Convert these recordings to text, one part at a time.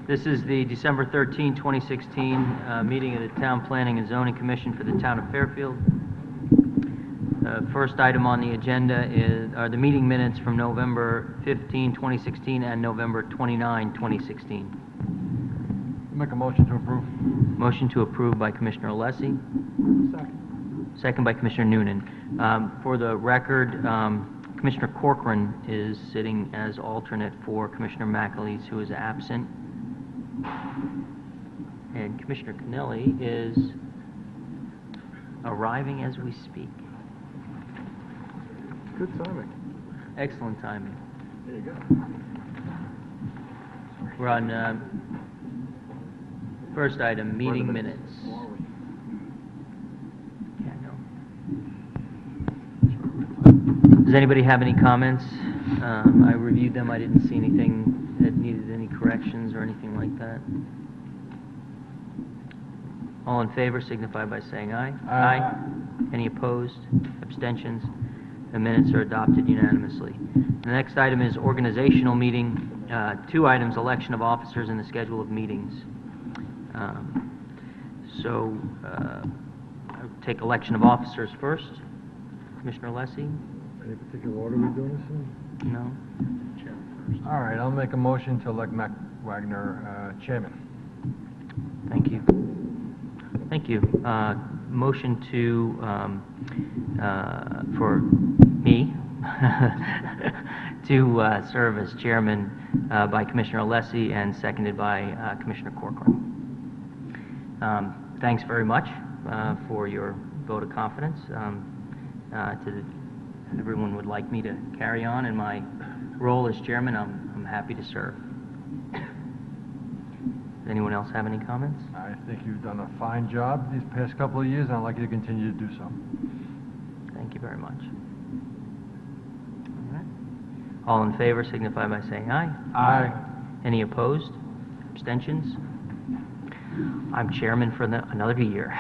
This is the December 13, 2016 meeting of the Town Planning and Zoning Commission for the Town of Fairfield. First item on the agenda are the meeting minutes from November 15, 2016 and November 29, 2016. Make a motion to approve. Motion to approve by Commissioner Alessi. Second. Second by Commissioner Noonan. For the record, Commissioner Corcoran is sitting as alternate for Commissioner McAleese, who is absent. And Commissioner Cannelli is arriving as we speak. Good timing. Excellent timing. There you go. We're on first item, meeting minutes. Yeah, no. Does anybody have any comments? I reviewed them. I didn't see anything that needed any corrections or anything like that. All in favor signify by saying aye. Aye. Any opposed? Abstentions? The minutes are adopted unanimously. The next item is organizational meeting. Two items, election of officers and the schedule of meetings. I'll take election of officers first. Commissioner Alessi? Any particular order we're doing this in? No? All right, I'll make a motion to elect Mac Wagner chairman. Thank you. Thank you. Motion to, for me to serve as chairman by Commissioner Alessi and seconded by Commissioner Corcoran. Thanks very much for your vote of confidence. Everyone would like me to carry on in my role as chairman. I'm happy to serve. Does anyone else have any comments? I think you've done a fine job these past couple of years, and I'd like you to continue to do so. Thank you very much. All right. All in favor signify by saying aye. Aye. Any opposed? Abstentions? I'm chairman for another year.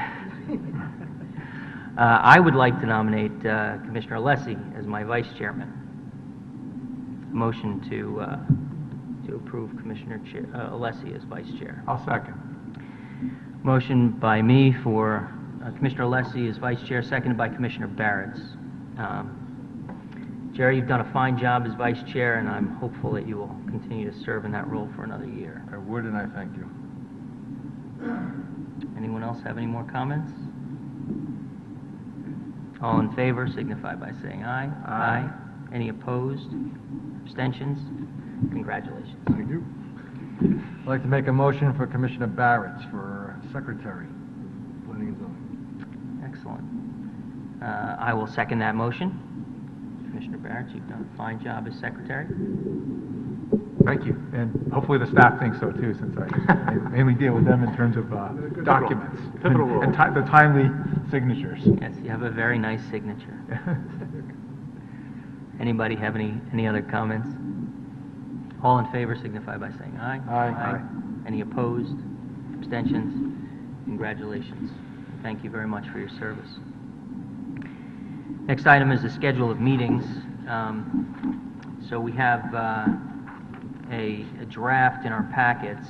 I would like to nominate Commissioner Alessi as my vice chairman. Motion to approve Commissioner Alessi as vice chair. I'll second. Motion by me for Commissioner Alessi as vice chair, seconded by Commissioner Barretts. Jerry, you've done a fine job as vice chair, and I'm hopeful that you will continue to serve in that role for another year. I would, and I thank you. Anyone else have any more comments? All in favor signify by saying aye. Aye. Any opposed? Abstentions? Congratulations. Thank you. I'd like to make a motion for Commissioner Barretts for secretary. Planning and zoning. Excellent. I will second that motion. Commissioner Barretts, you've done a fine job as secretary. Thank you, and hopefully the staff thinks so too, since I mainly deal with them in terms of documents. Pivotal role. And the timely signatures. Yes, you have a very nice signature. Anybody have any other comments? All in favor signify by saying aye. Aye. Any opposed? Abstentions? Congratulations. Thank you very much for your service. Next item is the schedule of meetings. So we have a draft in our packets.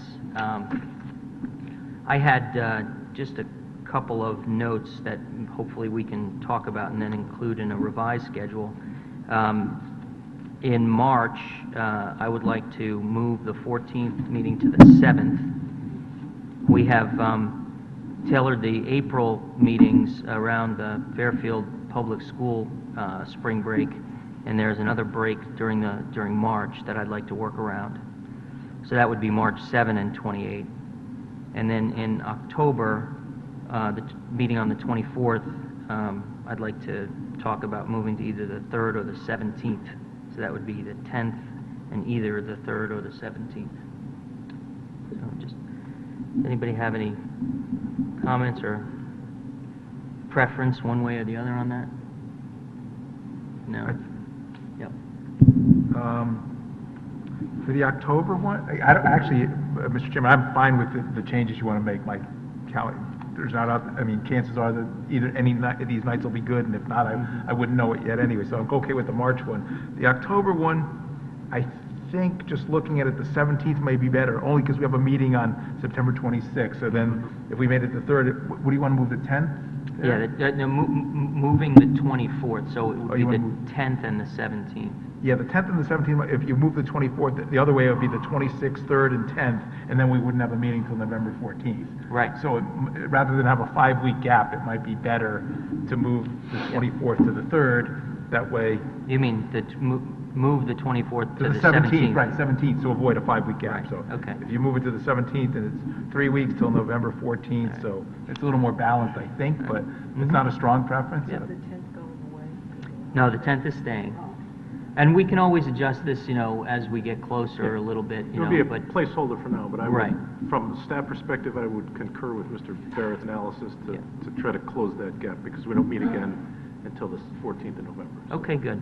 I had just a couple of notes that hopefully we can talk about and then include in a revised schedule. In March, I would like to move the 14th meeting to the 7th. We have tailored the April meetings around the Fairfield Public School spring break, and there's another break during March that I'd like to work around. So that would be March 7 and 28. And then in October, the meeting on the 24th, I'd like to talk about moving to either the 3rd or the 17th. So that would be the 10th and either the 3rd or the 17th. So does anybody have any comments or preference one way or the other on that? No? Yep. For the October one, I don't, actually, Mr. Chairman, I'm fine with the changes you want to make. My calendar's not up. I mean, chances are that either any night of these nights will be good, and if not, I wouldn't know it yet anyway. So I'm okay with the March one. The October one, I think, just looking at it, the 17th may be better, only because we have a meeting on September 26th. So then, if we made it the 3rd, what do you want to move, the 10th? Yeah, no, moving the 24th, so it Oh, would be you the wanna move- 10th and the 17th. Yeah, the 10th and the 17th, if you move the 24th, the other way, it would be the 26th, 3rd, and 10th, and then we wouldn't have a meeting until November 14th. Right. So rather than have a 5-week gap, it might be better to move the 24th to the 3rd. That way, You mean move the 24th to to the the 17th? Right, 17th, so avoid a 5-week gap. Right, So okay. if you move it to the 17th, and it's 3 weeks till November 14th, Right. so it's a little more balanced, I think, but Mhm. it's not a strong preference. Yeah. so- No, the 10th is staying. And we can always adjust this, as we get closer a little bit, It would be a but, placeholder for now, but I Right. would, from the staff perspective, I would concur with Mr. Barrett's analysis Yeah. to try to close that gap, because we don't meet again until the 14th of November. okay, good.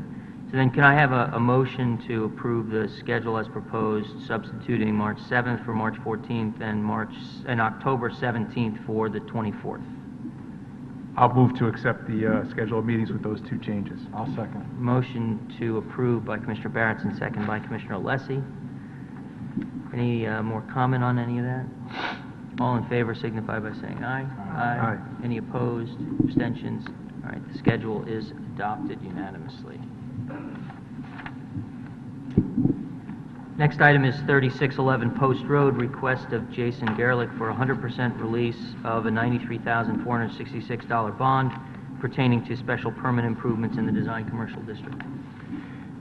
So then can I have a motion to approve the schedule as proposed, substituting March 7th for March 14th and October 17th for the 24th? I'll move to accept the schedule of meetings with those 2 changes. I'll second. Motion to approve by Commissioner Barrett and second by Commissioner Alessi. Any more comment on any of that? All in favor signify by saying aye. Aye. Any opposed, abstentions? All right, the schedule is adopted unanimously. Next item is 3611 Post Road, request of Jason Gerlich for 100% release of a $93,466 bond pertaining to special permit improvements in the Design Commercial District.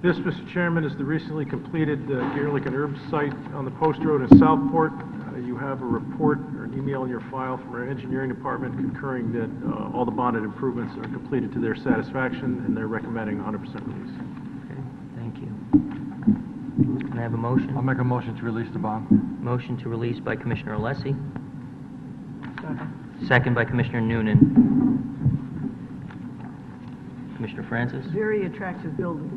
This, Mr. Chairman, is the recently completed Gerlich and Herbst site on the Post Road in Southport. You have a report or an email in your file from our engineering department concurring that all the bonded improvements are completed to their satisfaction, and they're recommending 100% release. Okay, thank you. Can I have a motion? I'll make a motion to release the bond. Motion to release by Commissioner Alessi. Second by Commissioner Noonan. Commissioner Francis? Very attractive building.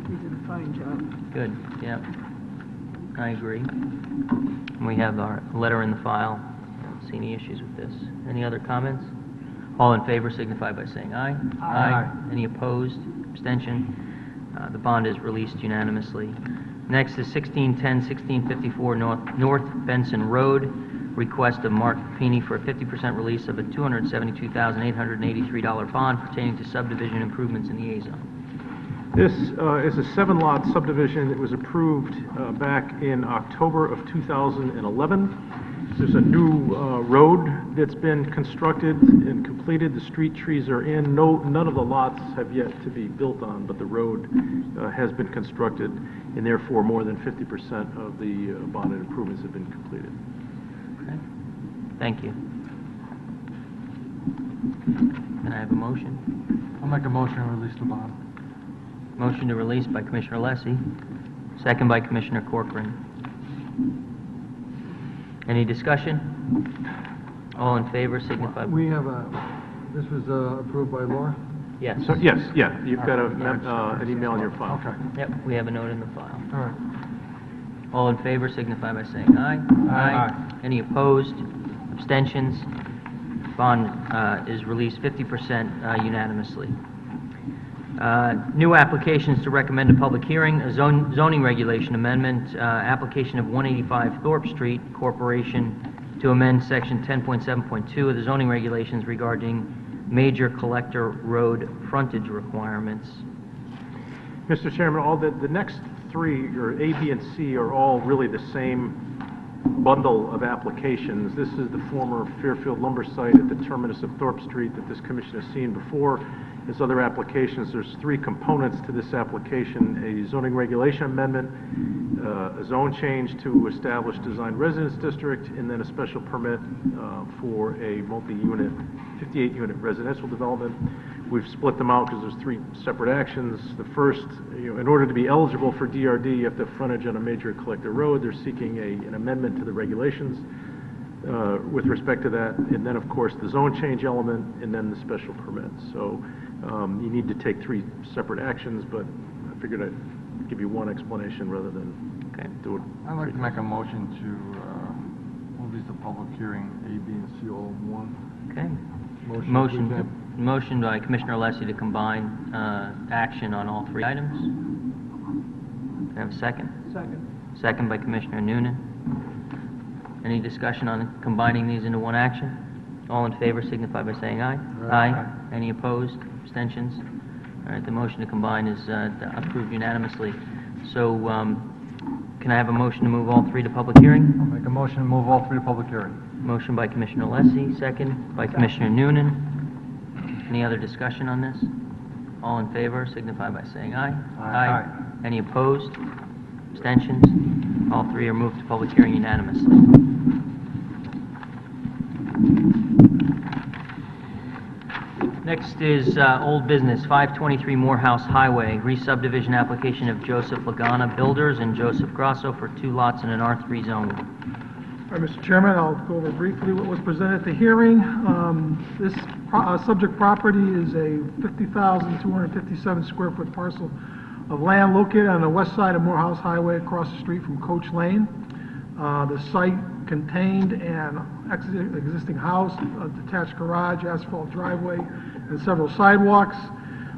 You did a fine job. Good, yeah. I agree. And we have our letter in the file. Don't see any issues with this. Any other comments? All in favor signify by saying aye. Aye. Any opposed? Abstention? The bond is released unanimously. Next is 1610, 1654 North Benson Road. Request of Mark Pini for a 50% release of a $272,883 bond pertaining to subdivision improvements in the A zone. This is a 7-lot subdivision that was approved back in October of 2011. There's a new road that's been constructed and completed. The street trees are in. None of the lots have yet to be built on, but the road has been constructed, and therefore more than 50% of the bonded improvements have been completed. Okay. Thank you. Can I have a motion? I'll make a motion to release the bond. Motion to release by Commissioner Alessi, second by Commissioner Corcoran. Any discussion? All in favor signify by... We have this was approved by Laura? Yes. So, yes, yeah, you've got an email in your file. Okay. Yep, we have a note in the file. All right. All in favor signify by saying aye. Aye. Any opposed? Abstentions? Bond is released 50% unanimously. New applications to recommend a public hearing, a zoning regulation amendment, application of 185 Thorpe Street Corporation to amend section 10.7.2 of the zoning regulations regarding major collector road frontage requirements. Mr. Chairman, all the next three, or A, B, and C, are all really the same bundle of applications. This is the former Fairfield lumber site at the terminus of Thorpe Street that this commission has seen before. As other applications, there's 3 components to this application: a zoning regulation amendment, a zone change to establish design residence district, and then a special permit for a multi-unit, 58-unit residential development. We've split them out because there's 3 separate actions. The first, in order to be eligible for DRD, you have to have frontage on a major collector road. They're seeking an amendment to the regulations with respect to that, and then, of course, the zone change element, and then the special permit. So you need to take 3 separate actions, but I figured I'd give you one explanation rather than do it. I'd like to make a motion to release the public hearing, A, B, and C all in one. Okay. Motion to present. Motion by Commissioner Alessi to combine action on all 3 items. Can I have a second? Second. second by Commissioner Noonan. Any discussion on combining these into one action? All in favor signify by saying aye. Aye. Any opposed? Abstentions? All right, the motion to combine is approved unanimously. So, can I have a motion to move all three to public hearing? I'll make a motion to move all three to public hearing. Motion by Commissioner Alessi, second by Commissioner Noonan. Any other discussion on this? All in favor signify by saying aye. Aye. Any opposed? Abstentions? All three are moved to public hearing unanimously. Next is old business, 523 Morehouse Highway, re-subdivision application of Joseph Lagana Builders and Joseph Grasso for 2 lots in an R3 zone. All right, Mr. Chairman, I'll go over briefly what was presented at the hearing. This subject property is a 50,257 square foot parcel of land located on the west side of Morehouse Highway across the street from Coach Lane. The site contained an existing house, a detached garage, asphalt driveway, and several sidewalks.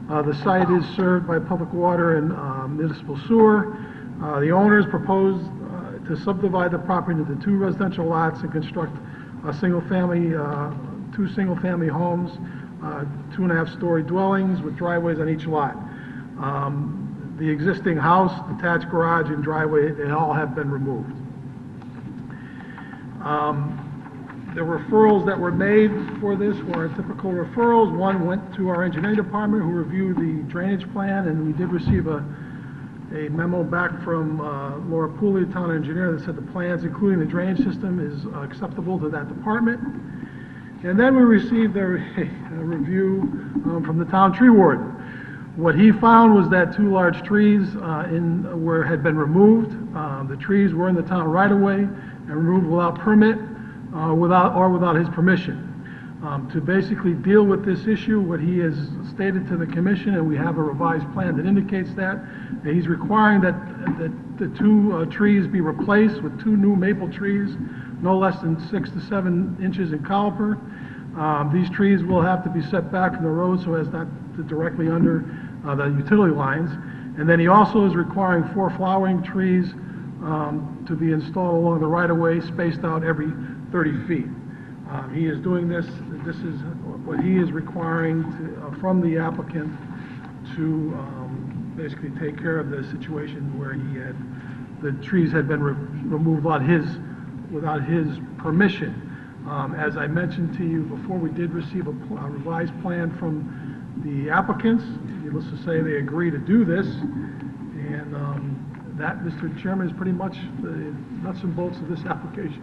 The site is served by public water and municipal sewer. The owners proposed to subdivide the property into 2 residential lots and construct a two single-family homes, 2.5-story dwellings with driveways on each lot. The existing house, detached garage, and driveway, they all have been removed. The referrals that were made for this were typical referrals. One went to our engineering department, who reviewed the drainage plan, and we did receive a memo back from Laura Pooley, town engineer, that said the plans, including the drainage system, is acceptable to that department. And then we received a review from the town tree warden. What he found was that 2 large trees had been removed. The trees were in the town right-of-way and removed without permit, without his permission. To basically deal with this issue, what he has stated to the commission, and we have a revised plan that indicates that he's requiring that the 2 trees be replaced with 2 new maple trees, no less than 6 to 7 inches in caliper. These trees will have to be set back from the road so as not to directly under the utility lines. And then he also is requiring 4 flowering trees to be installed along the right-of-way, spaced out every 30 feet. He is doing this is what he is requiring from the applicant to basically take care of the situation where the trees had been removed without his permission. As I mentioned to you before, we did receive a revised plan from the applicants. Needless to say, they agree to do this, and that, Mr. Chairman, is pretty much the nuts and bolts of this application.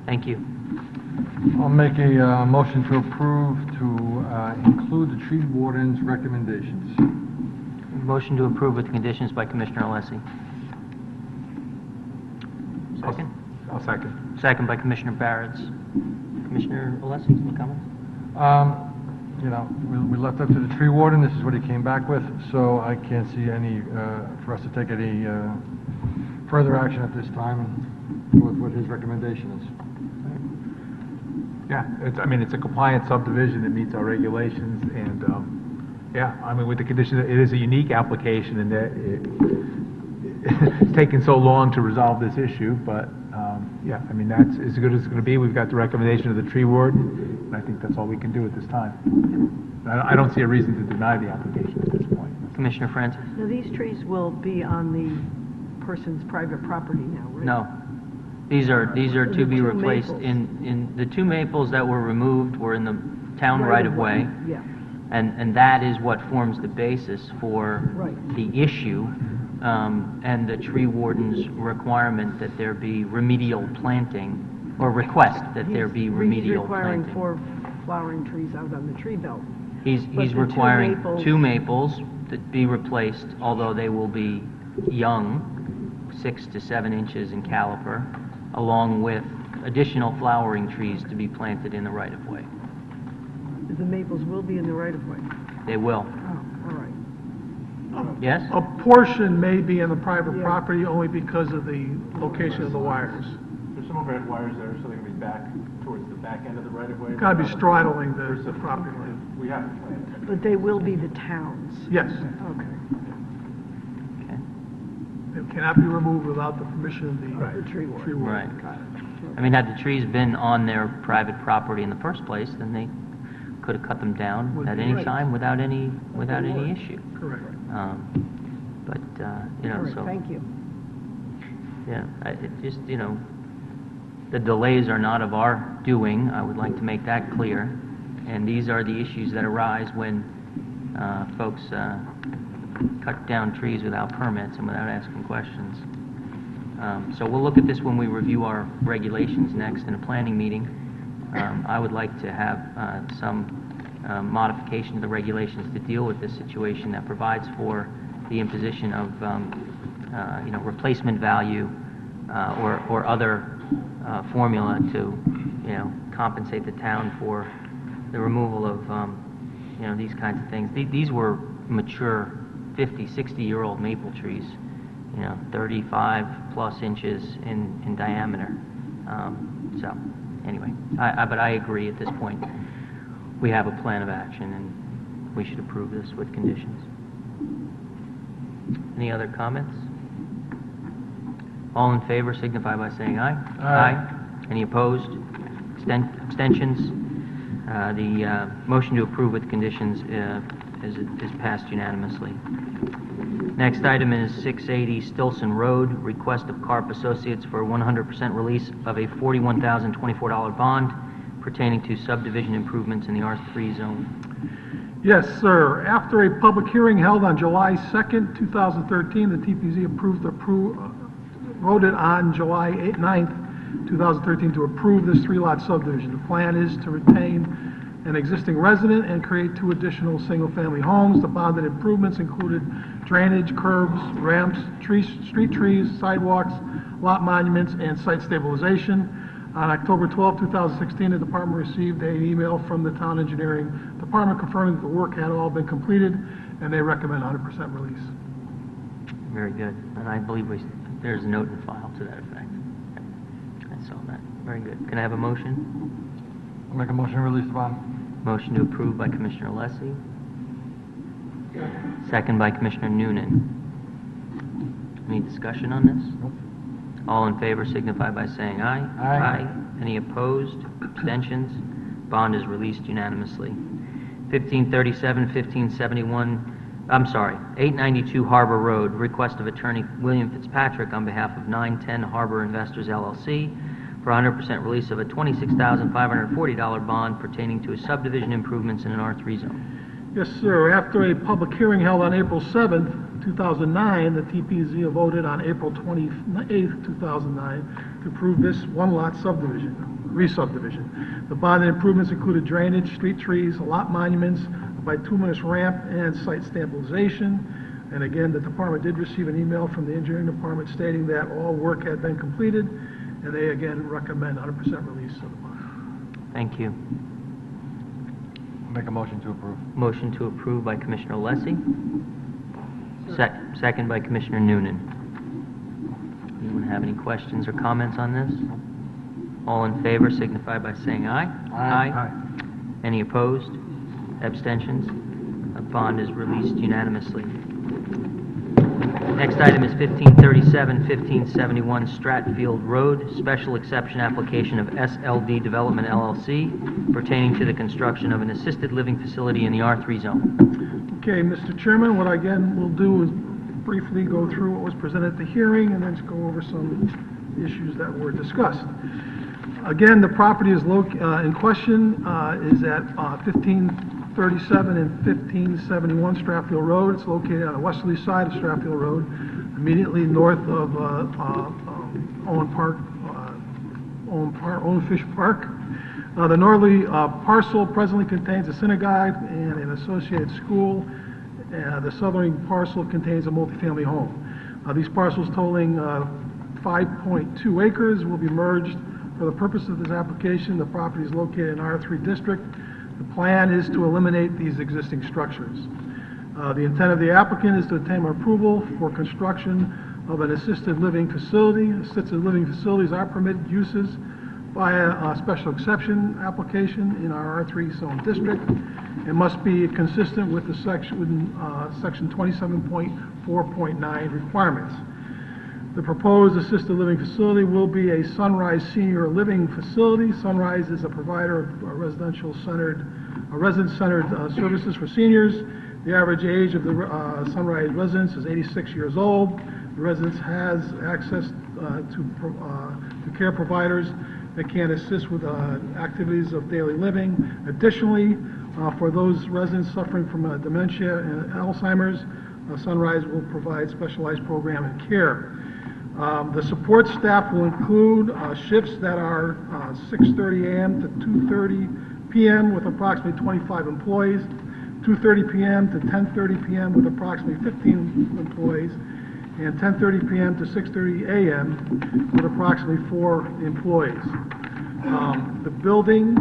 Thank you. I'll make a motion to approve to include the tree warden's recommendations. Motion to approve with conditions by Commissioner Alessi. Second? I'll second. Second by Commissioner Barretts. Commissioner Alessi, any comments? We left up to the tree warden. This is what he came back with, so I can't see any, for us to take any further action at this time and go with what his recommendation is. Yeah, it's a compliant subdivision that meets our regulations, and, with the condition that it is a unique application and that it's taken so long to resolve this issue, but, that's as good as it's going to be. We've got the recommendation of the tree warden, and I think that's all we can do at this time. I don't see a reason to deny the application at this point. Commissioner Francis? Now, these trees will be on the person's private property now, right? No. These are to The be 2 replaced maples. in the 2 maples that were removed were in the town right-of-way. Yeah, And that is what forms the basis for Right. the issue, and the tree warden's requirement that there be remedial planting, or request that there be remedial He's requiring planting. 4 flowering trees out on the tree belt. He's but the 2 requiring maples- 2 maples that be replaced, although they will be young, 6 to 7 inches in caliper, along with additional flowering trees to be planted in the right-of-way. The maples will be in the right-of-way. They will. Oh, all right. Yes? A portion may be in the private Yeah. property only because of the location of the wires. There's some overhead wires there, so they're going to be back towards the back end of the right-of-way. Got to be straddling the property line. We have to plan it. But they will be the town's? Yes. Okay. Okay. cannot be removed without the permission of the tree warden. Right. I mean, had the trees been on their private property in the first place, then they could have cut them down Would at be any right. time without any issue. Correct. But, you All know, right, so, thank you. yeah, it just, you know, the delays are not of our doing. I would like to make that clear. And these are the issues that arise when folks cut down trees without permits and without asking questions. So we'll look at this when we review our regulations next in a planning meeting. I would like to have some modification to the regulations to deal with this situation that provides for the imposition of, you know, replacement value or other formula to, you know, compensate the town for the removal of, you know, these kinds of things. These were mature 50, 60-year-old maple trees, you know, 35-plus inches in diameter. So, anyway, but I agree at this point. We have a plan of action, and we should approve this with conditions. Any other comments? All in favor signify by saying aye. Aye. Any opposed? Abstentions? The motion to approve with conditions is passed unanimously. Next item is 680 Stilson Road, request of Carp Associates for 100% release of a $41,024 bond pertaining to subdivision improvements in the R3 zone. Yes, sir. After a public hearing held on July 2nd, 2013, the TPZ voted on July 9th, 2013, to approve this three-lot subdivision. The plan is to retain an existing resident and create two additional single-family homes. The bonded improvements included drainage, curbs, ramps, street trees, sidewalks, lot monuments, and site stabilization. On October 12, 2016, the department received an email from the town engineering department confirming that the work had all been completed, and they recommend 100% release. Very good. And I believe there's a note in the file to that effect. I saw that. Very good. Can I have a motion? I'll make a motion to release the bond. Motion to approve by Commissioner Lessie. Second by Commissioner Noonan. Any discussion on this? Nope. All in favor signify by saying aye. Aye. Any opposed? Abstentions? Bond is released unanimously. 1537, 1571, 892 Harbor Road, request of attorney William Fitzpatrick on behalf of 910 Harbor Investors LLC for 100% release of a $26,540 bond pertaining to subdivision improvements in an R3 zone. Yes, sir. After a public hearing held on April 7th, 2009, the TPZ voted on April 28th, 2009, to approve this one-lot subdivision, re-subdivision. The bonded improvements included drainage, street trees, lot monuments, a bituminous ramp, and site stabilization. And again, the department did receive an email from the engineering department stating that all work had been completed, and they again recommend 100% release of the bond. Thank you. I'll make a motion to approve. Motion to approve by Commissioner Lessie. Second by Commissioner Noonan. Anyone have any questions or comments on this? All in favor signify by saying aye. Aye. Any opposed? Abstentions? A bond is released unanimously. Next item is 1537, 1571 Stratfield Road, special exception application of SLD Development LLC pertaining to the construction of an assisted living facility in the R3 zone. Okay, Mr. Chairman, what I again will do is briefly go through what was presented at the hearing and then just go over some issues that were discussed. Again, the property is in question is at 1537 and 1571 Stratfield Road. It's located on the westerly side of Stratfield Road, immediately north of Owen Fish Park. The northerly parcel presently contains a synagogue and an associated school. The southerly parcel contains a multifamily home. These parcels totaling 5.2 acres will be merged for the purpose of this application. The property is located in R3 district. The plan is to eliminate these existing structures. The intent of the applicant is to obtain approval for construction of an assisted living facility. Assisted living facilities are permitted uses via a special exception application in our R3 zone district. It must be consistent with the section 27.4.9 requirements. The proposed assisted living facility will be a Sunrise Senior Living Facility. Sunrise is a provider of resident-centered services for seniors. The average age of the Sunrise residents is 86 years old. The residence has access to care providers that can assist with activities of daily living. Additionally, for those residents suffering from dementia and Alzheimer's, Sunrise will provide specialized program and care. The support staff will include shifts that are 6:30 a.m. to 2:30 p.m. with approximately 25 employees, 2:30 p.m. to 10:30 p.m. with approximately 15 employees, and 10:30 p.m. to 6:30 a.m. with approximately 4 employees. The building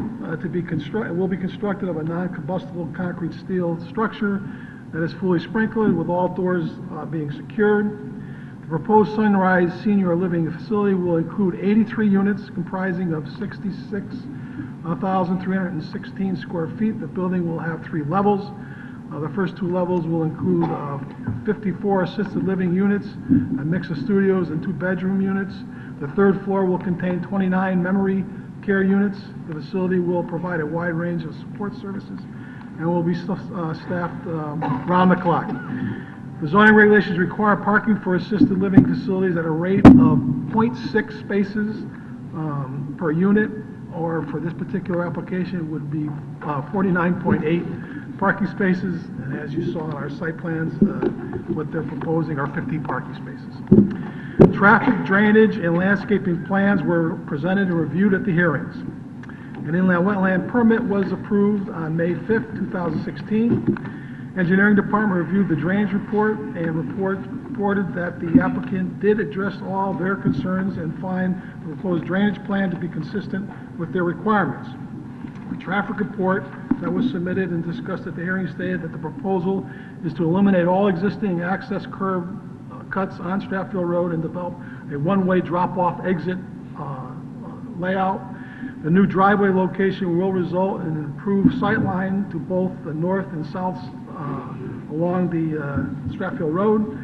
will be constructed of a non-combustible concrete steel structure that is fully sprinkled with all doors being secured. The proposed Sunrise Senior Living Facility will include 83 units comprising of 66,316 square feet. The building will have 3 levels. The first 2 levels will include 54 assisted living units, a mix of studios and 2 bedroom units. The third floor will contain 29 memory care units. The facility will provide a wide range of support services and will be staffed round the clock. The zoning regulations require parking for assisted living facilities at a rate of 0.6 spaces per unit, or for this particular application, it would be 49.8 parking spaces. And as you saw in our site plans, what they're proposing are 50 parking spaces. Traffic, drainage, and landscaping plans were presented and reviewed at the hearings. An inland wetland permit was approved on May 5th, 2016. Engineering Department reviewed the drainage report and reported that the applicant did address all their concerns and find the proposed drainage plan to be consistent with their requirements. The traffic report that was submitted and discussed at the hearing stated that the proposal is to eliminate all existing access curb cuts on Stratfield Road and develop a one-way drop-off exit layout. The new driveway location will result in an improved sight line to both the north and south along the Stratfield Road.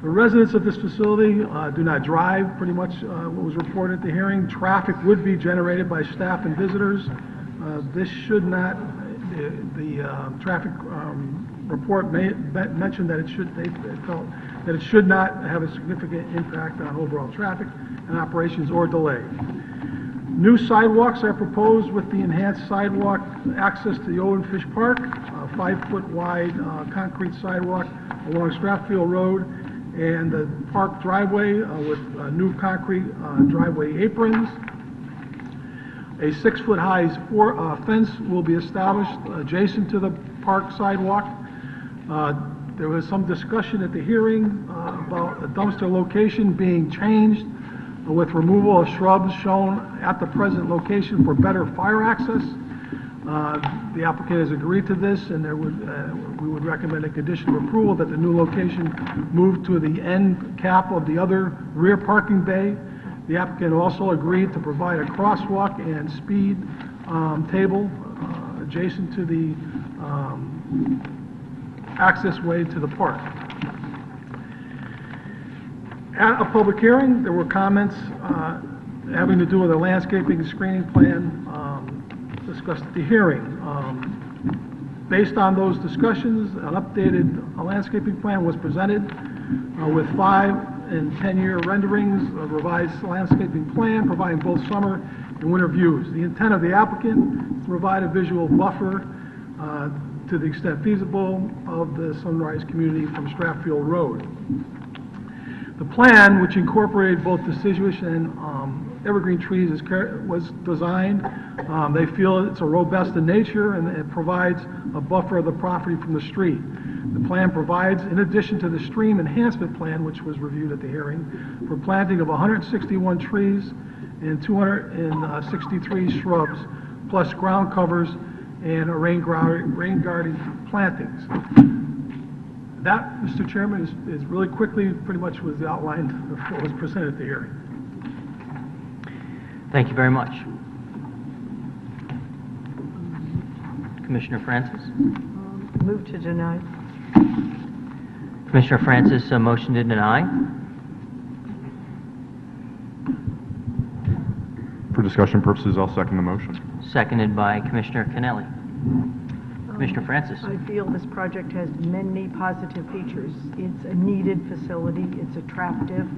The residents of this facility do not drive, pretty much what was reported at the hearing. Traffic would be generated by staff and visitors. This should not, the traffic report mentioned that they felt that it should not have a significant impact on overall traffic and operations or delay. New sidewalks are proposed with the enhanced sidewalk access to the Owen Fish Park, a 5-foot wide concrete sidewalk along Stratfield Road, and the park driveway with new concrete driveway aprons. A 6-foot high fence will be established adjacent to the park sidewalk. There was some discussion at the hearing about the dumpster location being changed with removal of shrubs shown at the present location for better fire access. The applicant has agreed to this, and we would recommend a condition of approval that the new location move to the end cap of the other rear parking bay. The applicant also agreed to provide a crosswalk and speed table adjacent to the access way to the park. At a public hearing, there were comments having to do with a landscaping and screening plan discussed at the hearing. Based on those discussions, an updated landscaping plan was presented with 5- and 10-year renderings of revised landscaping plan, providing both summer and winter views. The intent of the applicant is to provide a visual buffer to the extent feasible of the Sunrise community from Stratfield Road. The plan, which incorporated both deciduous and evergreen trees, was designed. They feel it's a robust in nature and it provides a buffer of the property from the street. The plan provides, in addition to the stream enhancement plan, which was reviewed at the hearing, for planting of 161 trees and 263 shrubs, plus ground covers and rain guarding plantings. That, Mr. Chairman, is really quickly, pretty much was the outline of what was presented at the hearing. Thank you very much. Commissioner Francis? Move to deny. Commissioner Francis, a motion to deny. For discussion purposes, I'll second the motion. Seconded by Commissioner Kennelly. Commissioner Francis? I feel this project has many positive features. It's a needed facility, it's attractive,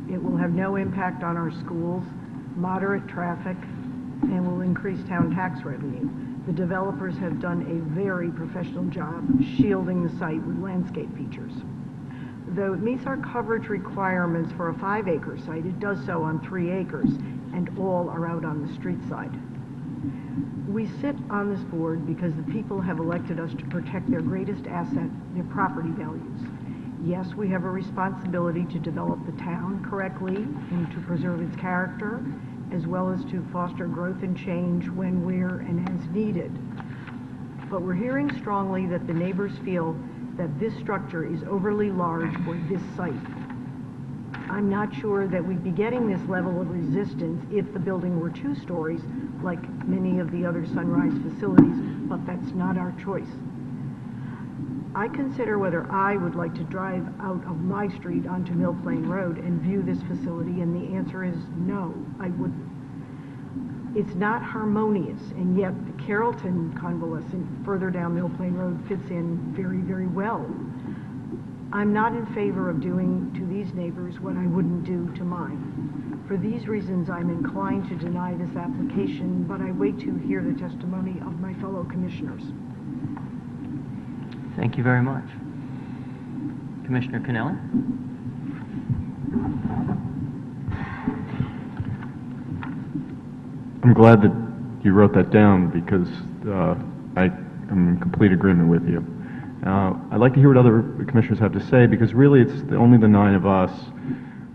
it will have no impact on our schools, moderate traffic, and will increase town tax revenue. The developers have done a very professional job shielding the site with landscape features. Though it meets our coverage requirements for a 5-acre site, it does so on 3 acres, and all are out on the street side. We sit on this board because the people have elected us to protect their greatest asset, their property values. Yes, we have a responsibility to develop the town correctly and to preserve its character, as well as to foster growth and change when, where, and as needed. But we're hearing strongly that the neighbors feel that this structure is overly large for this site. I'm not sure that we'd be getting this level of resistance if the building were 2 stories, like many of the other Sunrise facilities, but that's not our choice. I consider whether I would like to drive out of my street onto Mill Plain Road and view this facility, and the answer is no, I wouldn't. It's not harmonious, and yet the Carrollton convalescent further down Mill Plain Road fits in very, very well. I'm not in favor of doing to these neighbors what I wouldn't do to mine. For these reasons, I'm inclined to deny this application, but I wait to hear the testimony of my fellow commissioners. Thank you very much. Commissioner Kennelly? I'm glad that you wrote that down because I am in complete agreement with you. I'd like to hear what other commissioners have to say because really it's only the 9 of us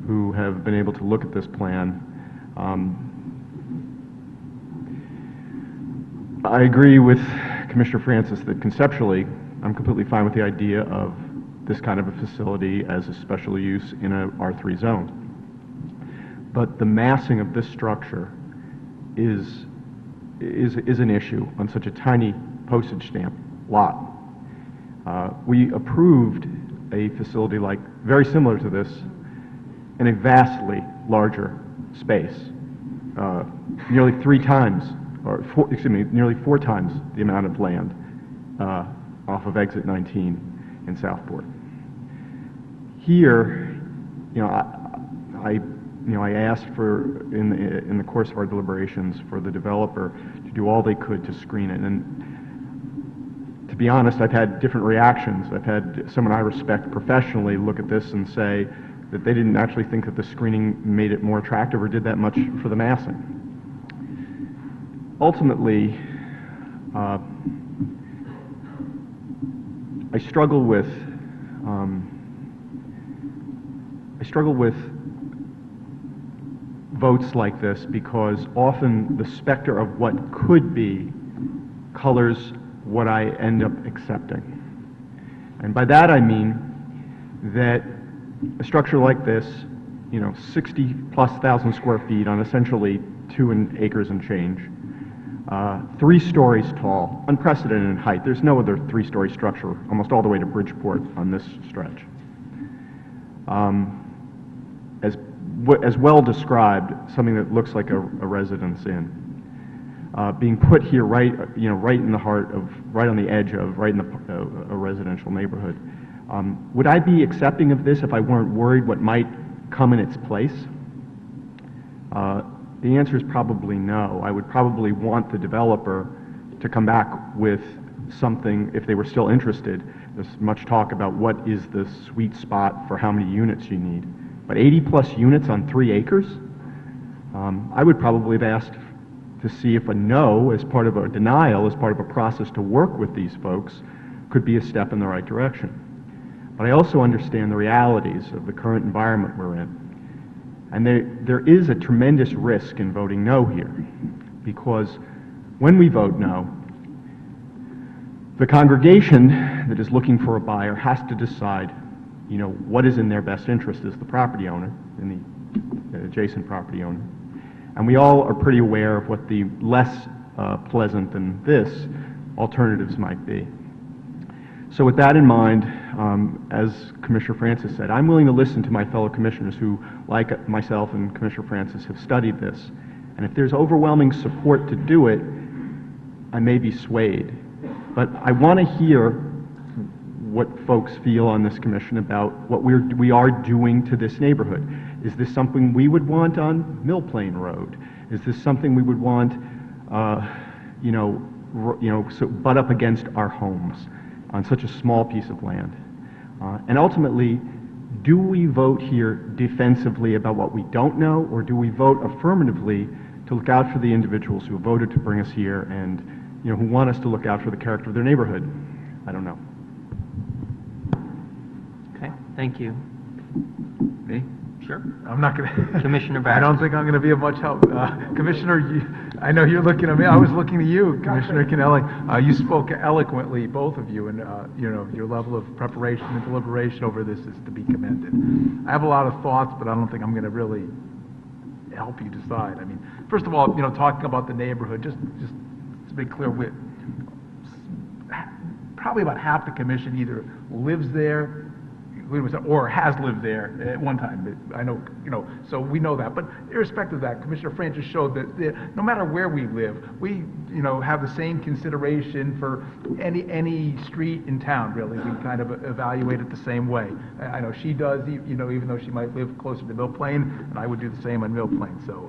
who have been able to look at this plan. I agree with Commissioner Francis that conceptually I'm completely fine with the idea of this kind of a facility as a special use in a R3 zone. But the massing of this structure is an issue on such a tiny postage stamp lot. We approved a facility very similar to this in a vastly larger space, nearly 3 times, nearly 4 times the amount of land off of exit 19 in Southport. Here, I asked for in the course of our deliberations for the developer to do all they could to screen it, and to be honest, I've had different reactions. I've had someone I respect professionally look at this and say that they didn't actually think that the screening made it more attractive or did that much for the massing. Ultimately, I struggle with votes like this because often the specter of what could be colors what I end up accepting. And by that I mean that a structure like this, 60,000+ square feet on essentially 2 acres and change, 3 stories tall, unprecedented in height. There's no other 3-story structure almost all the way to Bridgeport on this stretch. As well described, something that looks like a residence inn. Being put here right in the heart of, right on the edge of, right in a residential neighborhood. Would I be accepting of this if I weren't worried what might come in its place? The answer is probably no. I would probably want the developer to come back with something if they were still interested. There's much talk about what is the sweet spot for how many units you need. But 80+ units on 3 acres? I would probably have asked to see if a no, as part of a denial, as part of a process to work with these folks, could be a step in the right direction. But I also understand the realities of the current environment we're in. And there is a tremendous risk in voting no here, because when we vote no, the congregation that is looking for a buyer has to decide, what is in their best interest as the property owner and the adjacent property owner. And we all are pretty aware of what the less pleasant than this alternatives might be. So with that in mind, as Commissioner Francis said, I'm willing to listen to my fellow commissioners who, like myself and Commissioner Francis, have studied this And if there's overwhelming support to do it, I may be swayed. But I want to hear what folks feel on this commission about what we are doing to this neighborhood. Is this something we would want on Mill Plain Road? Is this something we would want, so butt up against our homes on such a small piece of land? And ultimately, do we vote here defensively about what we don't know, or do we vote affirmatively to look out for the individuals who voted to bring us here and, who want us to look out for the character of their neighborhood? I don't know. Okay, thank you. Me? Sure. I'm not going to... Commissioner I don't Barris. think I'm going to be of much help. Commissioner, I know you're looking at me. I was looking at you, Commissioner Kennelly. You spoke eloquently, both of you, and, your level of preparation and deliberation over this is to be commended. I have a lot of thoughts, but I don't think I'm going to really help you decide. I mean, first of all, talking about the neighborhood, just to be clear, probably about half the commission either lives there or has lived there at one time. I know, so we know that. But irrespective of that, Commissioner Francis showed that no matter where we live, we, have the same consideration for any street in town, really. We kind of evaluate it the same way. I know she does, even though she might live closer to Mill Plain, and I would do the same on Mill Plain. So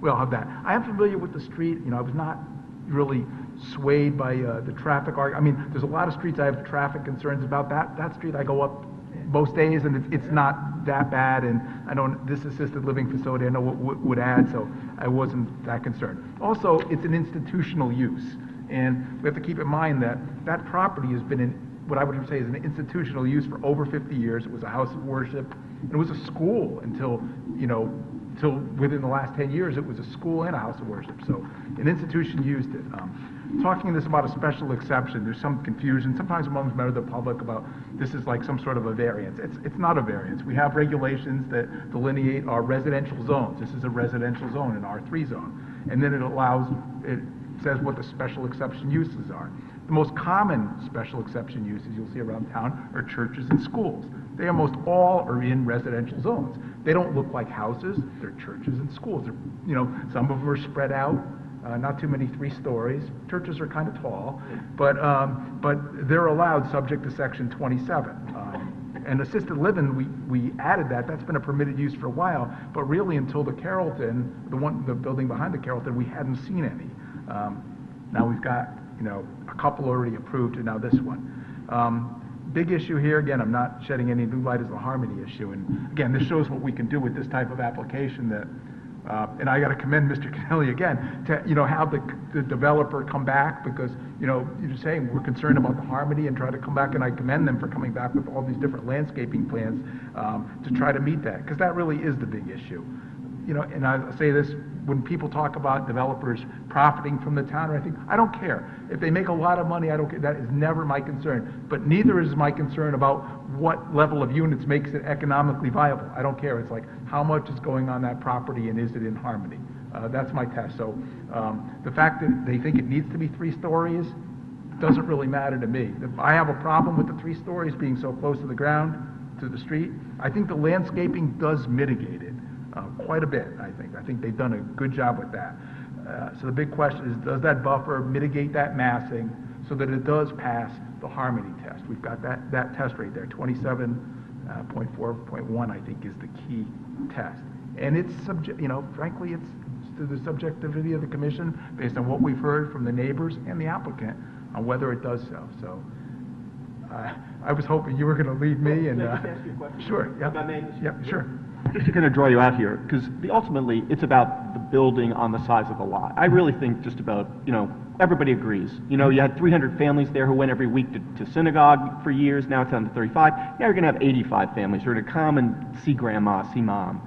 we all have that. I am familiar with the street. I was not really swayed by the traffic argument. I mean, there's a lot of streets I have traffic concerns about. That street I go up most days, and it's not that bad, and I know this assisted living facility I know would add, so I wasn't that concerned. Also, it's an institutional use, and we have to keep in mind that that property has been in what I would say is an institutional use for over 50 years. It was a house of worship, and it was a school until within the last 10 years, it was a school and a house of worship, so an institution used it. Talking this about a special exception, there's some confusion sometimes among members of the public about this is like some sort of a variance. It's not a variance. We have regulations that delineate our residential zones. This is a residential zone, an R3 zone. And then it says what the special exception uses are. The most common special exception uses you'll see around town are churches and schools. They almost all are in residential zones. They don't look like houses. They're churches and schools. Some of them are spread out. Not too many 3 stories. Churches are kind of tall, but they're allowed subject to Section 27. And assisted living, we added that. That's been a permitted use for a while, but really until the Carrollton, the building behind the Carrollton, we hadn't seen any. Now we've got a couple already approved, and now this one. Big issue here, again, I'm not shedding any new light, is the Harmony issue, and again, this shows what we can do with this type of application that. And I got to commend Mr. Kennelly again to have the developer come back because you're saying we're concerned about the Harmony and try to come back, and I commend them for coming back with all these different landscaping plans to try to meet that, because that really is the big issue. And I say this when people talk about developers profiting from the town or anything, I don't care. If they make a lot of money, I don't care. That is never my concern. But neither is my concern about what level of units makes it economically viable. I don't care. It's like how much is going on that property and is it in harmony? That's my test. So the fact that they think it needs to be 3 stories doesn't really matter to me. If I have a problem with the 3 stories being so close to the ground, to the street, I think the landscaping does mitigate it. Quite a bit, I think. I think they've done a good job with that. So the big question is, does that buffer mitigate that massing so that it does pass the Harmony test? We've got that test right there, 27.4.1, I think, is the key test. And it's frankly, it's to the subjectivity of the commission based on what we've heard from the neighbors and the applicant on whether it does so. So I was hoping you were going to lead me and... Can I just ask you a question? Sure, yeah. If I may, Mr. Yep, sure. Just to kind of draw you out here, because ultimately, it's about the building on the size of the lot. I really think just about, everybody agrees. You had 300 families there who went every week to synagogue for years. Now it's down to 35. Now you're going to have 85 families who are going to come and see grandma, see mom.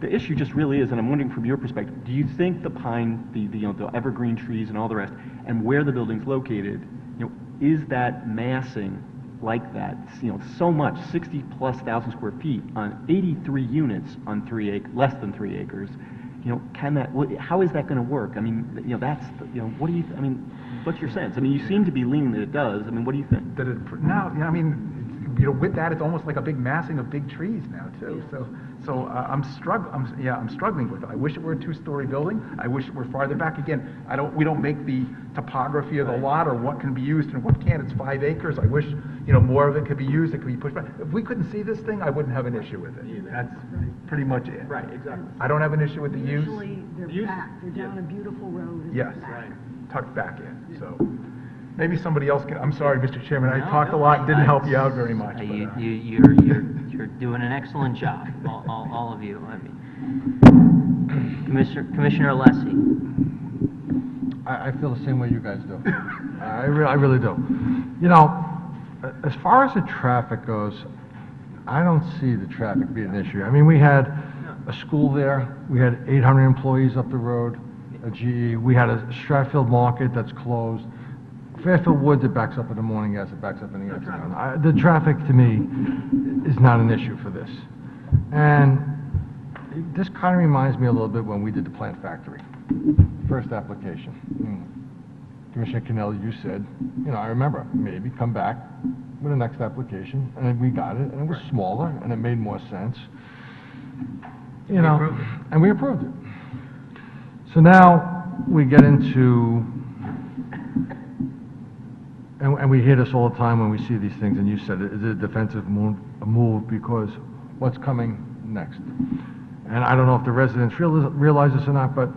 The issue just really is, and I'm wondering from your perspective, do you think the pine, the evergreen trees and all the rest, and where the building's located, is that massing like that, so much, 60,000+ square feet on 83 units on less than 3 acres, how is that going to work? I mean, that's, what do you, what's your sense? I mean, you seem to be leaning that it does. I mean, what do you think? With that, it's almost like a big massing of big trees now, too. So So I'm struggling with it. I wish it were a two-story building. I wish it were farther back. Again, we don't make the topography of the lot or what can be used and what can't. It's 5 acres. I wish, more of it could be used, it could be pushed back. If we couldn't see this thing, I wouldn't have an issue with it. That's pretty much it. Right, exactly. I don't have an issue with the use. Usually, they're back, they're down a beautiful road. in the Yes, back. tucked back in, so. Maybe somebody else can, I'm sorry, Mr. Chairman, I No, talked a no, lot, and didn't help you out very that's- much. but, You're doing an excellent job, all of you. I mean, Commissioner Alessi. I feel the same way you guys do. I really do. As far as the traffic goes, I don't see the traffic being an issue. I mean, we had a school there, we had 800 employees up the road, a GE, we had a Stratfield Market that's closed. Fairfield Woods, it backs up in the morning, yes, it backs up in the afternoon. The traffic, to me, is not an issue for this. And this kind of reminds me a little bit when we did the Plant Factory, first application. Commissioner Kennelly, you said, I remember, maybe come back with the next application, and then we got it, and it was smaller, and it made more sense. And we approved it. So now we get into, and we hear this all the time when we see these things, and you said it, is it a defensive move because what's coming next? And I don't know if the residents realize this or not, but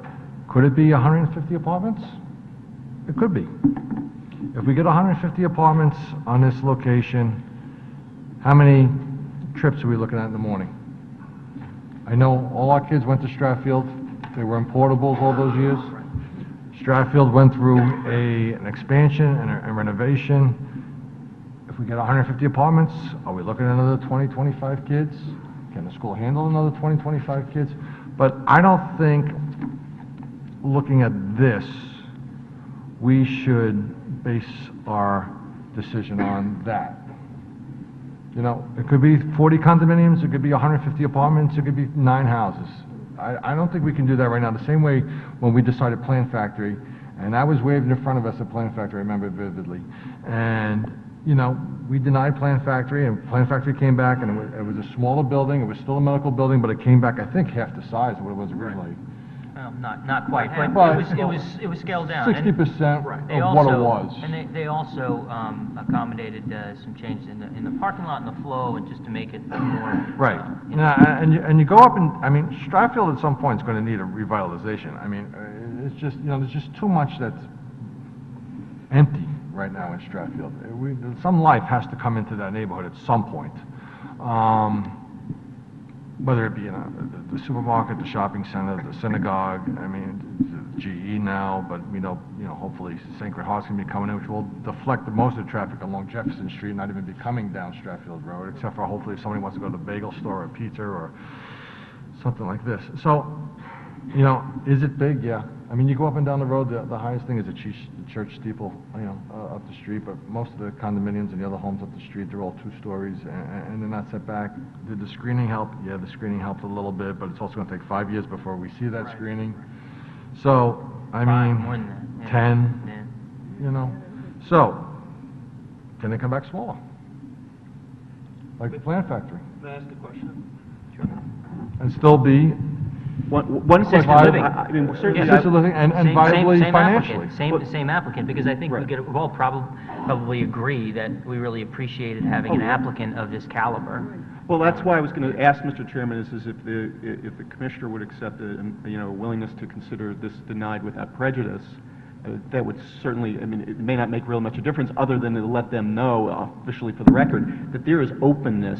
could it be 150 apartments? It could be. If we get 150 apartments on this location, how many trips are we looking at in the morning? I know all our kids went to Stratfield. They were in portables all those years. Stratfield went through an expansion and a renovation. If we get 150 apartments, are we looking at another 20, 25 kids? Can the school handle another 20, 25 kids? But I don't think, looking at this, we should base our decision on that. It could be 40 condominiums, it could be 150 apartments, it could be 9 houses. I don't think we can do that right now. The same way when we decided Plant Factory, and I was waving in front of us at Plant Factory, I remember it vividly. And, we denied Plant Factory, and Plant Factory came back, and it was a smaller building, it was still a medical building, but it came back, I think, half the size of what it was originally. Well, not quite, but Well, it was scaled down. And 60% they of what it also- was. And they also accommodated some changes in the parking lot and the flow, and just to make it more. Right. And you go up and, Stratfield at some point is going to need a revitalization. It's just, there's just too much that's empty right now in Stratfield. Some life has to come into that neighborhood at some point. Whether it be the supermarket, the shopping center, the synagogue, GE now, but we know, hopefully Sacred Heart's going to be coming in, which will deflect most of the traffic along Jefferson Street, not even be coming down Stratfield Road, except for hopefully if somebody wants to go to the bagel store or pizza or something like this. So, is it big? Yeah. You go up and down the road, the highest thing is the church steeple, up the street, but most of the condominiums and the other homes up the street, they're all 2 stories, and they're not set back. Did the screening help? Yeah, the screening helped a little bit, but it's also going to take 5 years before we see that screening. So, More than that, yeah. 10, Yeah. So, can they come back smaller? Like the Plant Factory? May I ask a question? And still be One Assisted question, living. certainly, assisted living and viably financially. Same applicant, because I think we've all probably agree that we really appreciated having an applicant of this caliber. well, that's why I was going to ask Mr. Chairman, is if the commissioner would accept a willingness to consider this denied without prejudice, that would certainly, it may not make real much a difference, other than to let them know officially for the record that there is openness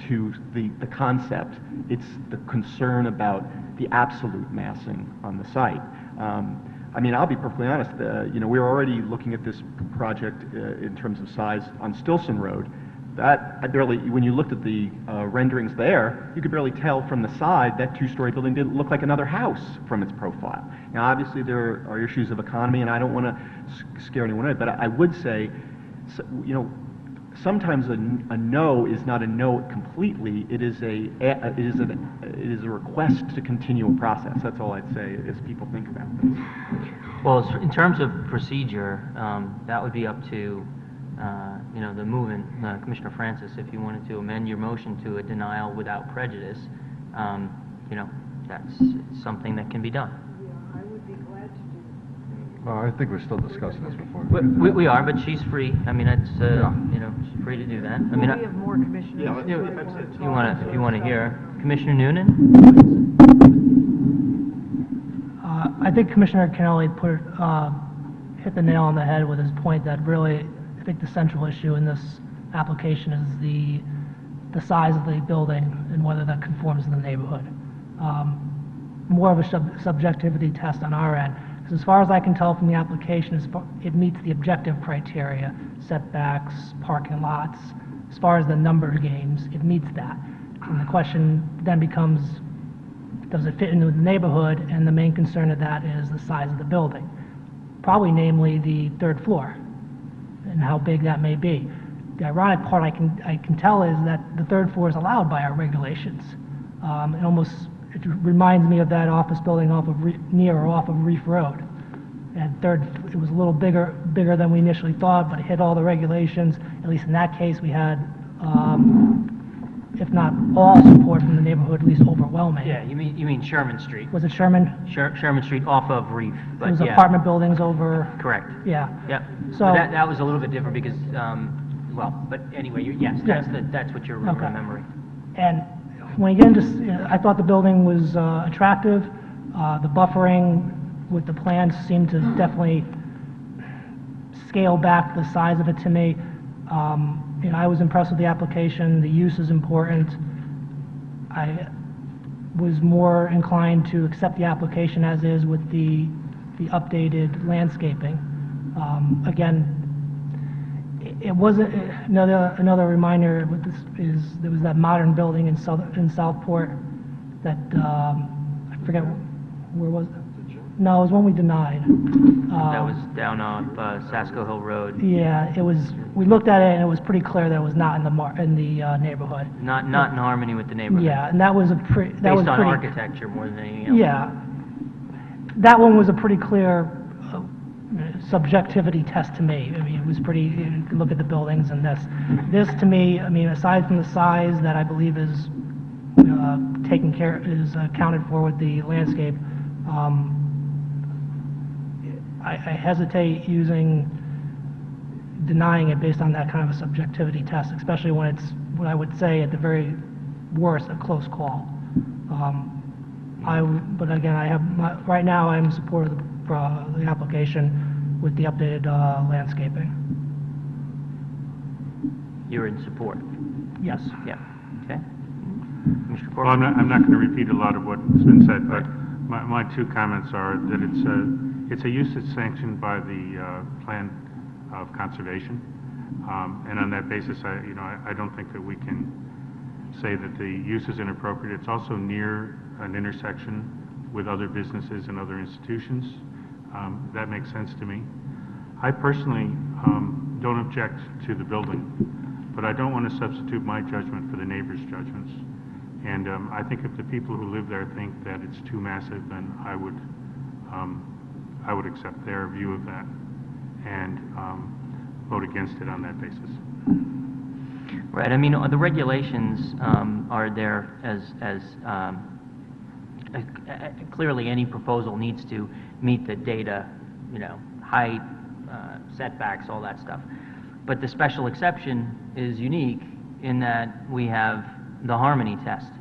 to the concept. It's the concern about the absolute massing on the site. I'll be perfectly honest, we're already looking at this project in terms of size on Stilson Road. When you looked at the renderings there, you could barely tell from the side that 2-story building didn't look like another house from its profile. Now, obviously, there are issues of economy, and I don't want to scare anyone away, but I would say, sometimes a no is not a no completely. It is a request to continue a process. That's all I'd say as people think about this. Well, in terms of procedure, that would be up to the movement, Commissioner Francis, if you wanted to amend your motion to a denial without prejudice, you know, that's something that can be done. Yeah, I would be glad to do Well, I think we're still discussing this before. We are, but she's free. I mean, it's, Yeah. you know, she's free to do that. I that. mean, We have more commissioners. Yeah, who let's- might let's- wanna if talk if you want to about hear. it. Commissioner Noonan? I think Commissioner Kennelly hit the nail on the head with his point that really, I think the central issue in this application is the size of the building and whether that conforms to the neighborhood. More of a subjectivity test on our end, because as far as I can tell from the application, it meets the objective criteria, setbacks, parking lots. As far as the number of games, it meets that. And the question then becomes, does it fit into the neighborhood? And the main concern of that is the size of the building, probably namely the third floor and how big that may be. The ironic part I can tell is that the third floor is allowed by our regulations. It reminds me of that office building off of Reef Road. And it was a little bigger than we initially thought, but it hit all the regulations. At least in that case, we had, if not all support from the neighborhood, at least overwhelming. Yeah, you mean Sherman Street. Was it Sherman? Sherman Street off of Reef, It but was yeah. apartment buildings over, Correct. yeah. Yep. So- But that was a little bit different because, well, but anyway, yes, Yeah. that's what you're Okay. remembering. And when you get into, I thought the building was attractive. The buffering with the plans seemed to definitely scale back the size of it to me. You know, I was impressed with the application. The use is important. I was more inclined to accept the application as is with the updated landscaping. Again, it wasn't, another reminder with this is, there was that modern building in Southport that, I forget, where was it? No, it was one we denied. That was down on Sasko Hill Road, Yeah, it was, we looked at it and it was pretty clear that it was not in the neighborhood. not in harmony with the neighborhood. Yeah, and that was that was Based on pretty. architecture more than anything else. Yeah. That one was a pretty clear subjectivity test to me. I mean, it was pretty, you could look at the buildings and this to me, I mean, aside from the size that I believe is is accounted for with the landscape, I hesitate denying it based on that kind of a subjectivity test, especially when it's, what I would say at the very worst, a close call. But again, right now I'm in support of the application with the updated landscaping. You're in support. Yes. Yeah. Okay. Mr. Well, Corcoran? I'm not going to repeat a lot of what's been said, but my two comments are that it's a use that's sanctioned by the Plan of Conservation, and on that basis, I don't think that we can say that the use is inappropriate. It's also near an intersection with other businesses and other institutions. That makes sense to me. I personally don't object to the building, but I don't want to substitute my judgment for the neighbors' judgments. And I think if the people who live there think that it's too massive, then I would accept their view of that and vote against it on that basis. Right, I mean, the regulations are there as clearly any proposal needs to meet the data, height, setbacks, all that stuff. But the special exception is unique in that we have the harmony test,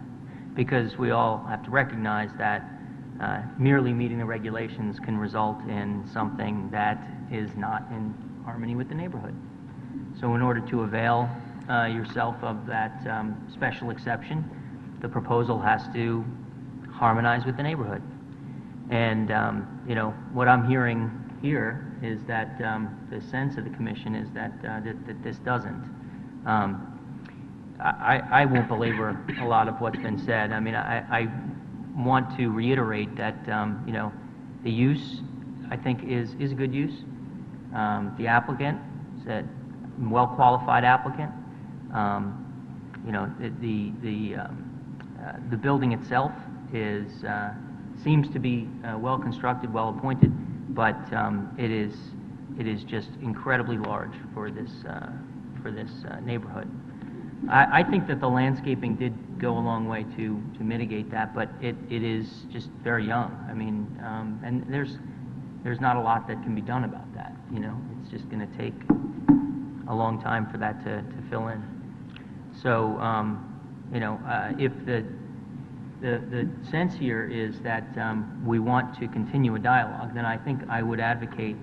because we all have to recognize that merely meeting the regulations can result in something that is not in harmony with the neighborhood. So in order to avail yourself of that special exception, the proposal has to harmonize with the neighborhood. And, what I'm hearing here is that the sense of the commission is that this doesn't. I won't belabor a lot of what's been said. I mean, I want to reiterate that, the use, I think, is a good use. The applicant is a well-qualified applicant. The building itself seems to be well-constructed, well-appointed, but it is just incredibly large for this neighborhood. I think that the landscaping did go a long way to mitigate that, but it is just very young. I mean, and there's not a lot that can be done about that, you know? It's just going to take a long time for that to fill in. So, you know, if the sense here is that we want to continue a dialogue, then I think I would advocate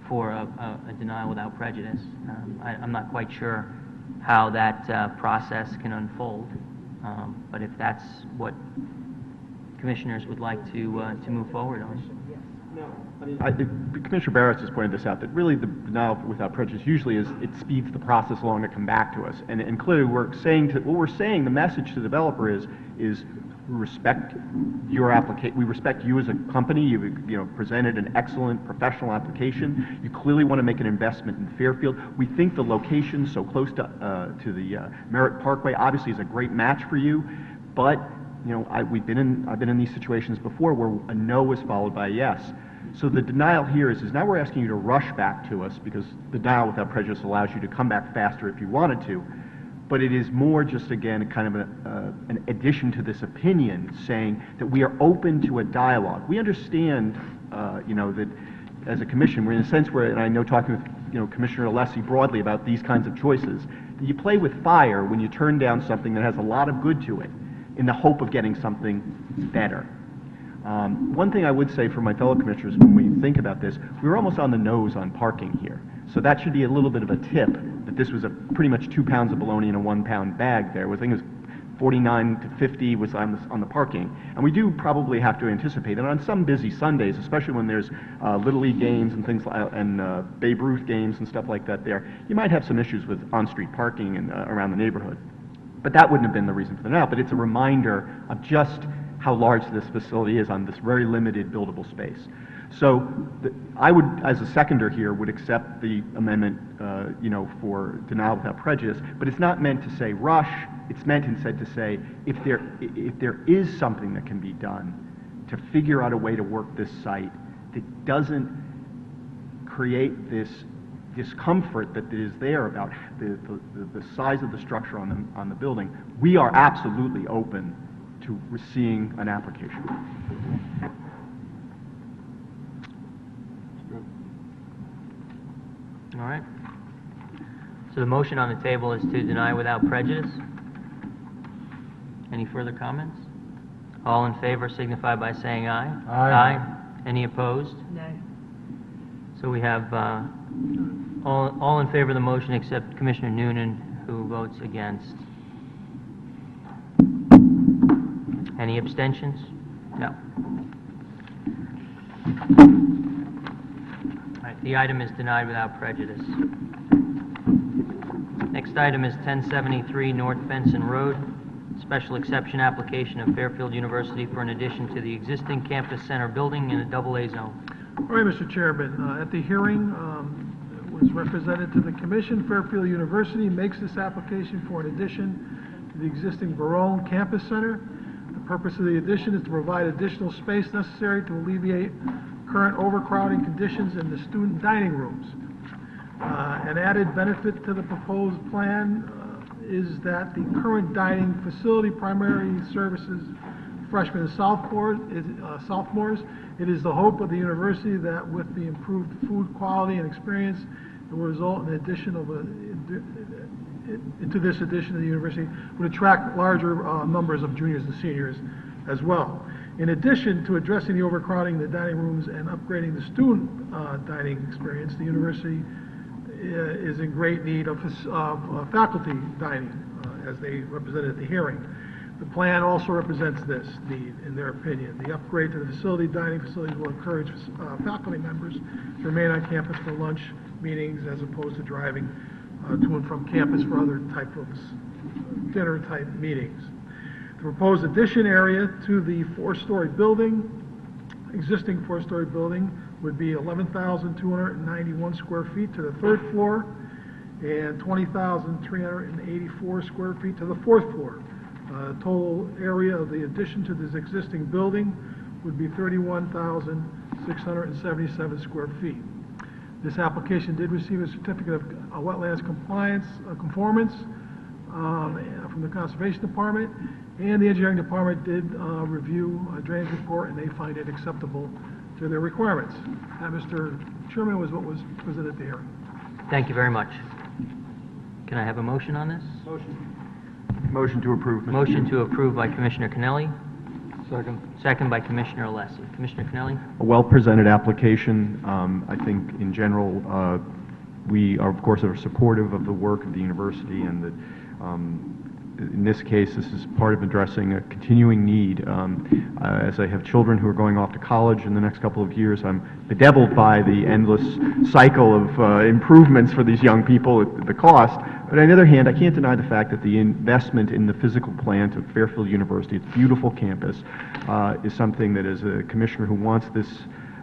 for a denial without prejudice. I'm not quite sure how that process can unfold, but if that's what commissioners would like to move forward on. Commissioner Barris has pointed this out, that really the denial without prejudice usually is, it speeds the process along to come back to us. And clearly what we're saying, the message to the developer is we respect your application, we respect you as a company, you've presented an excellent professional application, you clearly want to make an investment in Fairfield. We think the location so close to the Merritt Parkway obviously is a great match for you, but I've been in these situations before where a no is followed by a yes. So the denial here is now we're asking you to rush back to us, because the denial without prejudice allows you to come back faster if you wanted to. But it is more just, again, kind of an addition to this opinion, saying that we are open to a dialogue. We understand, that as a commission, we're in a sense where, and I know talking with, Commissioner Alessi broadly about these kinds of choices, you play with fire when you turn down something that has a lot of good to it in the hope of getting something better. One thing I would say for my fellow commissioners when we think about this, we were almost on the nose on parking here. So that should be a little bit of a tip that this was pretty much 2 pounds of bologna in a 1 pound bag there. I think it was 49 to 50 was on the parking. And we do probably have to anticipate, and on some busy Sundays, especially when there's Little League games and things and Babe Ruth games and stuff like that there, you might have some issues with on-street parking and around the neighborhood. But that wouldn't have been the reason for the denial, but it's a reminder of just how large this facility is on this very limited buildable space. So I would, as a seconder here, would accept the amendment, for denial without prejudice, but it's not meant to say rush. It's meant instead to say if there is something that can be done to figure out a way to work this site that doesn't create this discomfort that is there about the size of the structure on the building, we are absolutely open to seeing an application. All right. So the motion on the table is to deny without prejudice. Any further comments? All in favor signify by saying aye. Aye. Any opposed? No. So we have all in favor of the motion except Commissioner Noonan, who votes against. Any abstentions? No. All right, the item is denied without prejudice. Next item is 1073 North Benson Road, special exception application of Fairfield University for an addition to the existing campus center building in a AA zone. All right, Mr. Chairman, at the hearing, it was represented to the commission, Fairfield University makes this application for an addition to the existing Barone Campus Center. The purpose of the addition is to provide additional space necessary to alleviate current overcrowding conditions in the student dining rooms. An added benefit to the proposed plan is that the current dining facility primarily services freshmen and sophomores. It is the hope of the university that with the improved food quality and experience, it will result in addition of into this addition to the university would attract larger numbers of juniors and seniors as well. In addition to addressing the overcrowding in the dining rooms and upgrading the student dining experience, the university is in great need of faculty dining, as they represented at the hearing. The plan also represents this need, in their opinion. The upgrade to the dining facilities will encourage faculty members to remain on campus for lunch meetings as opposed to driving to and from campus for other type of dinner-type meetings. The proposed addition area to the existing four-story building, would be 11,291 square feet to the third floor and 20,384 square feet to the fourth floor. Total area of the addition to this existing building would be 31,677 square feet. This application did receive a certificate of wetlands conformance from the Conservation Department, and the Engineering Department did review a drainage report, and they find it acceptable to their requirements. That, Mr. Chairman, was what was presented at the hearing. Thank you very much. Can I have a motion on this? Motion to approve, Mr. Motion to approve by Commissioner Kennelly, Second. second by Commissioner Alessi. Commissioner Kennelly? A well-presented application. I think in general, we are, of course, are supportive of the work of the university, and that in this case, this is part of addressing a continuing need. As I have children who are going off to college in the next couple of years, I'm bedeviled by the endless cycle of improvements for these young people at the cost. But on the other hand, I can't deny the fact that the investment in the physical plant of Fairfield University, its beautiful campus, is something that, as a commissioner who wants this,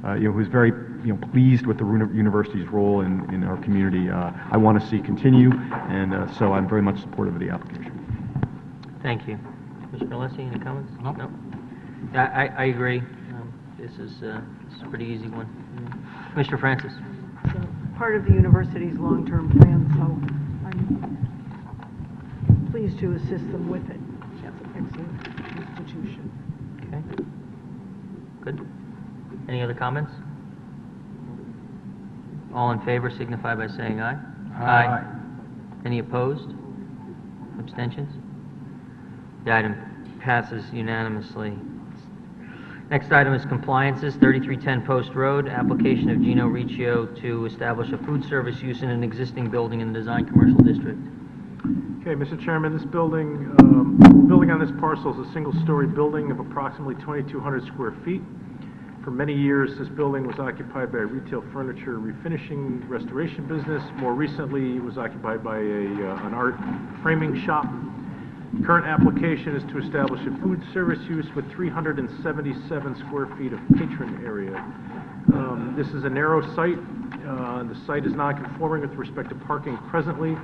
who's very, pleased with the university's role in our community, I want to see continue, and so I'm very much supportive of the application. Thank you. Mr. Alessi, any comments? No. I agree. This is a pretty easy one. Mr. Francis? So, part of the university's long-term plan, so I'm pleased to assist them with it. It's an excellent institution. Okay. Good. Any other comments? All in favor signify by saying aye. Aye. Any opposed? Abstentions? The item passes unanimously. Next item is compliances, 3310 Post Road, application of Gino Riccio to establish a food service use in an existing building in the Design Commercial District. Okay, Mr. Chairman, this building on this parcel is a single-story building of approximately 2,200 square feet. For many years, this building was occupied by a retail furniture refinishing restoration business. More recently, it was occupied by an art framing shop. Current application is to establish a food service use with 377 square feet of patron area. This is a narrow site. The site is non-conforming with respect to parking presently.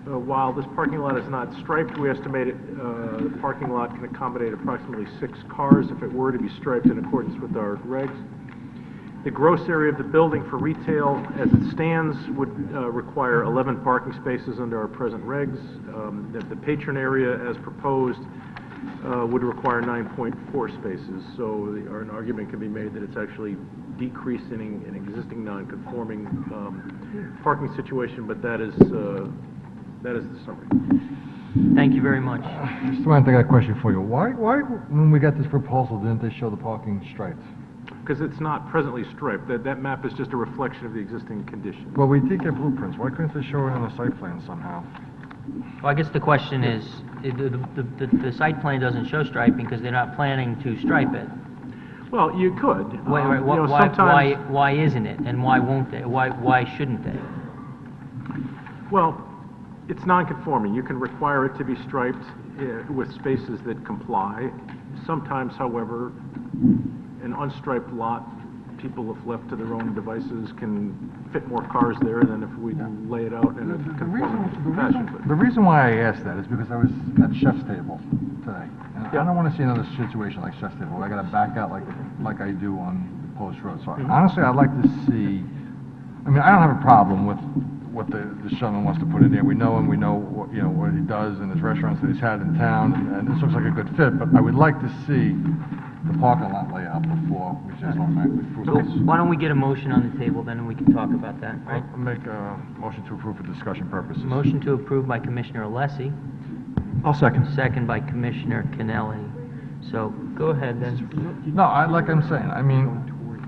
While this parking lot is not striped, we estimate the parking lot can accommodate approximately 6 cars if it were to be striped in accordance with our regs. The gross area of the building for retail as it stands would require 11 parking spaces under our present regs. The patron area as proposed would require 9.4 spaces. So an argument can be made that it's actually decreasing an existing non-conforming parking situation, but that is the summary. Thank you very much. Mr. Went, I got a question for you. Why, when we got this proposal, didn't they show the parking striped? Because it's not presently striped. That map is just a reflection of the existing condition. Well, we did get blueprints. Why couldn't they show it on the site plan somehow? Well, I guess the question is, the site plan doesn't show striping because they're not planning to stripe it. Well, you could. Why isn't it, and why won't they? Why shouldn't they? Well, it's non-conforming. You can require it to be striped with spaces that comply. Sometimes, however, an unstriped lot, people, if left to their own devices, can fit more cars there than if we lay it out in a conforming fashion. The reason why I asked that is because I was at Chef's Table today. And I don't want to see another situation like Chef's Table, where I got to back out like I do on Post Road. So honestly, I'd like to see, I don't have a problem with what the gentleman wants to put in there. We know him, we know what, what he does and his restaurants that he's had in town, and this looks like a good fit, but I would like to see the parking lot layout before we just automatically approve So this. why don't we get a motion on the table, then, and we can talk about that, right? I'll make a motion to approve for discussion purposes. Motion to approve by Commissioner Alessi, I'll second. second by Commissioner Kennelly. So, go ahead, then. No, like I'm saying,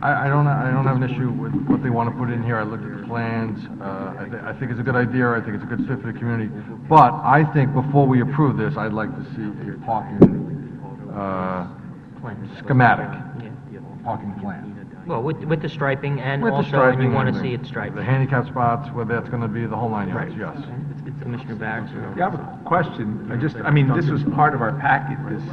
I don't have an issue with what they want to put in here. I looked at the plans. I think it's a good idea. I think it's a good fit for the community. But I think before we approve this, I'd like to see a parking schematic, parking plan. Well, with the striping, and With the also, striping and you want to and see it striped. The handicap spots, where that's going to be the whole 9 yards, yes. Commissioner Barrett? Yeah, I have a question. This was part of our packet, this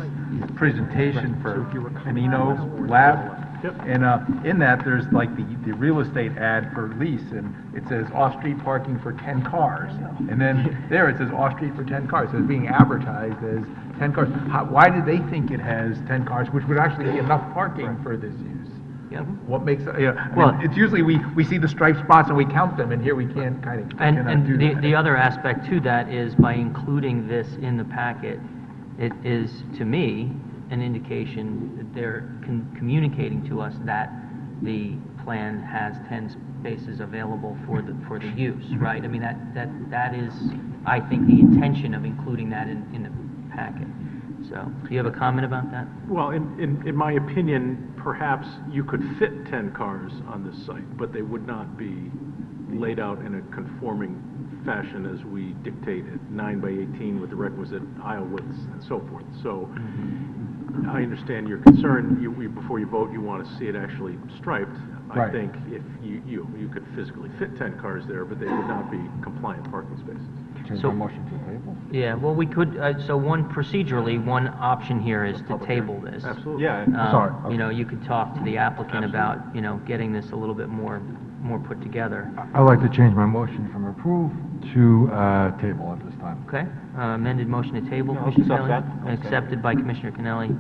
presentation for Canino Lab. Yep. And in that, there's like the real estate ad for lease, and it says off-street parking for 10 cars. And then there it says off-street for 10 cars. So it's being advertised as 10 cars. Why did they think it has 10 cars, which would actually be enough parking for this use? Yep. What makes, Well- it's usually we see the striped spots and we count them, and here we can't kind of, cannot do And that. the other aspect to that is by including this in the packet, it is, to me, an indication that they're communicating to us that the plan has 10 spaces available for the use, right? I mean, that is, I think, the intention of including that in the packet. So, do you have a comment about that? Well, in my opinion, perhaps you could fit 10 cars on this site, but they would not be laid out in a conforming fashion as we dictate at 9 by 18 with the requisite aisle widths and so forth. So I understand your concern. Before you vote, you want to see it actually striped. I Right. think if you could physically fit 10 cars there, but they would not be compliant parking spaces. Change So- my motion to table? Yeah, well, we could, so procedurally, one option here is to table this. Absolutely. Yeah, Sorry, You know, you could talk to the applicant about, you know, getting this a little bit more put together. I'd like to change my motion from approve to table at this time. Okay, amended motion to table, No, I'll Commissioner accept Kennelly? that. Accepted by Commissioner Kennelly.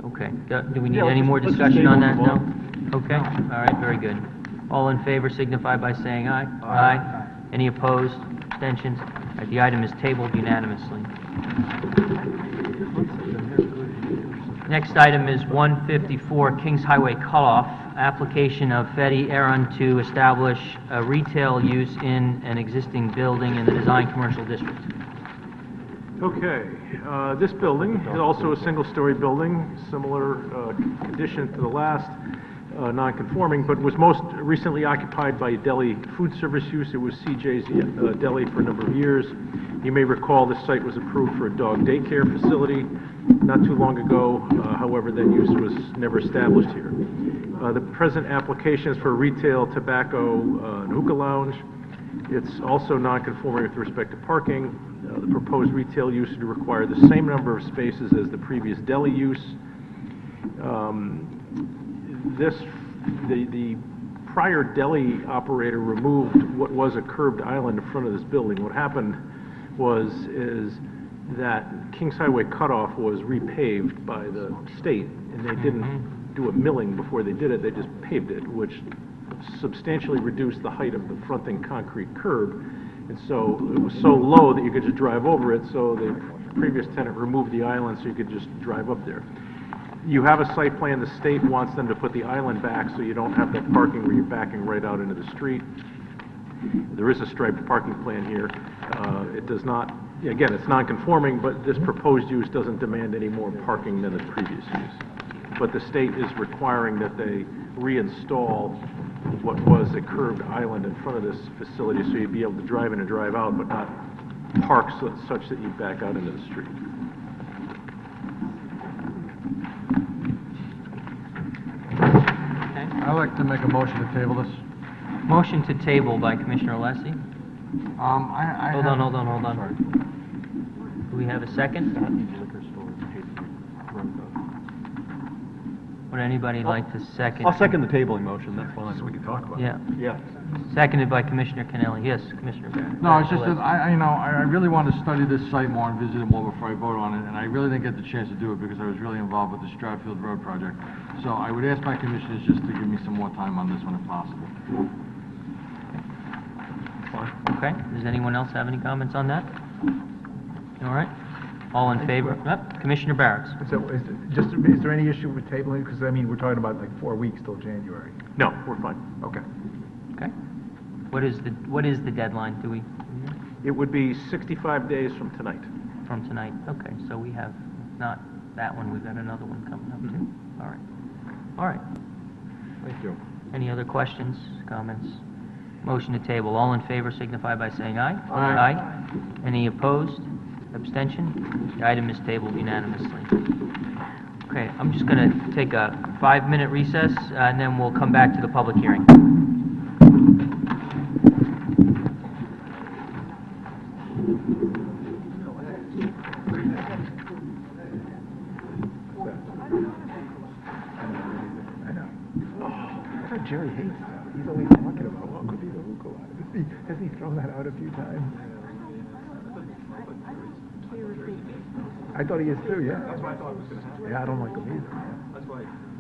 Okay, do we need Yeah, any more let's just discussion on that? table No? Okay, all right, very good. All in favor signify by saying aye. Aye. Any opposed, abstentions? All right, the item is tabled unanimously. Next item is 154 Kings Highway Cutoff, application of Fetty Aaron to establish a retail use in an existing building in the Design Commercial District. Okay, this building is also a single-story building, similar condition to the last, non-conforming, but was most recently occupied by deli food service use. It was CJ's Deli for a number of years. You may recall this site was approved for a dog daycare facility not too long ago. However, that use was never established here. The present application is for a retail, tobacco, and hookah lounge. It's also non-conforming with respect to parking. The proposed retail use would require the same number of spaces as the previous deli use. The prior deli operator removed what was a curbed island in front of this building. What happened is that Kings Highway Cutoff was repaved by the state, and they didn't do a milling before they did it, they just paved it, which substantially reduced the height of the fronting concrete curb. And so it was so low that you could just drive over it, so the previous tenant removed the island so you could just drive up there. You have a site plan, the state wants them to put the island back so you don't have that parking where you're backing right out into the street. There is a striped parking plan here. It does not, again, it's non-conforming, but this proposed use doesn't demand any more parking than the previous use. But the state is requiring that they reinstall what was a curved island in front of this facility so you'd be able to drive in and drive out, but not park such that you back out into the street. Okay. I'd like to make a motion to table this. Motion to table by Commissioner Alessi. Hold on. Sorry. Do we have a second? Would anybody like to second? I'll second the tabling motion, that's fine. So we can talk about it. Yeah, Yeah. seconded by Commissioner Kennelly. Yes, Commissioner Barrett. No, it's just that I really want to study this site more and visit it more before I vote on it, and I really didn't get the chance to do it because I was really involved with the Stratfield Road project. So I would ask my commissioners just to give me some more time on this one if possible. Okay, does anyone else have any comments on that? All right, all in favor? Commissioner Barrett. So is there any issue with tabling? Because, I mean, we're talking about like 4 weeks till January. No, we're fine. Okay. Okay. What is the deadline? Do we, It would be 65 days from tonight. from tonight? Okay, so we have, not that one, we've got another one coming up too. All right. All right. Thank you. Any other questions, comments? Motion to table. All in favor signify by saying aye. Aye. Any opposed? Abstention? The item is tabled unanimously. Okay, I'm just going to take a 5-minute recess, and then we'll come back to the public hearing. I know. I thought Jerry hates that. He's always talking about what could be the hookah lot. Hasn't he thrown that out a few times? I thought he is too, yeah. That's why I thought it was gonna happen. Yeah, I don't like him either. That's why. There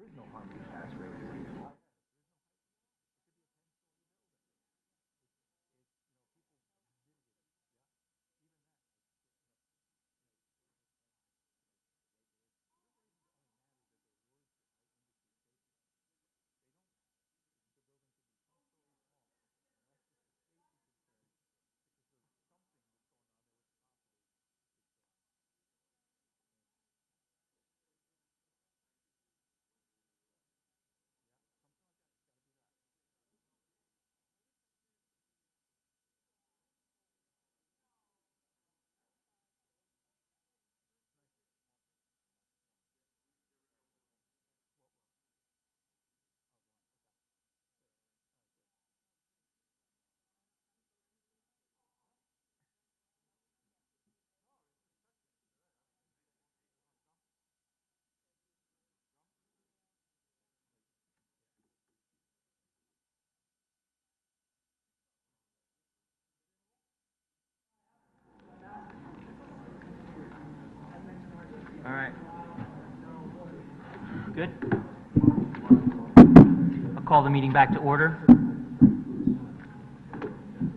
is no harm in tax rate. Good. I'll call the meeting back to order.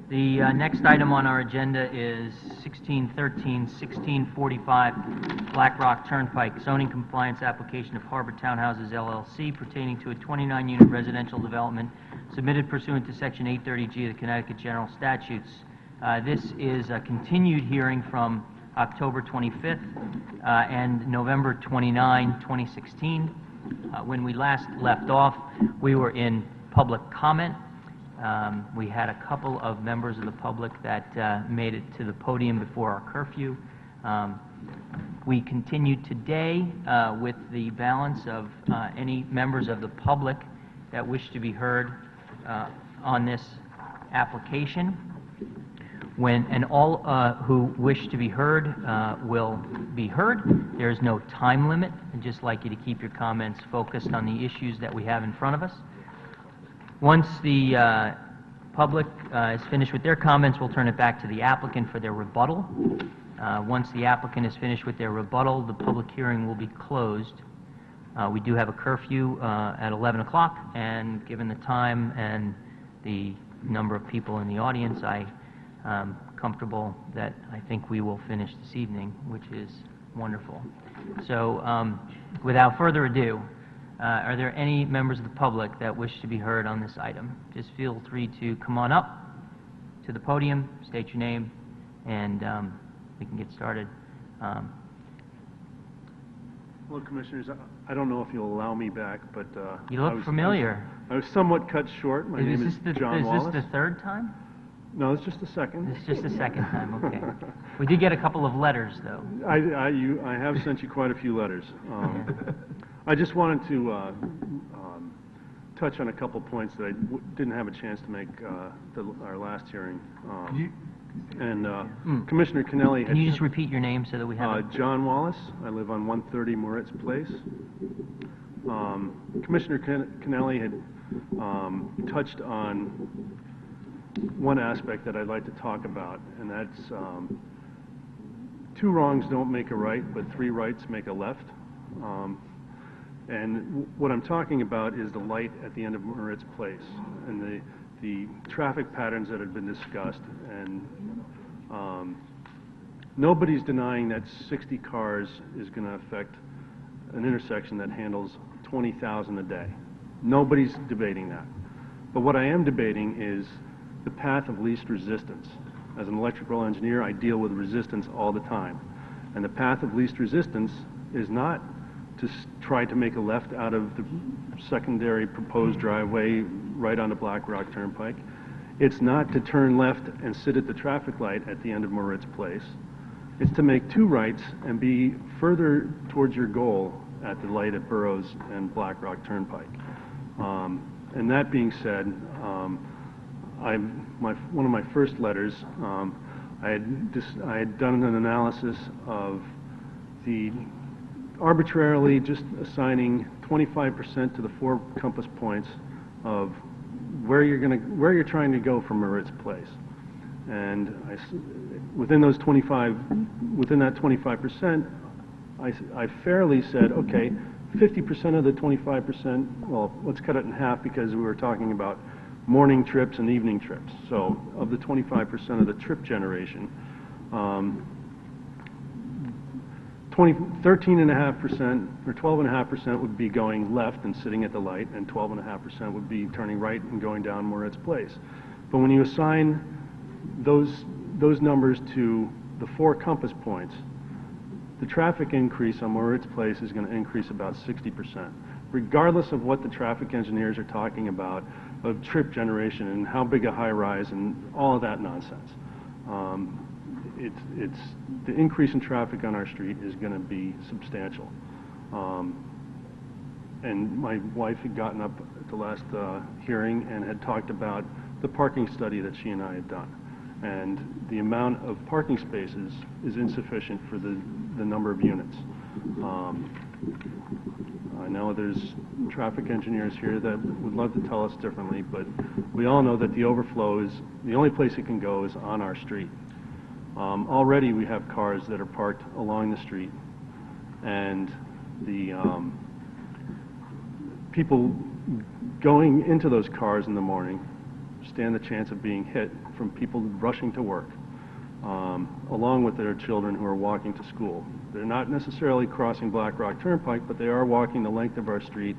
The next item on our agenda is 1613, 1645 Black Rock Turnpike zoning compliance application of Harbor Townhouses LLC pertaining to a 29-unit residential development submitted pursuant to Section 830G of the Connecticut General Statutes. This is a continued hearing from October 25th and November 29, 2016. When we last left off, we were in public comment. We had a couple of members of the public that made it to the podium before our curfew. We continue today with the balance of any members of the public that wish to be heard on this application. And all who wish to be heard will be heard. There is no time limit. I'd just like you to keep your comments focused on the issues that we have in front of us. Once the public is finished with their comments, we'll turn it back to the applicant for their rebuttal. Once the applicant is finished with their rebuttal, the public hearing will be closed. We do have a curfew at 11 o'clock, and given the time and the number of people in the audience, I'm comfortable that I think we will finish this evening, which is wonderful. So without further ado, are there any members of the public that wish to be heard on this item? Just feel free to come on up to the podium, state your name, and we can get started. Hello, Commissioners. I don't know if you'll allow me back, but... You look familiar. I was somewhat cut short. My name is John Wallace. Is this the third time? No, it's just the second. It's just the second time, okay. We did get a couple of letters, though. I have sent you quite a few letters. I just wanted to touch on a couple points that I didn't have a chance to make our last hearing. Commissioner Kennelly... Can you just repeat your name so that we have it? John Wallace. I live on 130 Moritz Place. Commissioner Kennelly had touched on one aspect that I'd like to talk about, and that's two wrongs don't make a right, but three rights make a left. And what I'm talking about is the light at the end of Moritz Place and the traffic patterns that have been discussed. And nobody's denying that 60 cars is going to affect an intersection that handles 20,000 a day. Nobody's debating that. But what I am debating is the path of least resistance. As an electrical engineer, I deal with resistance all the time. And the path of least resistance is not to try to make a left out of the secondary proposed driveway right onto Black Rock Turnpike. It's not to turn left and sit at the traffic light at the end of Moritz Place. It's to make two rights and be further towards your goal at the light at Burroughs and Black Rock Turnpike. And that being said, one of my first letters, I had done an analysis of the arbitrarily just assigning 25% to the 4 compass points of where you're trying to go from Moritz Place. And within that 25%, I fairly said, okay, 50% of the 25%, well, let's cut it in half because we were talking about morning trips and evening trips. So of the 25% of the trip generation, 13.5% or 12.5% would be going left and sitting at the light, and 12.5% would be turning right and going down Moritz Place. But when you assign those numbers to the 4 compass points, the traffic increase on Moritz Place is going to increase about 60%, regardless of what the traffic engineers are talking about of trip generation and how big a high rise and all of that nonsense. It's the increase in traffic on our street is going to be substantial. And my wife had gotten up at the last hearing and had talked about the parking study that she and I had done. And the amount of parking spaces is insufficient for the number of units. I know there's traffic engineers here that would love to tell us differently, but we all know that the overflow is, the only place it can go is on our street. Already we have cars that are parked along the street, and people going into those cars in the morning stand the chance of being hit from people rushing to work, along with their children who are walking to school. They're not necessarily crossing Black Rock Turnpike, but they are walking the length of our street,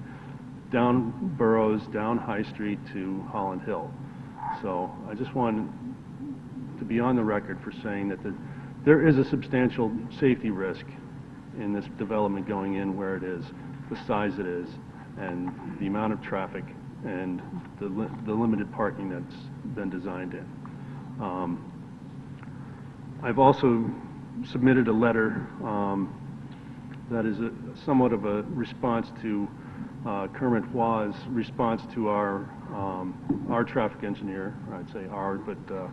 down Burroughs, down High Street to Holland Hill. So I just wanted to be on the record for saying that there is a substantial safety risk in this development going in where it is, the size it is, and the amount of traffic and the limited parking that's been designed in. I've also submitted a letter that is somewhat of a response to Kermit Wa's response to our traffic engineer, or I'd say but the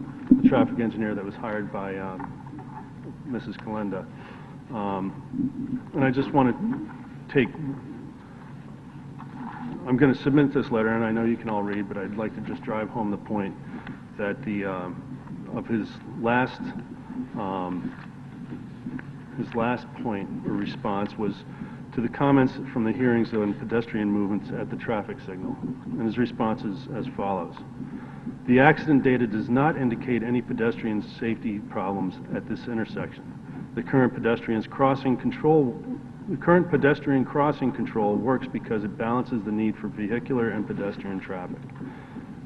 traffic engineer that was hired by Mrs. Kalenda. And I just want to I'm going to submit this letter, and I know you can all read, but I'd like to just drive home the point that of his last point or response was to the comments from the hearings on pedestrian movements at the traffic signal. And his response is as follows. The accident data does not indicate any pedestrian safety problems at this intersection. The current pedestrian crossing control works because it balances the need for vehicular and pedestrian traffic.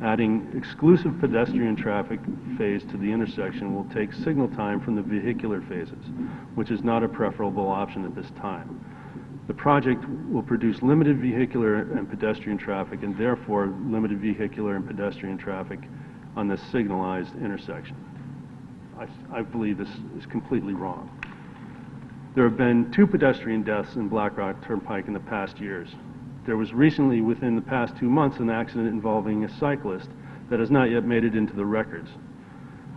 Adding exclusive pedestrian traffic phase to the intersection will take signal time from the vehicular phases, which is not a preferable option at this time. The project will produce limited vehicular and pedestrian traffic and therefore limited vehicular and pedestrian traffic on this signalized intersection. I believe this is completely wrong. There have been 2 pedestrian deaths in Black Rock Turnpike in the past years. There was recently, within the past 2 months, an accident involving a cyclist that has not yet made it into the records.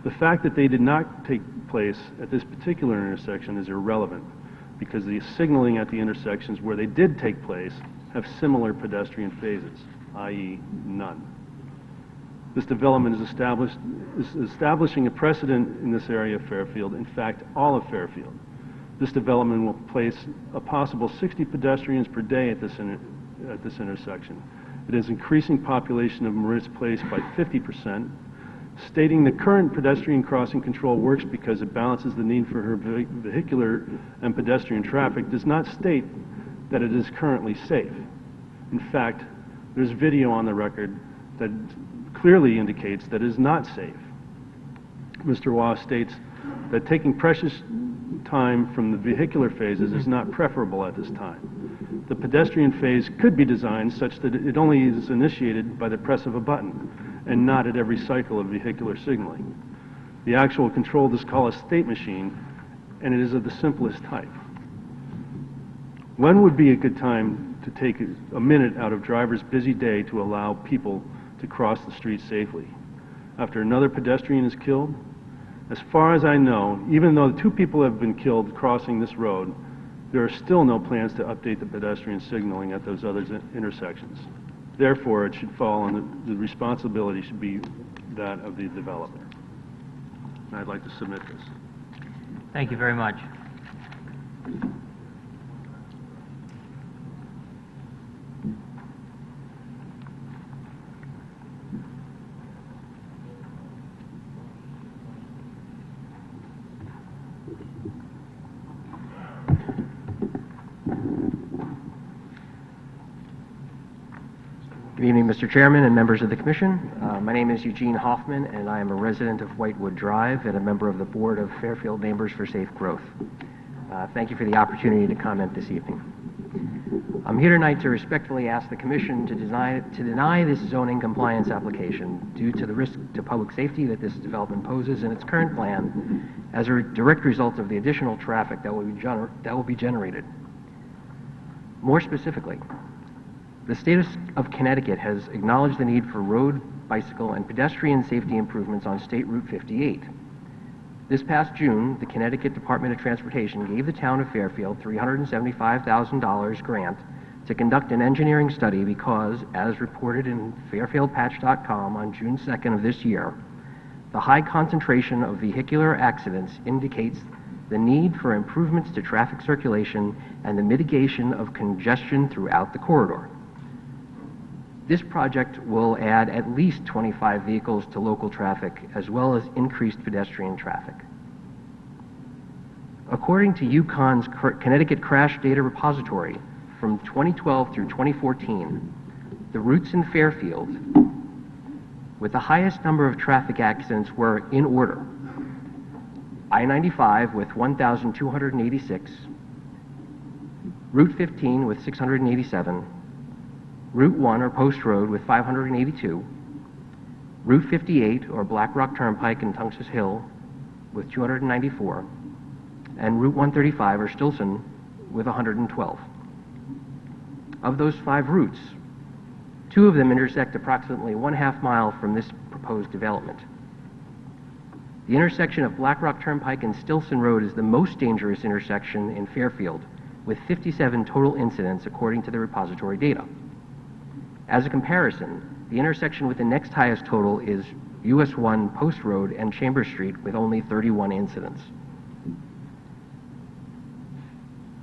The fact that they did not take place at this particular intersection is irrelevant because the signaling at the intersections where they did take place have similar pedestrian phases, i.e. none. This development is establishing a precedent in this area of Fairfield, in fact, all of Fairfield. This development will place a possible 60 pedestrians per day at this intersection. It is increasing population of Moritz Place by 50%. Stating the current pedestrian crossing control works because it balances the need for her vehicular and pedestrian traffic does not state that it is currently safe. In fact, there's video on the record that clearly indicates that it is not safe. Mr. Waugh states that taking precious time from the vehicular phases is not preferable at this time. The pedestrian phase could be designed such that it only is initiated by the press of a button and not at every cycle of vehicular signaling. The actual control is called a state machine, and it is of the simplest type. When would be a good time to take a minute out of driver's busy day to allow people to cross the street safely? After another pedestrian is killed? As far as I know, even though 2 people have been killed crossing this road, there are still no plans to update the pedestrian signaling at those other intersections. Therefore, it should fall on the responsibility should be that of the developer. And I'd like to submit this. Thank you very much. Good evening, Mr. Chairman and members of the Commission. My name is Eugene Hoffman, and I am a resident of Whitewood Drive and a member of the Board of Fairfield Neighbors for Safe Growth. Thank you for the opportunity to comment this evening. I'm here tonight to respectfully ask the Commission to deny this zoning compliance application due to the risk to public safety that this development poses in its current plan as a direct result of the additional traffic that will be generated. More specifically, the state of Connecticut has acknowledged the need for road, bicycle, and pedestrian safety improvements on State Route 58. This past June, the Connecticut Department of Transportation gave the town of Fairfield $375,000 grant to conduct an engineering study because, as reported in FairfieldPatch.com on June 2nd of this year, the high concentration of vehicular accidents indicates the need for improvements to traffic circulation and the mitigation of congestion throughout the corridor. This project will add at least 25 vehicles to local traffic, as well as increased pedestrian traffic. According to UConn's Connecticut Crash Data Repository, from 2012 through 2014, the routes in Fairfield with the highest number of traffic accidents were in order: I-95 with 1,286, Route 15 with 687, Route 1 or Post Road with 582, Route 58 or Black Rock Turnpike in Tungus Hill with 294, and Route 135 or Stilson with 112. Of those 5 routes, 2 of them intersect approximately 1/2 mile from this proposed development. The intersection of Black Rock Turnpike and Stilson Road is the most dangerous intersection in Fairfield, with 57 total incidents according to the repository data. As a comparison, the intersection with the next highest total is US 1 Post Road and Chambers Street with only 31 incidents.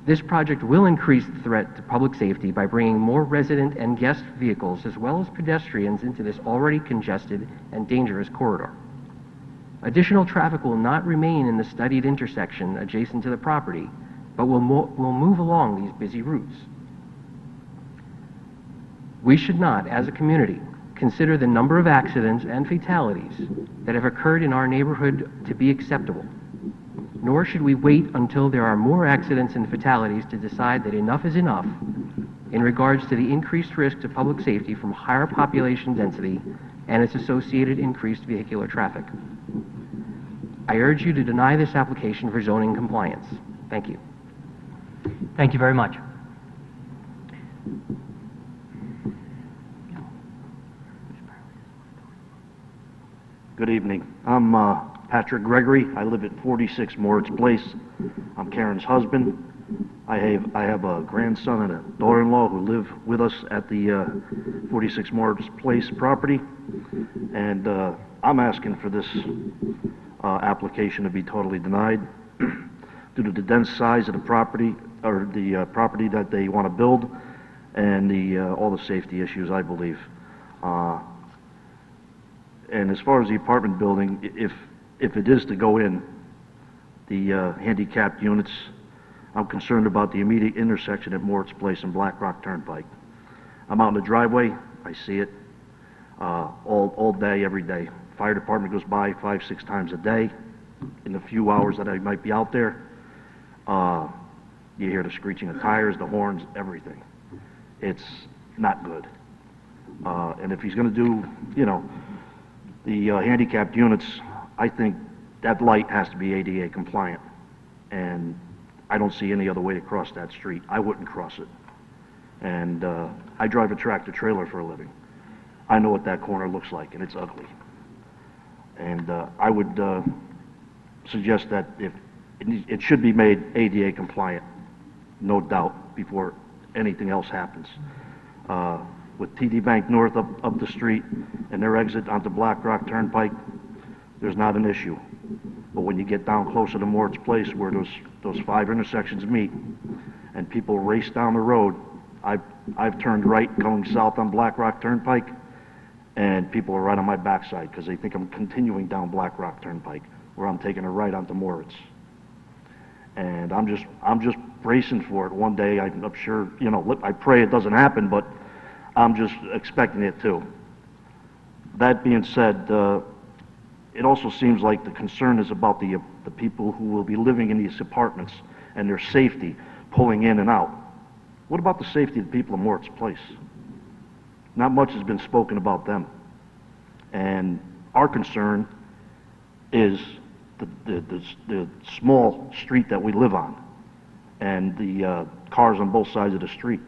This project will increase the threat to public safety by bringing more resident and guest vehicles as well as pedestrians into this already congested and dangerous corridor. Additional traffic will not remain in the studied intersection adjacent to the property, but will move along these busy routes. We should not, as a community, consider the number of accidents and fatalities that have occurred in our neighborhood to be acceptable, nor should we wait until there are more accidents and fatalities to decide that enough is enough in regards to the increased risk to public safety from higher population density and its associated increased vehicular traffic. I urge you to deny this application for zoning compliance. Thank you. Thank you very much. Good evening. I'm Patrick Gregory. I live at 46 Moritz Place. I'm Karen's husband. I have a grandson and a daughter-in-law who live with us at the 46 Moritz Place property, and I'm asking for this application to be totally denied due to the dense size of the property, or the property that they want to build, and all the safety issues, I believe. And as far as the apartment building, if it is to go in, the handicapped units, I'm concerned about the immediate intersection at Moritz Place and Black Rock Turnpike. I'm out in the driveway, I see it all day, every day. Fire department goes by 5-6 times a day. In the few hours that I might be out there, you hear the screeching of tires, the horns, everything. It's not good. And if he's going to do, the handicapped units, I think that light has to be ADA compliant, and I don't see any other way to cross that street. I wouldn't cross it. And I drive a tractor trailer for a living. I know what that corner looks like, and it's ugly. And I would suggest that if it should be made ADA compliant, no doubt, before anything else happens. With TD Bank North up the street and their exit onto Black Rock Turnpike, there's not an issue. But when you get down closer to Moritz Place, where those 5 intersections meet, and people race down the road, I've turned right going south on Black Rock Turnpike, and people are right on my backside because they think I'm continuing down Black Rock Turnpike, where I'm taking a right onto Moritz. And I'm just bracing for it. One day, I'm sure, I pray it doesn't happen, but I'm just expecting it to. That being said, it also seems like the concern is about the people who will be living in these apartments and their safety pulling in and out. What about the safety of the people of Moritz Place? Not much has been spoken about them. And our concern is the small street that we live on, and the cars on both sides of the street,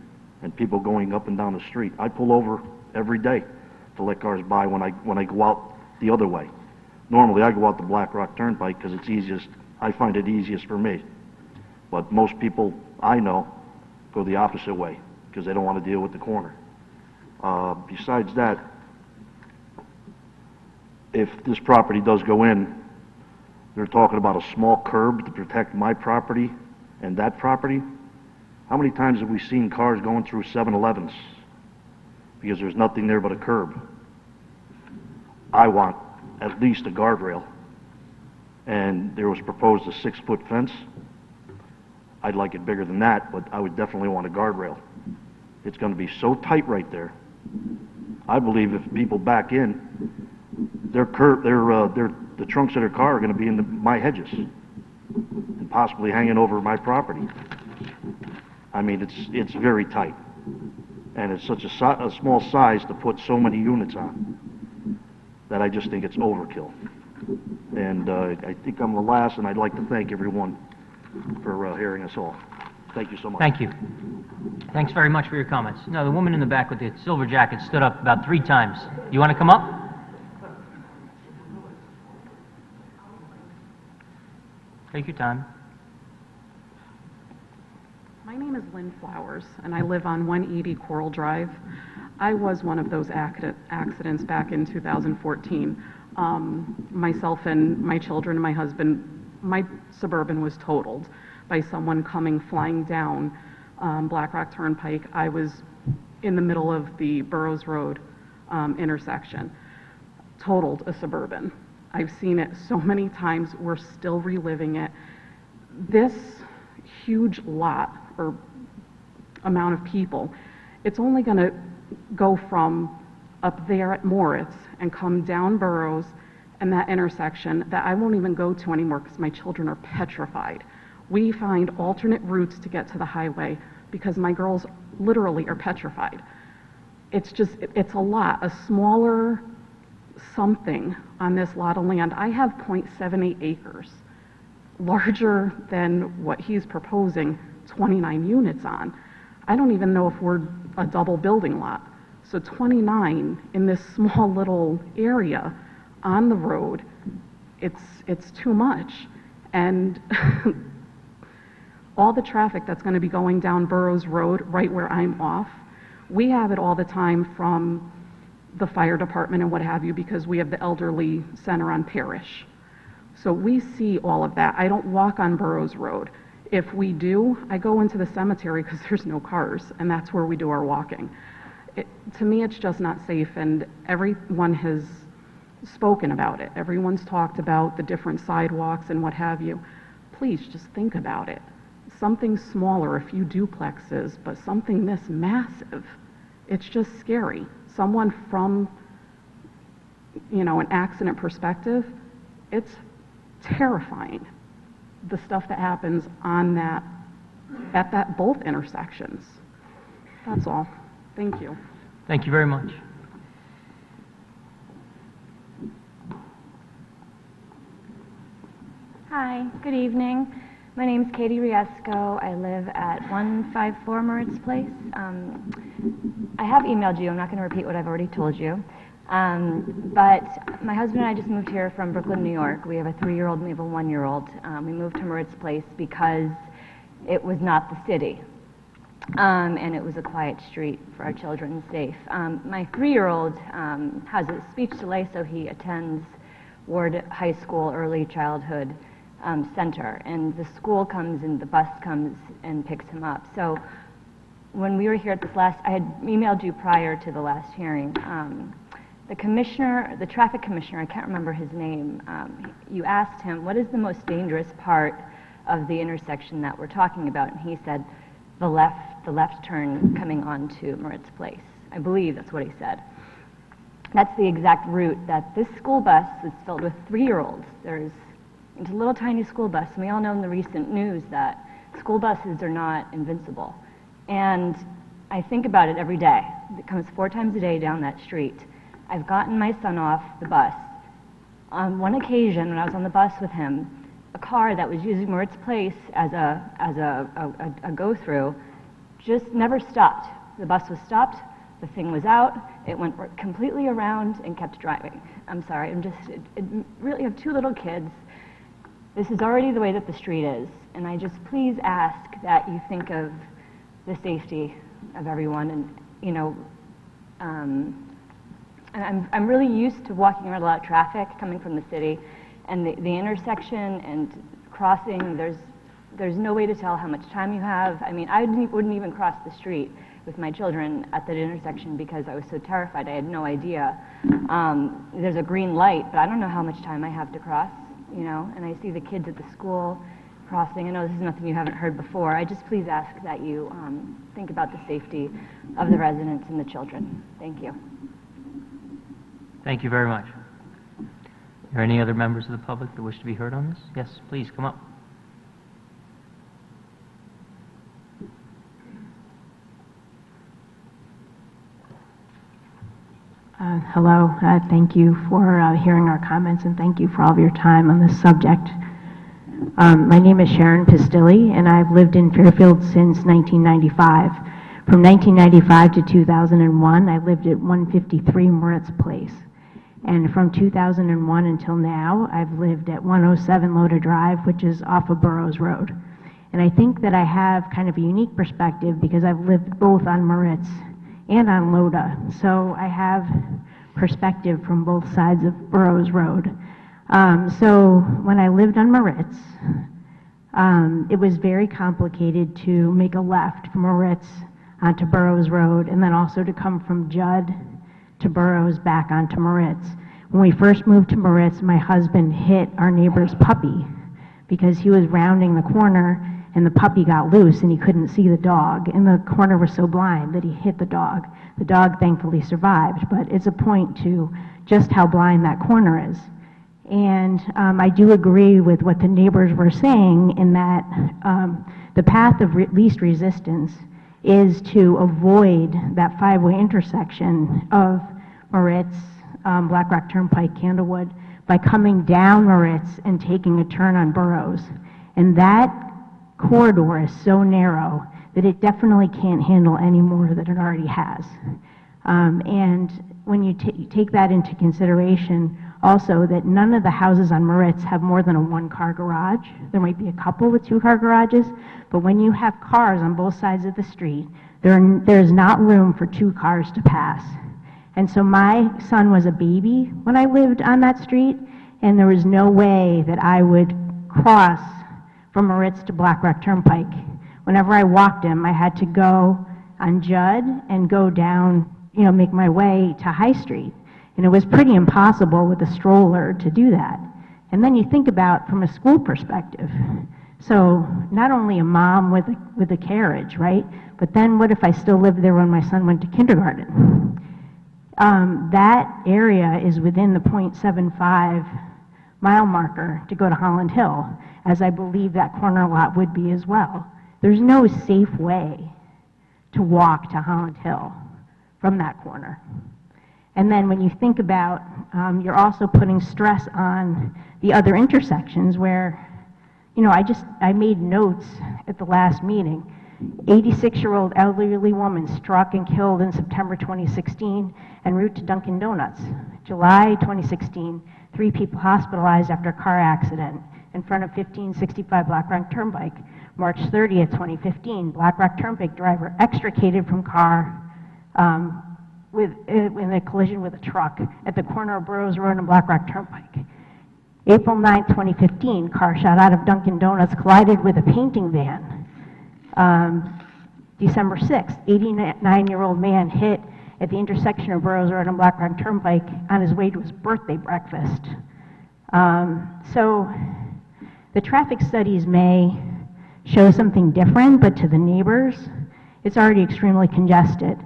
and people going up and down the street. I pull over every day to let cars by when I go out the other way. Normally, I go out the Black Rock Turnpike because it's easiest. I find it easiest for me. But most people I know go the opposite way because they don't want to deal with the corner. Besides that, if this property does go in, they're talking about a small curb to protect my property and that property. How many times have we seen cars going through 7-Elevens? because there's nothing there but a curb. I want at least a guardrail, and there was proposed a 6-foot fence. I'd like it bigger than that, but I would definitely want a guardrail. It's going to be so tight right there. I believe if people back in, the trunks of their car are going to be in my hedges and possibly hanging over my property. I mean, it's very tight, and it's such a small size to put so many units on that I just think it's overkill. And I think I'm the last, and I'd like to thank everyone for hearing us all. Thank you so much. Thank you. Thanks very much for your comments. No, the woman in the back with the silver jacket stood up about 3 times. You want to come up? Take your time. My name is Lynn Flowers, and I live on 180 Coral Drive. I was one of those accidents back in 2014. Myself and my children and my husband, my Suburban was totaled by someone coming flying down Black Rock Turnpike. I was in the middle of the Burroughs Road intersection. Totaled a Suburban. I've seen it so many times. We're still reliving it. This huge lot or amount of people, it's only going to go from up there at Moritz and come down Burroughs and that intersection that I won't even go to anymore because my children are petrified. We find alternate routes to get to the highway because my girls literally are petrified. It's a lot, a smaller something on this lot of land. I have 0.78 acres, larger than what he's proposing 29 units on. I don't even know if we're a double building lot. So 29 in this small little area on the road, it's too much. And all the traffic that's going to be going down Burroughs Road, right where I'm off, we have it all the time from the fire department and what have you, because we have the elderly center on Parrish. So we see all of that. I don't walk on Burroughs Road. If we do, I go into the cemetery because there's no cars, and that's where we do our walking. To me, it's just not safe, and everyone has spoken about it. Everyone's talked about the different sidewalks and what have you. Please just think about it. Something smaller, a few duplexes, but something this massive, it's just scary. Someone from, an accident perspective, it's terrifying, the stuff that happens on at both intersections. That's all. Thank you. Thank you very much. Hi, good evening. My name's Katie Riesco. I live at 154 Moritz Place. I have emailed you. I'm not going to repeat what I've already told you. But my husband and I just moved here from Brooklyn, New York. We have a 3-year-old and we have a 1-year-old. We moved to Moritz Place because it was not the city. And it was a quiet street for our children, safe. My 3-year-old has a speech delay, so he attends Ward High School Early Childhood Center. And the school comes and the bus comes and picks him up. So when we were here at this I had emailed you prior to the last hearing. The traffic commissioner, I can't remember his name, you asked him, what is the most dangerous part of the intersection that we're talking about? And he said, the left turn coming onto Moritz Place. I believe that's what he said. That's the exact route that this school bus is filled with 3-year-olds. It's a little tiny school bus, and we all know in the recent news that school buses are not invincible. And I think about it every day. It comes 4 times a day down that street. I've gotten my son off the bus. On one occasion, when I was on the bus with him, a car that was using Moritz Place as a go-through just never stopped. The bus was stopped, the thing was out, it went completely around and kept driving. I'm sorry, really have 2 little kids. This is already the way that the street is, and I just please ask that you think of the safety of everyone. And I'm really used to walking around a lot of traffic coming from the city, and the intersection and crossing, there's no way to tell how much time you have. I mean, I wouldn't even cross the street with my children at that intersection because I was so terrified. I had no idea. There's a green light, but I don't know how much time I have to cross, you know, and I see the kids at the school crossing. I know this is nothing you haven't heard before. I just please ask that you think about the safety of the residents and the children. Thank you. Thank you very much. Are there any other members of the public that wish to be heard on this? Yes, please, come up. Hello. Thank you for hearing our comments, and thank you for all of your time on this subject. My name is Sharon Pistilli, and I've lived in Fairfield since 1995. From 1995 to 2001, I lived at 153 Moritz Place. And from 2001 until now, I've lived at 107 Loda Drive, which is off of Burroughs Road. And I think that I have kind of a unique perspective because I've lived both on Moritz and on Loda. So I have perspective from both sides of Burroughs Road. So when I lived on Moritz, it was very complicated to make a left from Moritz onto Burroughs Road and then also to come from Judd to Burroughs back onto Moritz. When we first moved to Moritz, my husband hit our neighbor's puppy because he was rounding the corner and the puppy got loose and he couldn't see the dog, and the corner was so blind that he hit the dog. The dog thankfully survived, but it's a point to just how blind that corner is. And I do agree with what the neighbors were saying in that the path of least resistance is to avoid that five-way intersection of Moritz, Black Rock Turnpike, Candlewood, by coming down Moritz and taking a turn on Burroughs. And that corridor is so narrow that it definitely can't handle any more than it already has. And when you take that into consideration, also that none of the houses on Moritz have more than a one-car garage. There might be a couple with two-car garages, but when you have cars on both sides of the street, there's not room for two cars to pass. And so my son was a baby when I lived on that street, and there was no way that I would cross from Moritz to Black Rock Turnpike. Whenever I walked him, I had to go on Judd and go down, you know, make my way to High Street. And it was pretty impossible with a stroller to do that. And then you think about from a school perspective. So not only a mom with a carriage, right? But then what if I still lived there when my son went to kindergarten? That area is within the .75 mile marker to go to Holland Hill, as I believe that corner lot would be as well. There's no safe way to walk to Holland Hill from that corner. And then when you think about, you're also putting stress on the other intersections where, you know, I made notes at the last meeting. 86-year-old elderly woman struck and killed in September 2016 en route to Dunkin' Donuts. July 2016, 3 people hospitalized after a car accident in front of 1565 Black Rock Turnpike. March 30th, 2015, Black Rock Turnpike driver extricated from car in a collision with a truck at the corner of Burroughs Road and Black Rock Turnpike. April 9th, 2015, car shot out of Dunkin' Donuts, collided with a painting van. December 6th, 89-year-old man hit at the intersection of Burroughs Road and Black Rock Turnpike on his way to his birthday breakfast. So the traffic studies may show something different, but to the neighbors, it's already extremely congested.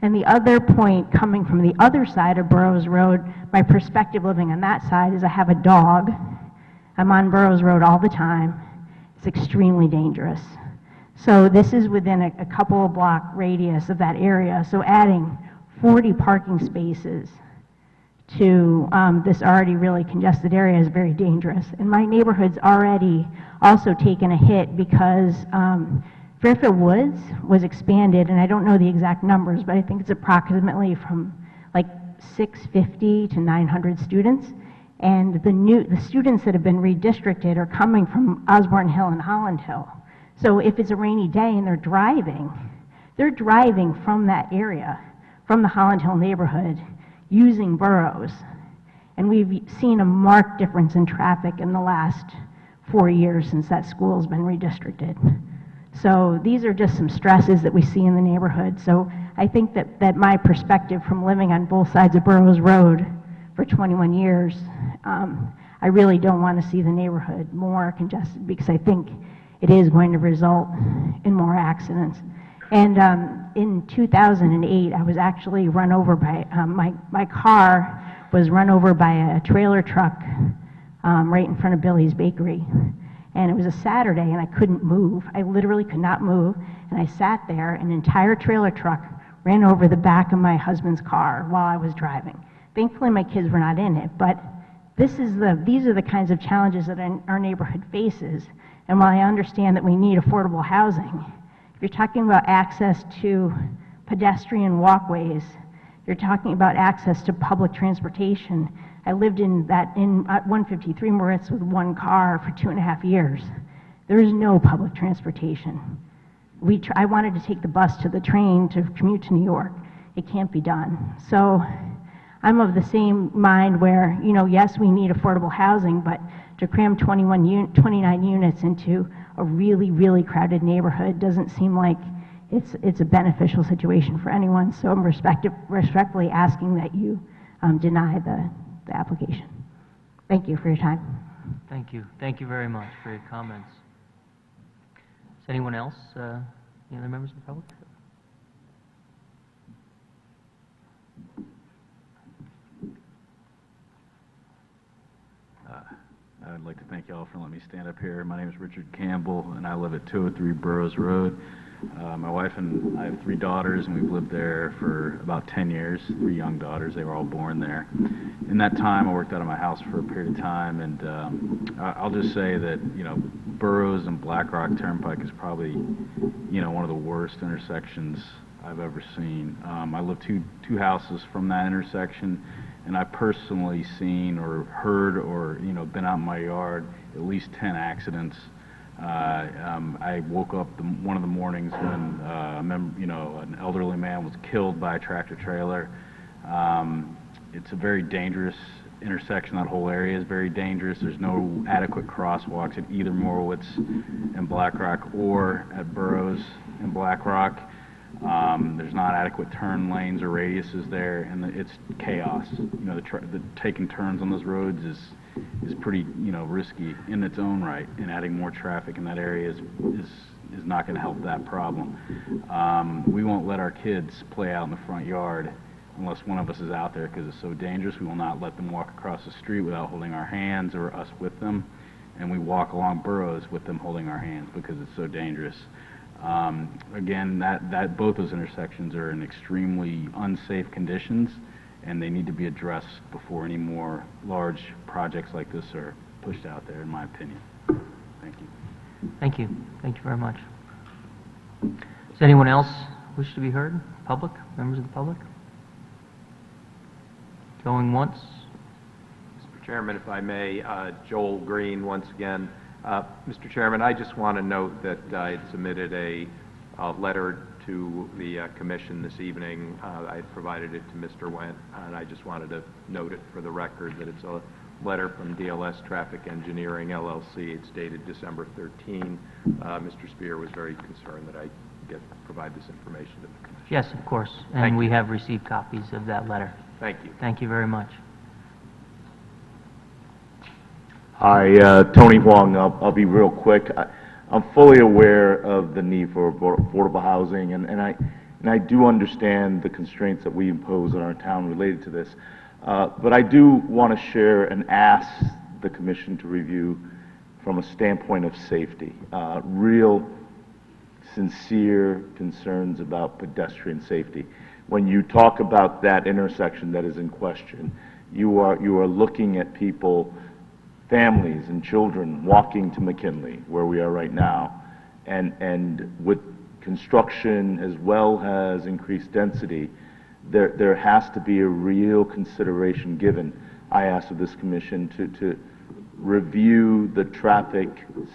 And the other point coming from the other side of Burroughs Road, my perspective living on that side is I have a dog. I'm on Burroughs Road all the time. It's extremely dangerous. So this is within a couple of block radius of that area. So adding 40 parking spaces to this already really congested area is very dangerous. And my neighborhood's already also taken a hit because Fairfield Woods was expanded, and I don't know the exact numbers, but I think it's approximately from like 650 to 900 students. And the students that have been redistricted are coming from Osborne Hill and Holland Hill. So if it's a rainy day and they're driving from that area, from the Holland Hill neighborhood, using Burroughs. And we've seen a marked difference in traffic in the last 4 years since that school's been redistricted. So these are just some stresses that we see in the neighborhood. So I think that my perspective from living on both sides of Burroughs Road for 21 years, I really don't want to see the neighborhood more congested because I think it is going to result in more accidents. And in 2008, I was actually run over by, my car was run over by a trailer truck right in front of Billy's Bakery. And it was a Saturday, and I couldn't move. I literally could not move, and I sat there, and an entire trailer truck ran over the back of my husband's car while I was driving. Thankfully, my kids were not in it, but these are the kinds of challenges that our neighborhood faces. And while I understand that we need affordable housing, if you're talking about access to pedestrian walkways, you're talking about access to public transportation. I lived at 153 Moritz with one car for 2.5 years. There is no public transportation. I wanted to take the bus to the train to commute to New York. It can't be done. So I'm of the same mind where, yes, we need affordable housing, but to cram 29 units into a really, really crowded neighborhood doesn't seem like it's a beneficial situation for anyone. So I'm respectfully asking that you deny the application. Thank you for your time. Thank you. Thank you very much for your comments. Is anyone else, any other members of the public? I'd like to thank you all for letting me stand up here. My name is Richard Campbell, and I live at 203 Burroughs Road. My wife and I have 3 daughters, and we've lived there for about 10 years, 3 young daughters. They were all born there. In that time, I worked out of my house for a period of time, and I'll just say that, Burroughs and Black Rock Turnpike is probably, one of the worst intersections I've ever seen. I live two houses from that intersection, and I've personally seen or heard or, been out in my yard at least 10 accidents. I woke up one of the mornings when an elderly man was killed by a tractor trailer. It's a very dangerous intersection. That whole area is very dangerous. There's no adequate crosswalks at either Morowitz and Black Rock or at Burroughs and Black Rock. There's not adequate turn lanes or radiuses there, and it's chaos. The taking turns on those roads is pretty, risky in its own right, and adding more traffic in that area is not going to help that problem. We won't let our kids play out in the front yard unless one of us is out there because it's so dangerous. We will not let them walk across the street without holding our hands or us with them, and we walk along Burroughs with them holding our hands because it's so dangerous. Again, both those intersections are in extremely unsafe conditions, and they need to be addressed before any more large projects like this are pushed out there, in my opinion. Thank you. Thank you. Thank you very much. Does anyone else wish to be heard? Public? Members of the public? Going once? Mr. Chairman, if I may, Joel Green once again. Mr. Chairman, I just want to note that I had submitted a letter to the commission this evening. I had provided it to Mr. Wendt, and I just wanted to note it for the record that it's a letter from DLS Traffic Engineering, LLC. It's dated December 13. Mr. Spear was very concerned that I provide this information to the commission. Yes, of course. And we have received copies of that letter. Thank you. Thank you very much. Hi, Tony Huang. I'll be real quick. I'm fully aware of the need for affordable housing, and I do understand the constraints that we impose on our town related to this. But I do want to share and ask the commission to review from a standpoint of safety. Real, sincere concerns about pedestrian safety. When you talk about that intersection that is in question, you are looking at people, families and children walking to McKinley, where we are right now, and with construction as well as increased density, there has to be a real consideration given. I asked of this commission to review the traffic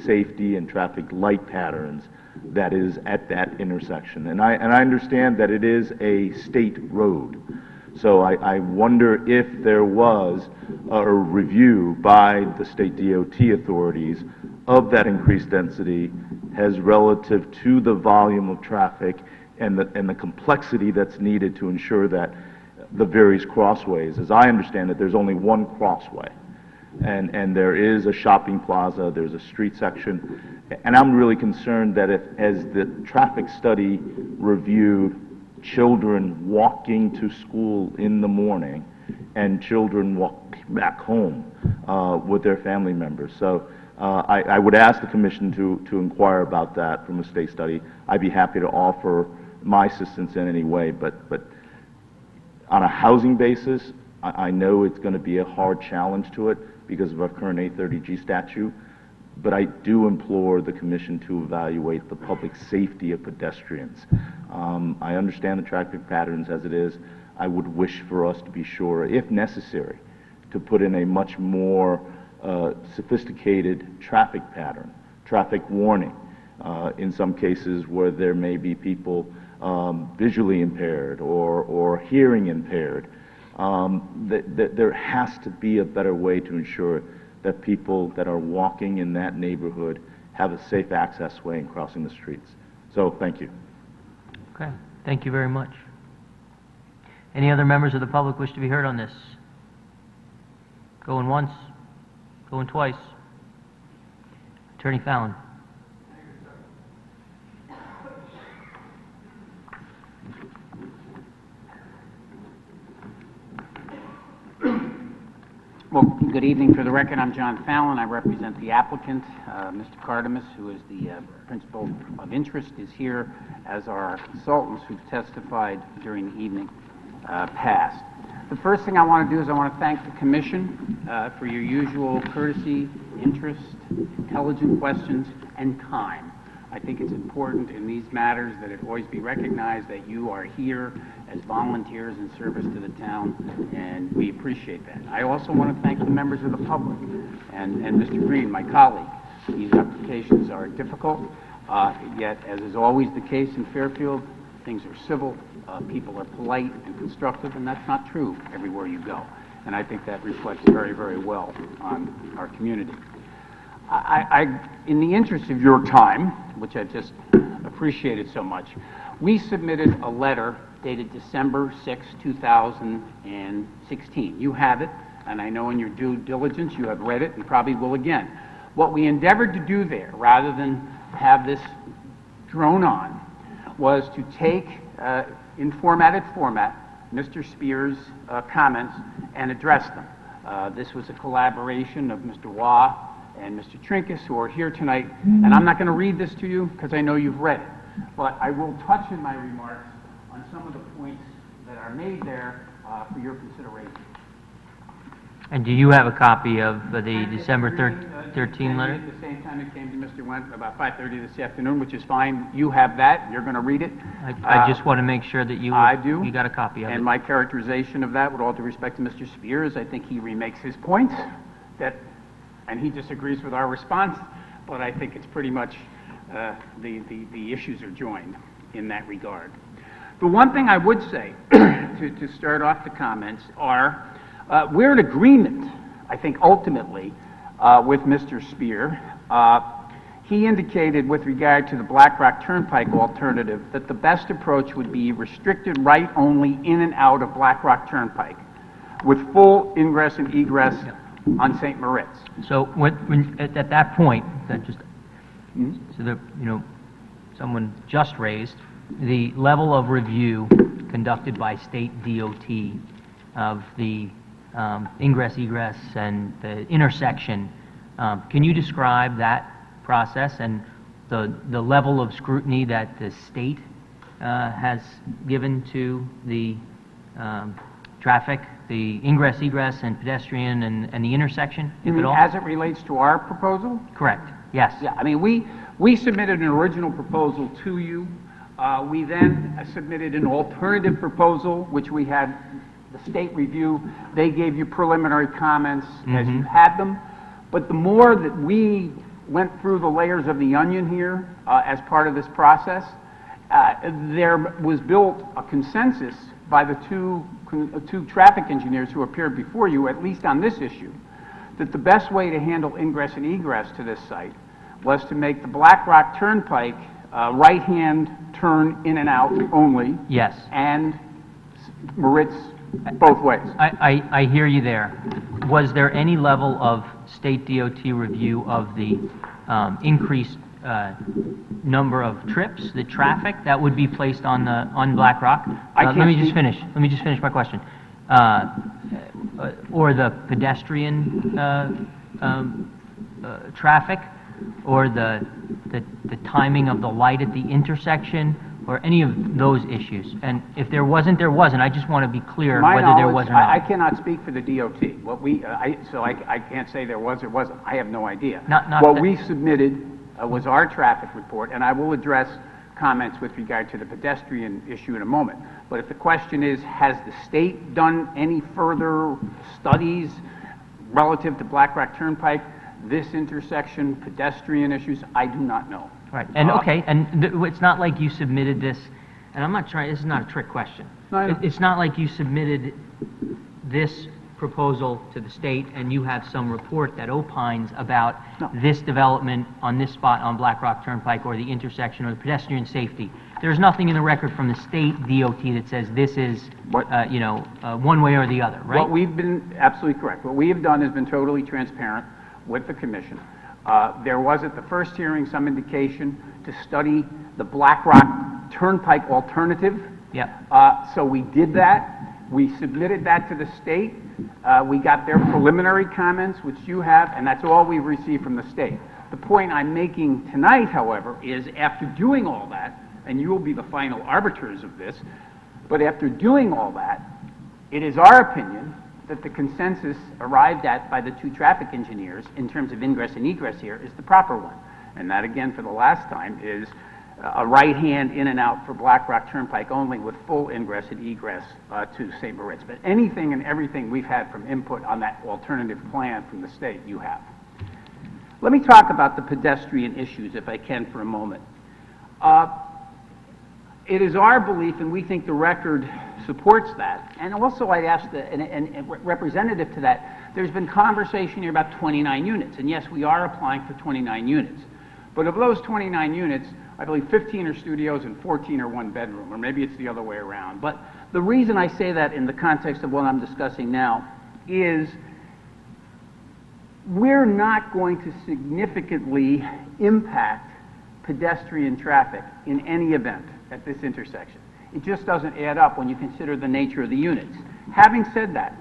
safety and traffic light patterns that is at that intersection. And I understand that it is a state road. So I wonder if there was a review by the state DOT authorities of that increased density has relative to the volume of traffic and the complexity that's needed to ensure that the various crossways. As I understand it, there's only one crossway. And there is a shopping plaza, there's a street section, and I'm really concerned that as the traffic study reviewed children walking to school in the morning and children walking back home with their family members. So I would ask the commission to inquire about that from a state study. I'd be happy to offer my assistance in any way, but on a housing basis, I know it's going to be a hard challenge to it because of our current 830G statute, but I do implore the commission to evaluate the public safety of pedestrians. I understand the traffic patterns as it is. I would wish for us to be sure, if necessary, to put in a much more sophisticated traffic pattern, traffic warning, in some cases where there may be people visually impaired or hearing impaired. There has to be a better way to ensure that people that are walking in that neighborhood have a safe access way in crossing the streets. So, thank you. Okay, thank you very much. Any other members of the public wish to be heard on this? Going once, going twice. Attorney Fallon. Well, good evening. For the record, I'm John Fallon. I represent the applicant. Mr. Cardamus, who is the principal of interest, is here, as are our consultants who testified during the evening past. The first thing I want to do is I want to thank the Commission for your usual courtesy, interest, intelligent questions, and time. I think it's important in these matters that it always be recognized that you are here as volunteers in service to the town, and we appreciate that. I also want to thank the members of the public and Mr. Green, my colleague. These applications are difficult, yet, as is always the case in Fairfield, things are civil, people are polite and constructive, and that's not true everywhere you go. And I think that reflects very, very well on our community. In the interest of your time, which I just appreciated so much, we submitted a letter dated December 6, 2016. You have it, and I know in your due diligence you have read it and probably will again. What we endeavored to do there, rather than have this drone on, was to take, in formatted format, Mr. Spear's comments and address them. This was a collaboration of Mr. Waugh and Mr. Trinkus, who are here tonight, and I'm not going to read this to you because I know you've read it, but I will touch in my remarks on some of the points that are made there for your consideration. And do you have a copy of the December 13 letter? At the same time it came to Mr. Went about 5:30 this afternoon, which is fine. You have that. You're going to read it. I just want to make sure that you got a copy of it. And my characterization of that, with all due respect to Mr. Spears, I think he remakes his points, and he disagrees with our response, but I think it's pretty much the issues are joined in that regard. The one thing I would say to start off the comments are we're in agreement, I think ultimately, with Mr. Spear. He indicated with regard to the Black Rock Turnpike alternative that the best approach would be restricted right only in and out of Black Rock Turnpike with full ingress and egress on St. Moritz. So when at that point, that just so that someone just raised the level of review conducted by state DOT of the ingress, egress, and the intersection. Can you describe that process and the level of scrutiny that the state has given to the traffic, the ingress, egress, and pedestrian, and the intersection, You if mean at all? as it relates to our proposal? Correct, yes. Yeah, I mean, we submitted an original proposal to you. We then submitted an alternative proposal, which we had the state review. They gave you preliminary comments as you had them. But the more that we went through the layers of the onion here as part of this process, there was built a consensus by the two traffic engineers who appeared before you, at least on this issue, that the best way to handle ingress and egress to this site was to make the Black Rock Turnpike right-hand turn in and out only, Yes. and Moritz both ways. I hear you there. Was there any level of state DOT review of the increased number of trips, the traffic that would be placed on Black Rock? Let me just finish my question. Or the pedestrian traffic, or the timing of the light at the intersection, or any of those issues? And if there wasn't, there wasn't. I just want to be clear My whether there knowledge, was or not. I cannot speak for the DOT. What we, so I can't say there was or wasn't. I have no idea. Not What that- we submitted was our traffic report, and I will address comments with regard to the pedestrian issue in a moment. But if the question is, has the state done any further studies relative to Black Rock Turnpike, this intersection, pedestrian issues, I do not know. Right, and okay, and it's not like you submitted this, and I'm not trying, this is not a trick question. It's not like you submitted this proposal to the state and you have some report that opines about this development on this spot on Black Rock Turnpike, or the intersection, or the pedestrian safety. There's nothing in the record from the state DOT that says this is, one way or the other, right? What we've been, absolutely correct. What we have done has been totally transparent with the commission. There was at the first hearing some indication to study the Black Rock Turnpike alternative. Yeah. So we did that. We submitted that to the state. We got their preliminary comments, which you have, and that's all we've received from the state. The point I'm making tonight, however, is after doing all that, and you will be the final arbiters of this, but after doing all that, it is our opinion that the consensus arrived at by the two traffic engineers in terms of ingress and egress here is the proper one. And that, again, for the last time, is a right-hand in and out for Black Rock Turnpike only, with full ingress and egress to St. Moritz. But anything and everything we've had from input on that alternative plan from the state, you have. Let me talk about the pedestrian issues, if I can, for a moment. It is our belief, and we think the record supports that, and also I'd ask, and representative to that, there's been conversation here about 29 units, and yes, we are applying for 29 units. But of those 29 units, I believe 15 are studios and 14 are one bedroom, or maybe it's the other way around. But the reason I say that in the context of what I'm discussing now is we're not going to significantly impact pedestrian traffic in any event at this intersection. It just doesn't add up when you consider the nature of the units. Having said that,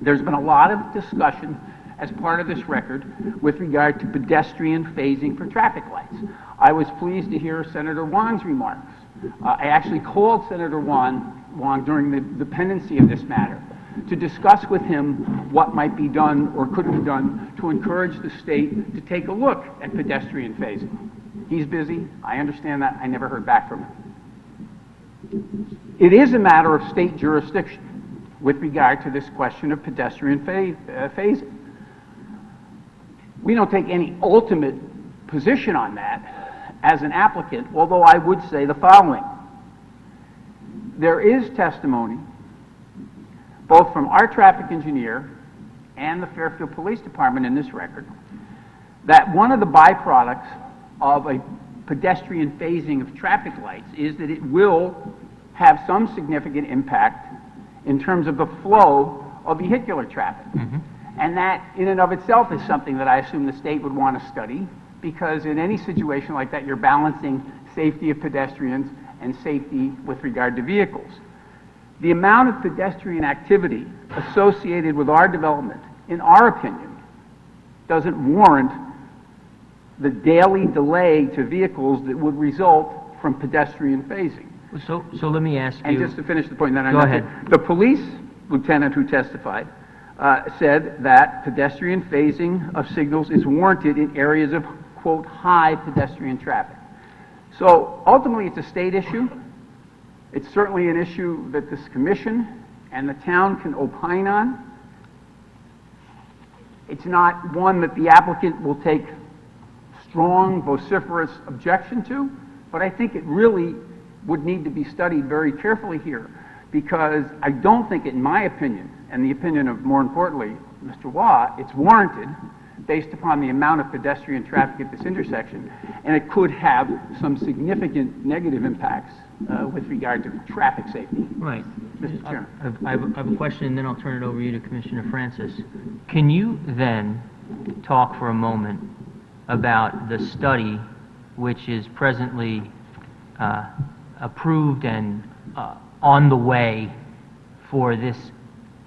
there's been a lot of discussion as part of this record with regard to pedestrian phasing for traffic lights. I was pleased to hear Senator Wong's remarks. I actually called Senator Wong during the pendency of this matter to discuss with him what might be done or could be done to encourage the state to take a look at pedestrian phasing. He's busy. I understand that. I never heard back from him. It is a matter of state jurisdiction with regard to this question of pedestrian phasing. We don't take any ultimate position on that as an applicant, although I would say the following. There is testimony, both from our traffic engineer and the Fairfield Police Department in this record, that one of the byproducts of a pedestrian phasing of traffic lights is that it will have some significant impact in terms of the flow of vehicular traffic. And that in and of itself is something that I assume the state would want to study, because in any situation like that, you're balancing safety of pedestrians and safety with regard to vehicles. The amount of pedestrian activity associated with our development, in our opinion, doesn't warrant the daily delay to vehicles that would result from pedestrian phasing. So let me ask you... And just to finish the point, then Go ahead. The police lieutenant who testified said that pedestrian phasing of signals is warranted in areas of, quote, high pedestrian traffic. So ultimately, it's a state issue. It's certainly an issue that this commission and the town can opine on. It's not one that the applicant will take strong, vociferous objection to, but I think it really would need to be studied very carefully here, because I don't think, in my opinion, and the opinion of, more importantly, Mr. Waugh, it's warranted based upon the amount of pedestrian traffic at this intersection, and it could have some significant negative impacts with regard to traffic safety. Right. Mr. Chairman. I have a question, and then I'll turn it over to you to Commissioner Francis. Can you then talk for a moment about the study which is presently approved and on the way for this,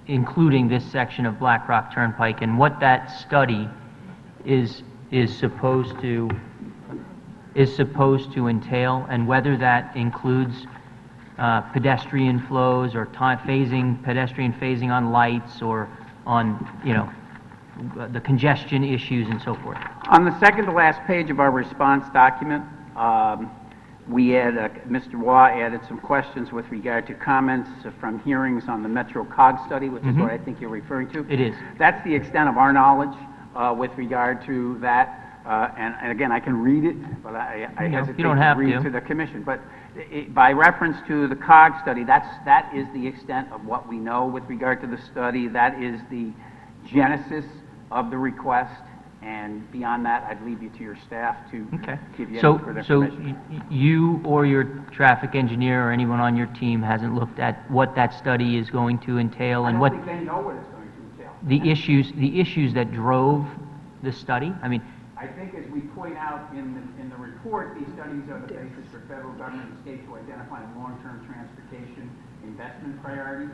including this section of Black Rock Turnpike, and what that study is supposed to entail, and whether that includes pedestrian flows or pedestrian phasing on lights or on, the congestion issues and so forth. On the second to last page of our response document, we Mr. Waugh added some questions with regard to comments from hearings on the Metro COG study, which is what I think you're referring to. It is. That's the extent of our knowledge with regard to that. And again, I can read it, but I hesitate to read to the commission. But by reference to the COG study, that is the extent of what we know with regard to the study. That is the genesis of the request. And beyond that, I'd leave you to your staff to give you any further information. So you or your traffic engineer or anyone on your team hasn't looked at what that study is going to entail and what I don't think they know what it's going to entail. the issues that drove the study? I mean, I think as we point out in the report, these studies are the basis for federal government and state to identify long-term transportation investment priorities.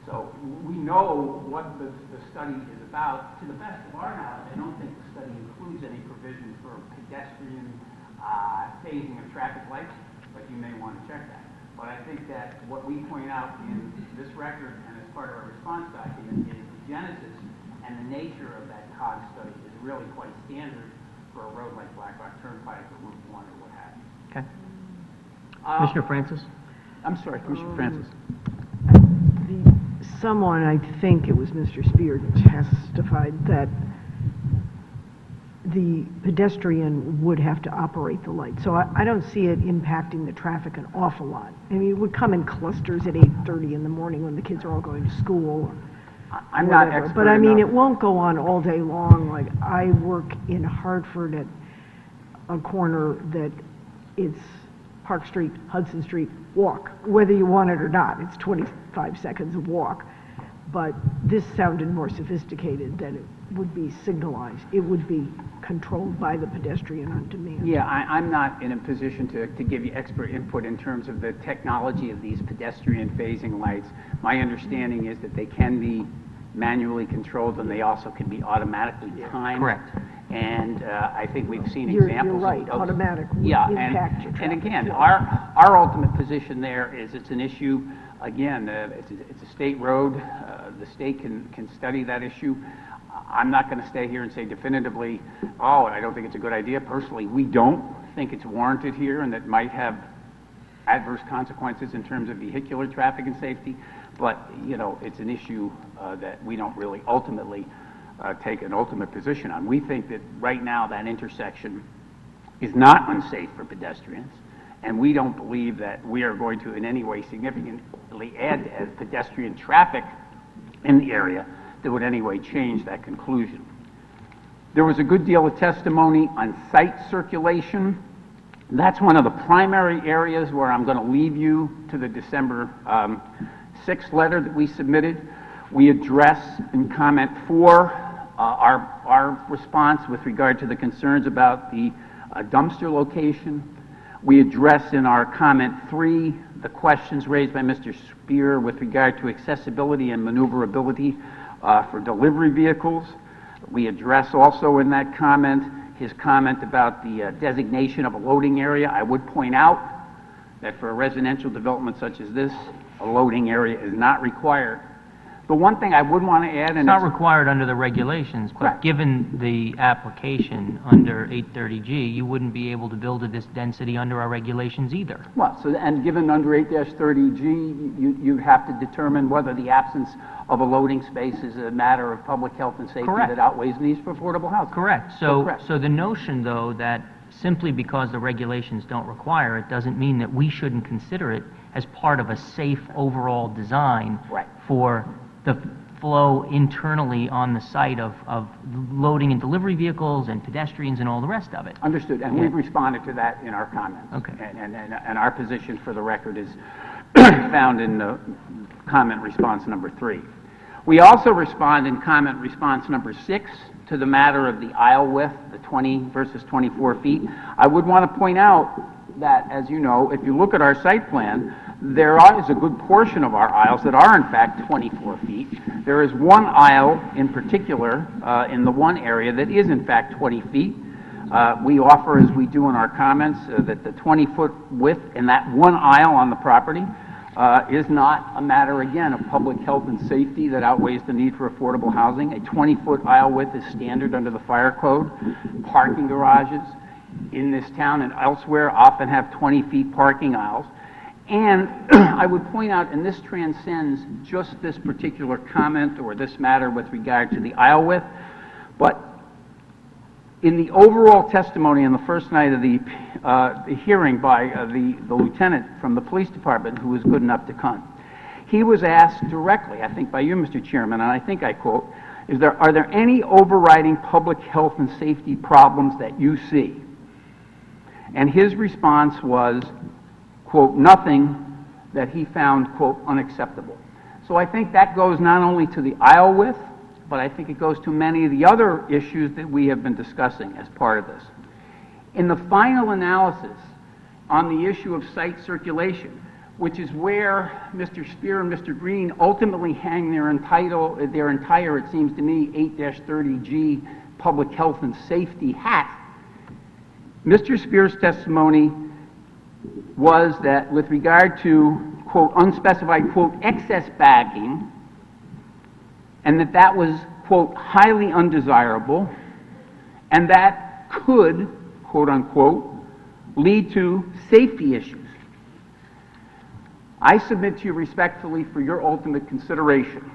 So we know what the study is about. To the best of our knowledge, I don't think the study includes any provision for pedestrian phasing of traffic lights, but you may want to check that. But I think that what we point out in this record and as part of our response document is the genesis and the nature of that COG study is really quite standard for a road like Black Rock Turnpike or Route 1 or what have you. okay. Commissioner Francis? I'm sorry, Commissioner Francis. Someone, I think it was Mr. Spear, testified that the pedestrian would have to operate the light. So I don't see it impacting the traffic an awful lot. I mean, it would come in clusters at 8:30 in the morning when the kids are all going to school. I'm not expert But I mean, enough. it won't go on all day long. Like, I work in Hartford at a corner that it's Park Street, Hudson Street, walk, whether you want it or not. It's 25 seconds of walk. But this sounded more sophisticated, that it would be signalized. It would be controlled by the pedestrian on demand. Yeah, I'm not in a position to give you expert input in terms of the technology of these pedestrian phasing lights. My understanding is that they can be manually controlled and they also can be automatically timed. Correct. And I think we've seen You're examples right, of automatic would yeah, impact your and traffic again, flow. our ultimate position there is it's an issue, again, it's a state road. The state can study that issue. I'm not going to stay here and say definitively, oh, I don't think it's a good idea. Personally, we don't think it's warranted here and that might have adverse consequences in terms of vehicular traffic and safety. But, it's an issue that we don't really ultimately take an ultimate position on. We think that right now that intersection is not unsafe for pedestrians, and we don't believe that we are going to in any way significantly add to pedestrian traffic in the area that would in any way change that conclusion. There was a good deal of testimony on site circulation. That's one of the primary areas where I'm going to leave you to the December 6th letter that we submitted. We address in comment 4 our response with regard to the concerns about the dumpster location. We address in our comment 3 the questions raised by Mr. Spear with regard to accessibility and maneuverability for delivery vehicles. We address also in that comment his comment about the designation of a loading area. I would point out that for a residential development such as this, a loading area is not required. The one thing I would want to add, and It's not required under the regulations, but given the application under 830G, you wouldn't be able to build to this density under our regulations either. well, so and given under 8-30G, you have to determine whether the absence of a loading space is a matter of public health and safety Correct. that outweighs needs for affordable housing. Correct. So the notion, though, that simply because the regulations don't require it, doesn't mean that we shouldn't consider it as part of a safe overall design Right. for flow internally on the site of loading and delivery vehicles and pedestrians and all the rest of it. Understood, and Yeah. we've responded to that in our comments. Okay. And our position, for the record, is found in comment response number 3. We also respond in comment response number 6 to the matter of the aisle width, the 20 versus 24 feet. I would want to point out that, as you know, if you look at our site plan, there is a good portion of our aisles that are in fact 24 feet. There is one aisle in particular in the one area that is in fact 20 feet. We offer, as we do in our comments, that the 20-foot width in that one aisle on the property is not a matter, again, of public health and safety that outweighs the need for affordable housing. A 20-foot aisle width is standard under the fire code. Parking garages in this town and elsewhere often have 20 feet parking aisles. And I would point out, and this transcends just this particular comment or this matter with regard to the aisle width, but in the overall testimony on the first night of the hearing by the lieutenant from the police department, who was good enough to come, he was asked directly, I think by you, Mr. Chairman, and I think I quote, are there any overriding public health and safety problems that you see? And his response was, quote, nothing that he found, quote, unacceptable. So I think that goes not only to the aisle width, but I think it goes to many of the other issues that we have been discussing as part of this. In the final analysis on the issue of site circulation, which is where Mr. Spear and Mr. Green ultimately hang their entire, it seems to me, 8-30G public health and safety hat, Mr. Spear's testimony was that with regard to, quote, unspecified, quote, excess bagging, and that was, quote, highly undesirable, and that could, quote unquote, lead to safety issues. I submit to you respectfully for your ultimate consideration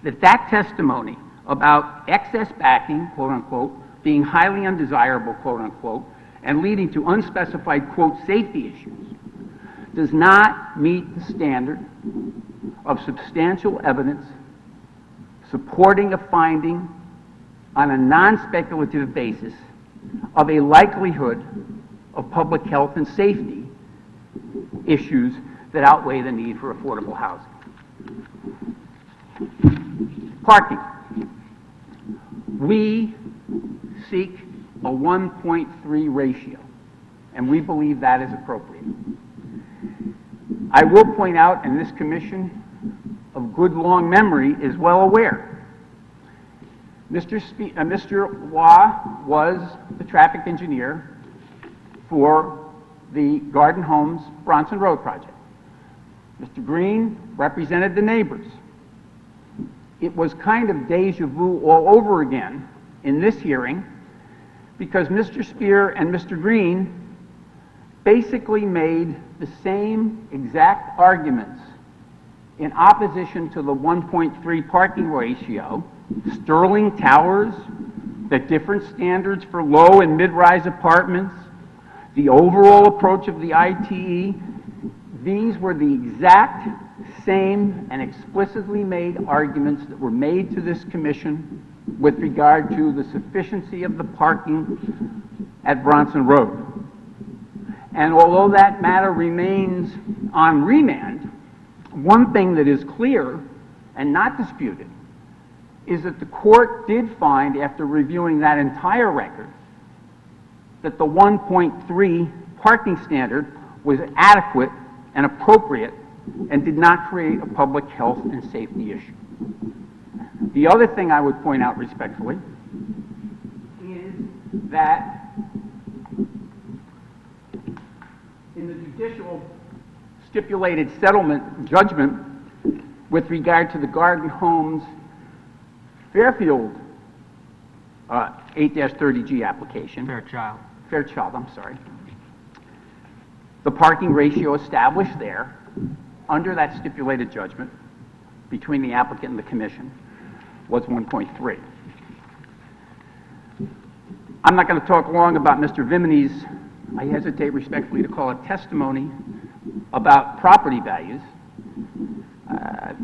that that testimony about excess backing, quote unquote, being highly undesirable, quote unquote, and leading to unspecified, quote, safety issues, does not meet the standard of substantial evidence supporting a finding on a non-speculative basis of a likelihood of public health and safety issues that outweigh the need for affordable housing. Parking. We seek a 1.3 ratio, and we believe that is appropriate. I will point out, and this commission of good long memory is well aware, Mr. Waugh was the traffic engineer for the Garden Homes Bronson Road project. Mr. Green represented the neighbors. It was kind of deja vu all over again in this hearing because Mr. Spear and Mr. Green basically made the same exact arguments in opposition to the 1.3 parking ratio, Sterling Towers, the different standards for low and mid-rise apartments, the overall approach of the ITE. These were the exact same and explicitly made arguments that were made to this commission with regard to the sufficiency of the parking at Bronson Road. And although that matter remains on remand, one thing that is clear and not disputed is that the court did find, after reviewing that entire record, that the 1.3 parking standard was adequate and appropriate and did not create a public health and safety issue. The other thing I would point out respectfully is that in the judicial stipulated settlement judgment with regard to the Garden Homes Fairfield 8-30G application. Fairchild, I'm sorry. The parking ratio established there under that stipulated judgment between the applicant and the commission was 1.3. I'm not going to talk long about Mr. Vimini's, I hesitate respectfully to call it testimony, about property values.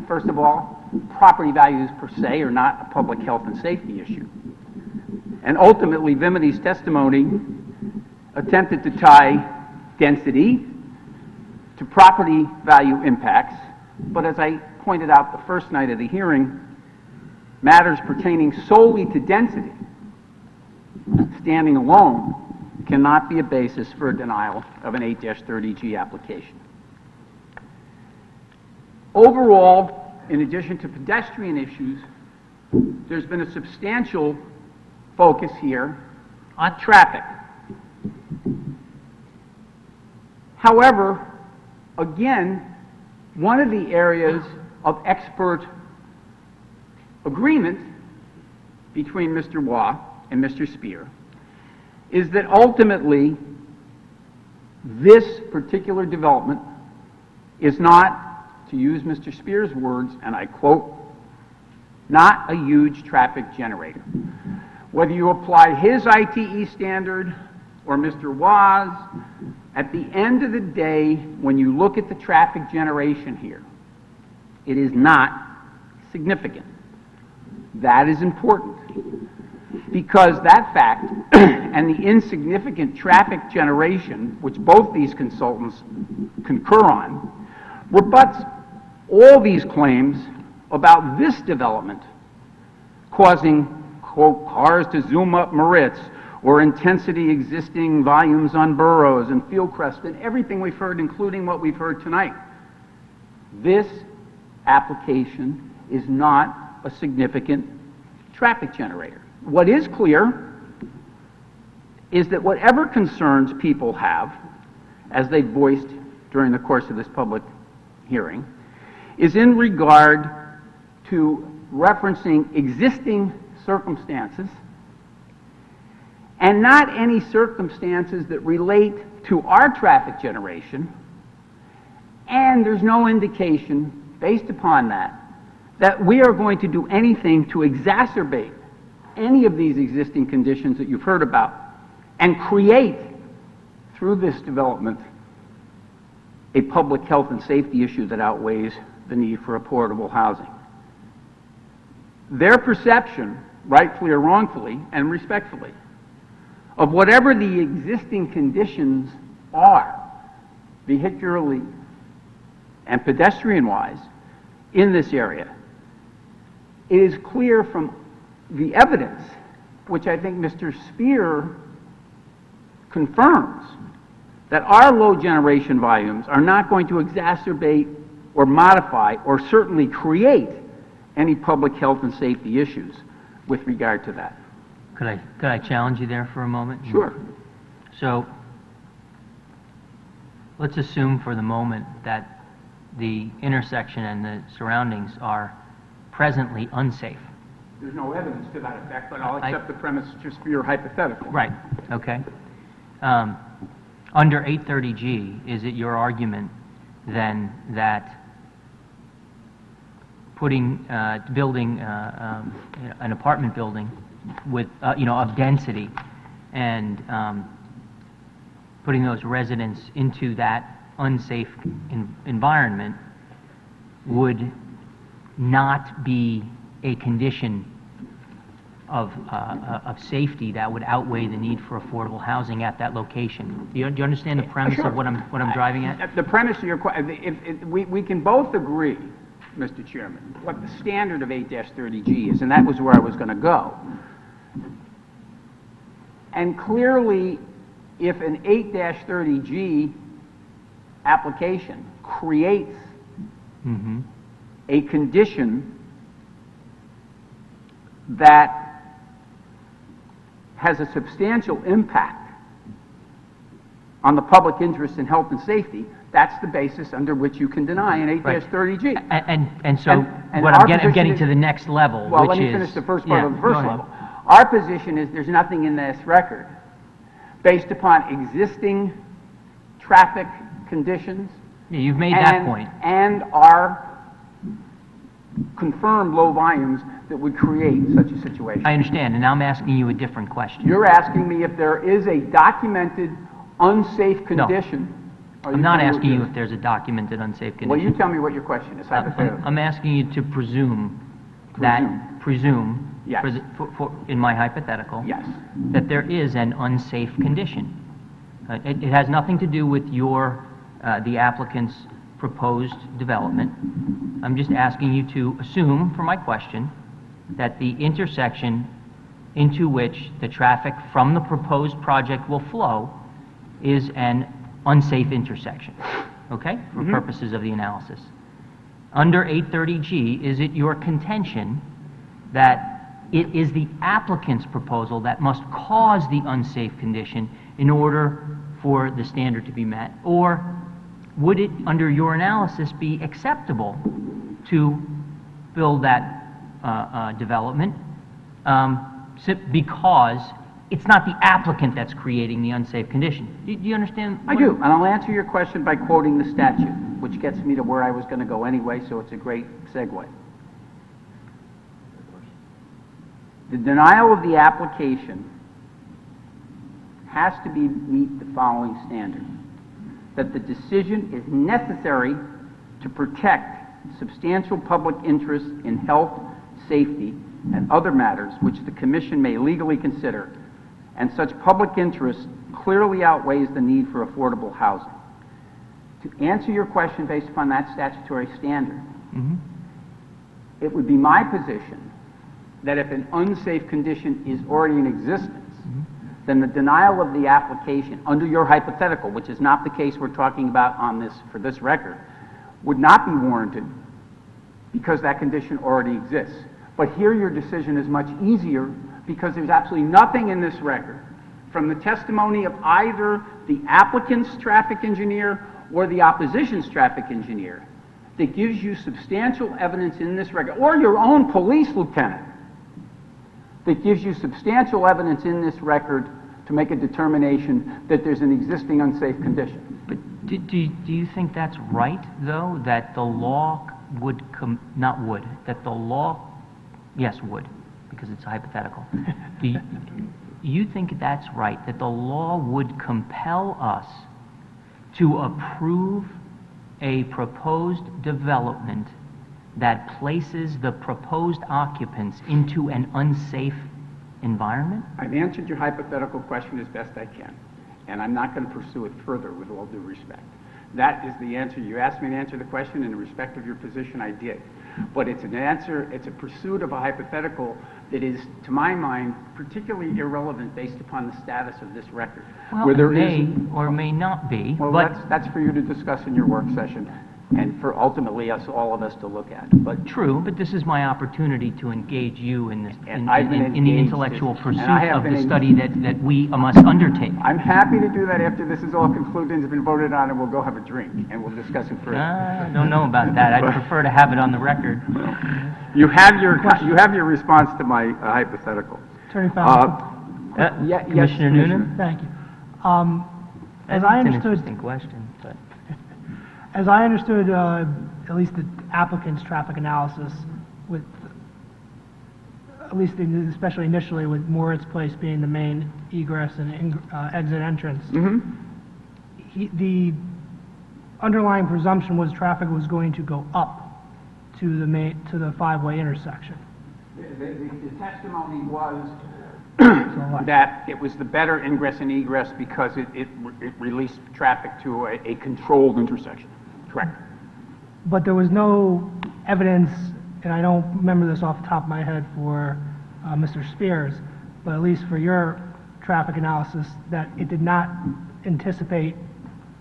First of all, property values per se are not a public health and safety issue. And ultimately, Vimity's testimony attempted to tie density to property value impacts, but as I pointed out the first night of the hearing, matters pertaining solely to density, standing alone, cannot be a basis for a denial of an 8-30G application. Overall, in addition to pedestrian issues, there's been a substantial focus here on traffic. However, again, one of the areas of expert agreement between Mr. Waugh and Mr. Spear is that ultimately this particular development is not, to use Mr. Spear's words, and I quote, not a huge traffic generator. Whether you apply his ITE standard or Mr. Waugh's, at the end of the day, when you look at the traffic generation here, it is not significant. That is important, because that fact and the insignificant traffic generation, which both these consultants concur on, rebuts all these claims about this development causing, quote, cars to zoom up Moritz, or intensity existing volumes on Burroughs and Fieldcrest, and everything we've heard, including what we've heard tonight. This application is not a significant traffic generator. What is clear is that whatever concerns people have, as they voiced during the course of this public hearing, is in regard to referencing existing circumstances and not any circumstances that relate to our traffic generation, and there's no indication, based upon that, that we are going to do anything to exacerbate any of these existing conditions that you've heard about and create, through this development, a public health and safety issue that outweighs the need for affordable housing. Their perception, rightfully or wrongfully, and respectfully, of whatever the existing conditions are, vehicularly and pedestrian-wise, in this area, it is clear from the evidence, which I think Mr. Spear confirms, that our low generation volumes are not going to exacerbate or modify or certainly create any public health and safety issues with regard to that. Could I challenge you there for a moment? Sure. So, let's assume for the moment that the intersection and the surroundings are presently unsafe. There's no evidence to that effect, but I'll accept the premise just for your hypothetical. Right, okay. Under 830G, is it your argument then that building an apartment building with, of density and putting those residents into that unsafe environment would not be a condition of safety that would outweigh the need for affordable housing at that location? Do you understand the premise Sure. of what I'm driving at? The premise of your question, we can both agree, Mr. Chairman, what the standard of 8-30G is, and that was where I was going to go. And clearly, if an 8-30G application creates a condition that has a substantial impact on the public interest in health and safety, that's the basis under which you can deny an 8-30G. And so what I'm getting to the next level, well, which let me is... finish the first part of the go first ahead. level. Our position is there's nothing in this record based upon existing traffic conditions. Yeah, you've made that point. And our confirmed low volumes that would create such a situation. I understand, and now I'm asking you a different question. You're asking me if there is a documented unsafe condition I'm not asking you if there's a documented unsafe condition. Well, you tell me what your question is, hypothetically. I'm asking you to presume Yes. in my hypothetical. Yes. That there is an unsafe condition. It has nothing to do with the applicant's proposed development. I'm just asking you to assume, for my question, that the intersection into which the traffic from the proposed project will flow is an unsafe intersection, okay, for purposes of the analysis. Under 830G, is it your contention that it is the applicant's proposal that must cause the unsafe condition in order for the standard to be met? Or would it, under your analysis, be acceptable to build that development because it's not the applicant that's creating the unsafe condition? Do you understand? I do, and I'll answer your question by quoting the statute, which gets me to where I was going to go anyway, so it's a great segue. The denial of the application has to meet the following standard: that the decision is necessary to protect substantial public interest in health, safety, and other matters which the Commission may legally consider, and such public interest clearly outweighs the need for affordable housing. To answer your question based upon that statutory standard, it would be my position that if an unsafe condition is already in existence, then the denial of the application under your hypothetical, which is not the case we're talking about on this for this record, would not be warranted because that condition already exists. But here your decision is much easier because there's absolutely nothing in this record from the testimony of either the applicant's traffic engineer or the opposition's traffic engineer that gives you substantial evidence in this record, or your own police lieutenant that gives you substantial evidence in this record to make a determination that there's an existing unsafe condition. But do you think that's right, though, that the law would yes, would, because it's hypothetical. Do you think that's right, that the law would compel us to approve a proposed development that places the proposed occupants into an unsafe environment? I've answered your hypothetical question as best I can, and I'm not going to pursue it further with all due respect. That is the answer. You asked me to answer the question, and in respect of your position, I did. But it's an answer, it's a pursuit of a hypothetical that is, to my mind, particularly irrelevant based upon the status of this record. Well, it may or may not be. Well, but that's for you to discuss in your work session, and for ultimately all of us to look at. But true, but this is my opportunity to engage you in this, in I've been the engaged intellectual in- pursuit and I have of the been study that we must undertake. I'm happy to do that after this is all concluded and has been voted on, and we'll go have a drink, and we'll discuss it further. I don't know about that. I'd prefer to have it on the record. You have your response to my hypothetical. Attorney Fallon. Commissioner Noonan? Thank you. That's As I an understood, interesting question, but as I understood, at least the applicant's traffic analysis, with at least especially initially with Moritz Place being the main egress and exit entrance, the underlying presumption was traffic was going to go up to the five-way intersection. The testimony was that it was the better ingress and egress because it released traffic to a controlled intersection. Correct. But there was no evidence, and I don't remember this off the top of my head for Mr. Spears, but at least for your traffic analysis, that it did not anticipate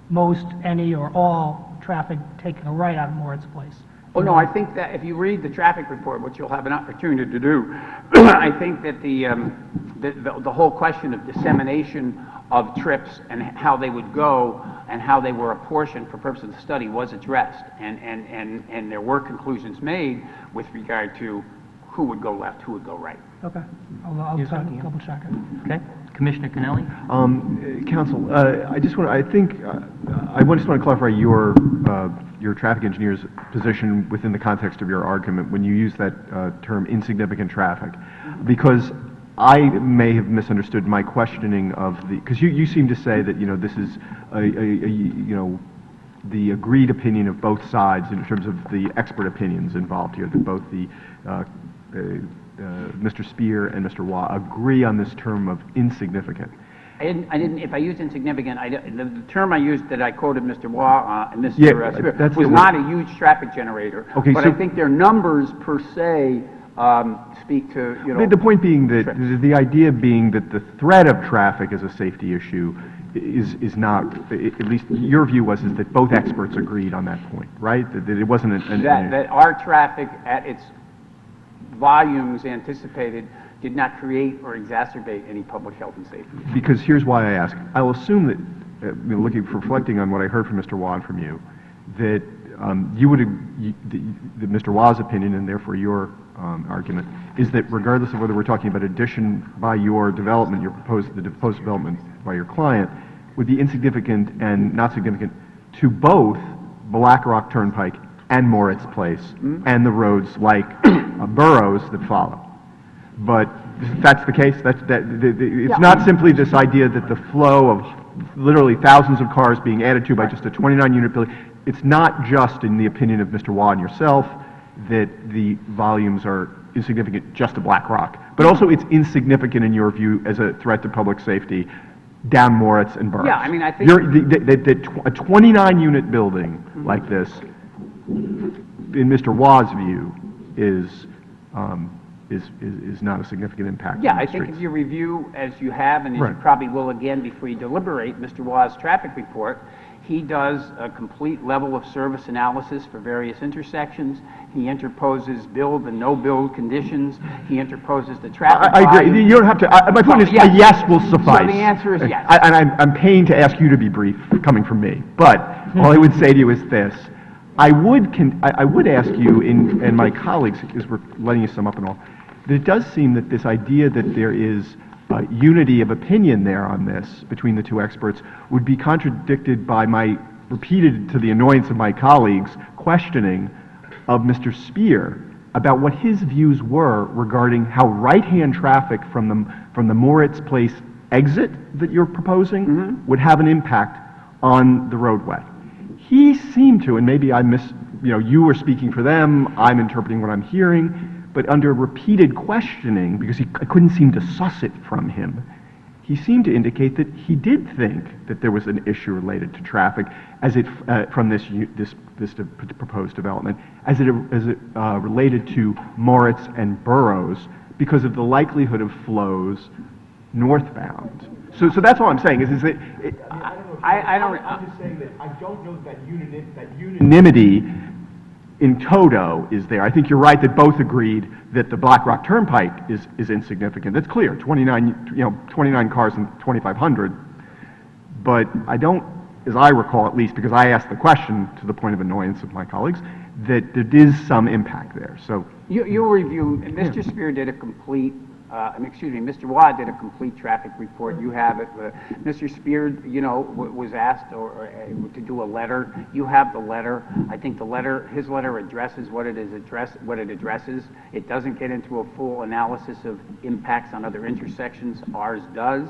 most, any, or all traffic taking a right out of Moritz Place. Oh, no, I think that if you read the traffic report, which you'll have an opportunity to do, I think that the whole question of dissemination of trips and how they would go and how they were apportioned for purposes of the study was addressed. And there were conclusions made with regard to who would go left, who would go right. Okay. I'll double check it. okay. Commissioner Kennelly? Counsel, I just want to clarify your traffic engineer's position within the context of your argument when you use that term insignificant traffic, because I may have misunderstood my questioning of because you seem to say that this is the agreed opinion of both sides in terms of the expert opinions involved here, that both Mr. Spear and Mr. Waugh agree on this term of insignificant. If I used insignificant, the term I used that I quoted Mr. Waugh and Mr. Yeah, Spear that's was the not word. a huge traffic generator. Okay, but so- I think their numbers per se speak to, The point being that, the idea being that the threat of traffic as a safety issue is not, at least your view was, is that both experts agreed on that point, right? That it wasn't that our traffic at its volumes anticipated did not create or exacerbate any public health and safety. Because here's why I ask. I'll assume that, reflecting on what I heard from Mr. Waugh and from you, that that Mr. Waugh's opinion, and therefore your argument, is that regardless of whether we're talking about addition by your development, the proposed development by your client, would be insignificant and not significant to both Black Rock Turnpike and Moritz Place and the roads like Burroughs that follow. But if that's the case, it's not simply this idea that the flow of literally thousands of cars being added to by just a 29-unit building. It's not just, in the opinion of Mr. Waugh and yourself, that the volumes are insignificant just to Black Rock, but also it's insignificant in your view as a threat to public safety down Moritz and Burroughs. Yeah, I mean, I think... A 29-unit building like this, in Mr. Waugh's view, is not a significant impact. Yeah, on the I think streets. if you review, as you have, and as you Right. probably will again before you deliberate, Mr. Waugh's traffic report, he does a complete level of service analysis for various intersections. He interposes build and no-build conditions. He interposes the traffic I agree. volume. You don't have to, my point is, a yes will suffice. So the answer is yes. And I'm pained to ask you to be brief, coming from me. But all I would say to you is this. I would ask you, and my colleagues, as we're letting you sum up and all, that it does seem that this idea that there is unity of opinion there on this between the two experts would be contradicted by my repeated, to the annoyance of my colleagues, questioning of Mr. Spear about what his views were regarding how right-hand traffic from the Moritz Place exit that you're proposing would have an impact on the roadway. He seemed to, and maybe you were speaking for them, I'm interpreting what I'm hearing, but under repeated questioning, because I couldn't seem to suss it from him, he seemed to indicate that he did think that there was an issue related to traffic as it from this proposed development, as it related to Moritz and Burroughs because of the likelihood of flows northbound. So that's all I'm saying is that I'm just saying that I don't know that unanimity in toto is there. I think you're right that both agreed that the Black Rock Turnpike is insignificant. That's clear. 29 cars and 2,500. But I don't, as I recall at least, because I asked the question to the point of annoyance of my colleagues, that there is some impact there. So Your review, Mr. Spear did a complete, Mr. Waugh did a complete traffic report. You have it. Mr. Spear, was asked to do a letter. You have the letter. I think his letter addresses what it addresses. It doesn't get into a full analysis of impacts on other intersections. Ours does.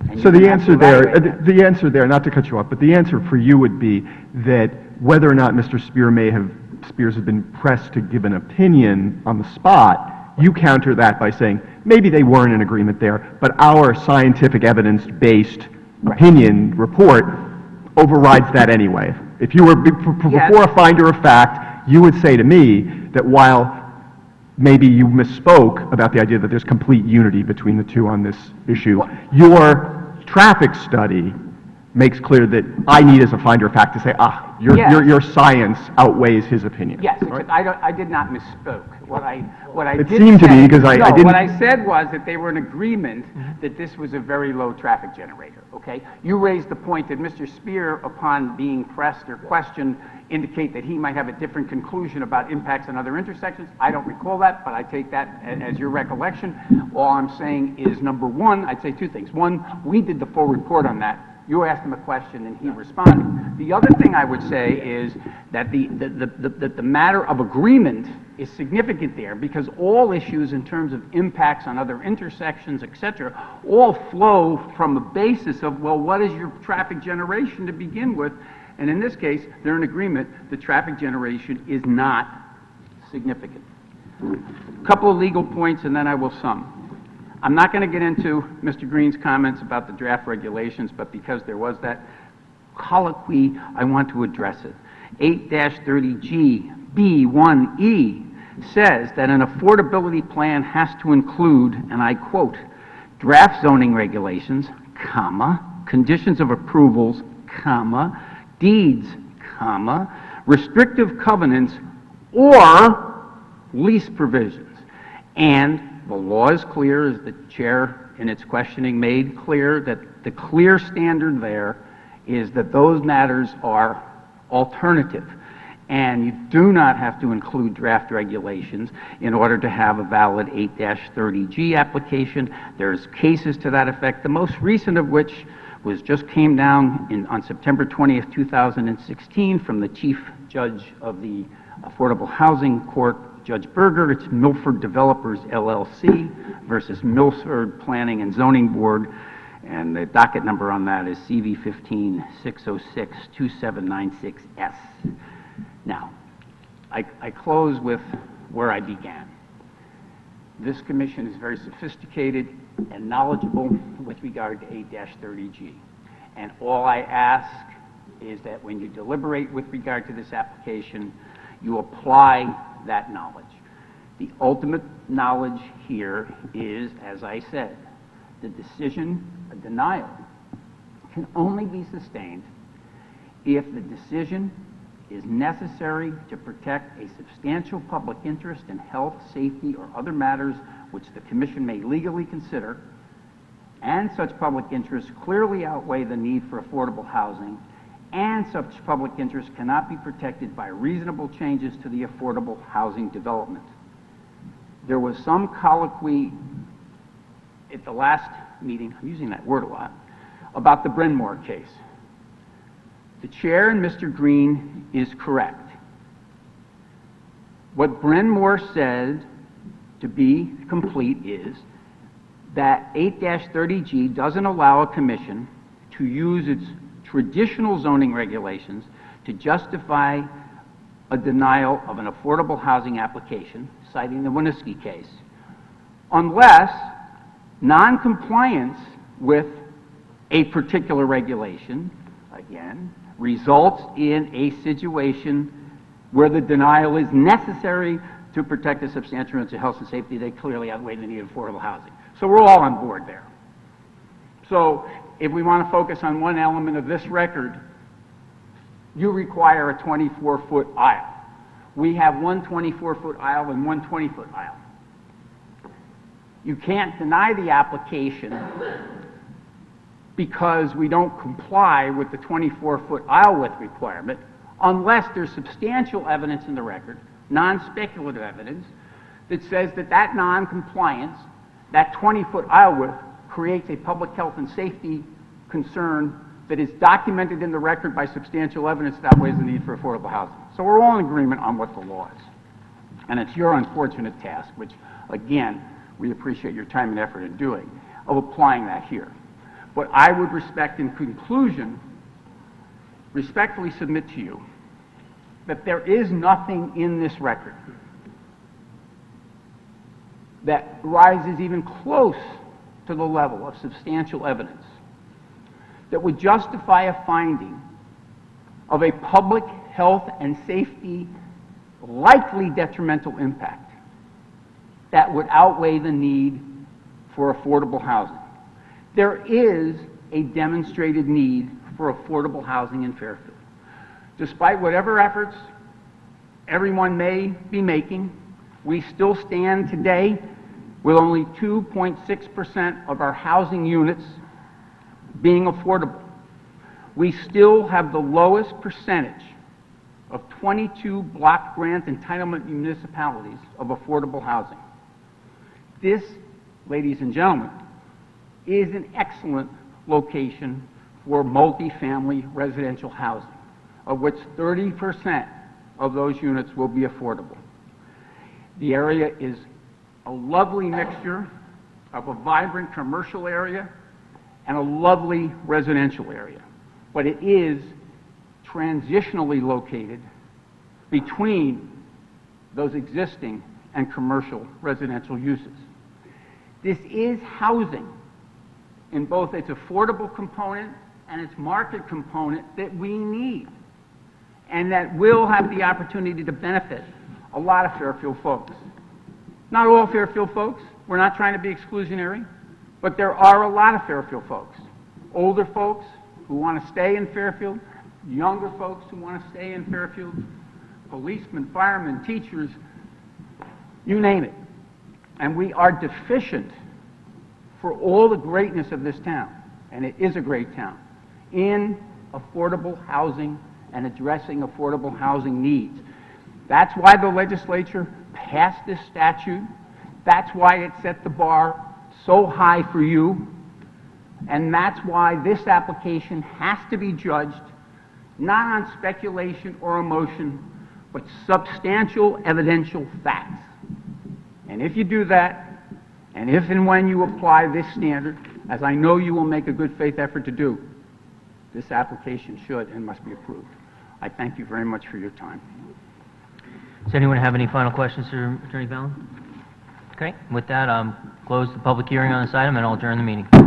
And So you the have to answer there, evaluate that. the answer there, not to cut you off, but the answer for you would be that whether or not Mr. Spears has been pressed to give an opinion on the spot, you counter that by saying maybe they weren't in agreement there, but our scientific evidence-based opinion report overrides that anyway. If you were before a finder of fact, you would say to me that while maybe you misspoke about the idea that there's complete unity between the two on this issue, your traffic study makes clear that I need as a finder of fact to say, your science outweighs his opinion. Yes, except I did not misspoke. What I It did seemed to say- be, because I didn't- What I said was that they were in agreement that this was a very low traffic generator, okay? You raised the point that Mr. Spear, upon being pressed or questioned, indicate that he might have a different conclusion about impacts on other intersections. I don't recall that, but I take that as your recollection. All I'm saying is, number one, I'd say two things. One, we did the full report on that. You asked him a question and he responded. The other thing I would say is that the matter of agreement is significant there, because all issues in terms of impacts on other intersections, et cetera, all flow from a basis of, well, what is your traffic generation to begin with? And in this case, they're in agreement that traffic generation is not significant. A couple of legal points, and then I will sum. I'm not going to get into Mr. Green's comments about the draft regulations, but because there was that colloquy, I want to address it. 8-30G B1E says that an affordability plan has to include, and I quote, draft zoning regulations, comma, conditions of approvals, comma, deeds, comma, restrictive covenants, or lease provisions. And the law is clear, as the chair in its questioning made clear, that the clear standard there is that those matters are alternative. And you do not have to include draft regulations in order to have a valid 8-30G application. There's cases to that effect, the most recent of which just came down on September 20th, 2016 from the Chief Judge of the Affordable Housing Court, Judge Berger. It's Milford Developers LLC versus Milford Planning and Zoning Board, and the docket number on that is CV 15-606-2796S. Now, I close with where I began. This commission is very sophisticated and knowledgeable with regard to 8-30G. And all I ask is that when you deliberate with regard to this application, you apply that knowledge. The ultimate knowledge here is, as I said, the decision, a denial, can only be sustained if the decision is necessary to protect a substantial public interest in health, safety, or other matters which the Commission may legally consider, and such public interests clearly outweigh the need for affordable housing, and such public interests cannot be protected by reasonable changes to the affordable housing development. There was some colloquy at the last meeting, I'm using that word a lot, about the Bryn Mawr case. The chair and Mr. Green is correct. What Bryn Mawr said, to be complete, is that 8-30G doesn't allow a commission to use its traditional zoning regulations to justify a denial of an affordable housing application, citing the Winooski case, unless non-compliance with a particular regulation, again, results in a situation where the denial is necessary to protect a substantial interest in health and safety that clearly outweigh the need of affordable housing. So we're all on board there. So if we want to focus on one element of this record, you require a 24-foot aisle. We have one 24-foot aisle and one 20-foot aisle. You can't deny the application because we don't comply with the 24-foot aisle width requirement unless there's substantial evidence in the record, non-speculative evidence, that says that that non-compliance, that 20-foot aisle width, creates a public health and safety concern that is documented in the record by substantial evidence that outweighs the need for affordable housing. So we're all in agreement on what the law is. And it's your unfortunate task, which, again, we appreciate your time and effort in doing, of applying that here. But I would respectfully submit to you that there is nothing in this record that rises even close to the level of substantial evidence that would justify a finding of a public health and safety likely detrimental impact that would outweigh the need for affordable housing. There is a demonstrated need for affordable housing in Fairfield. Despite whatever efforts everyone may be making, we still stand today with only 2.6% of our housing units being affordable. We still have the lowest percentage of 22 block grant entitlement municipalities of affordable housing. This, ladies and gentlemen, is an excellent location for multifamily residential housing, of which 30% of those units will be affordable. The area is a lovely mixture of a vibrant commercial area and a lovely residential area, but it is transitionally located between those existing and commercial residential uses. This is housing in both its affordable component and its market component that we need, and that will have the opportunity to benefit a lot of Fairfield folks. Not all Fairfield folks, we're not trying to be exclusionary, but there are a lot of Fairfield folks. Older folks who want to stay in Fairfield, younger folks who want to stay in Fairfield, policemen, firemen, teachers, you name it. And we are deficient for all the greatness of this town, and it is a great town, in affordable housing and addressing affordable housing needs. That's why the legislature passed this statute. That's why it set the bar so high for you. And that's why this application has to be judged not on speculation or emotion, but substantial evidential facts. And if you do that, and if and when you apply this standard, as I know you will make a good faith effort to do, this application should and must be approved. I thank you very much for your time. Does anyone have any final questions for Attorney Fallon? Okay, with that, close the public hearing on this item, and I'll adjourn the meeting.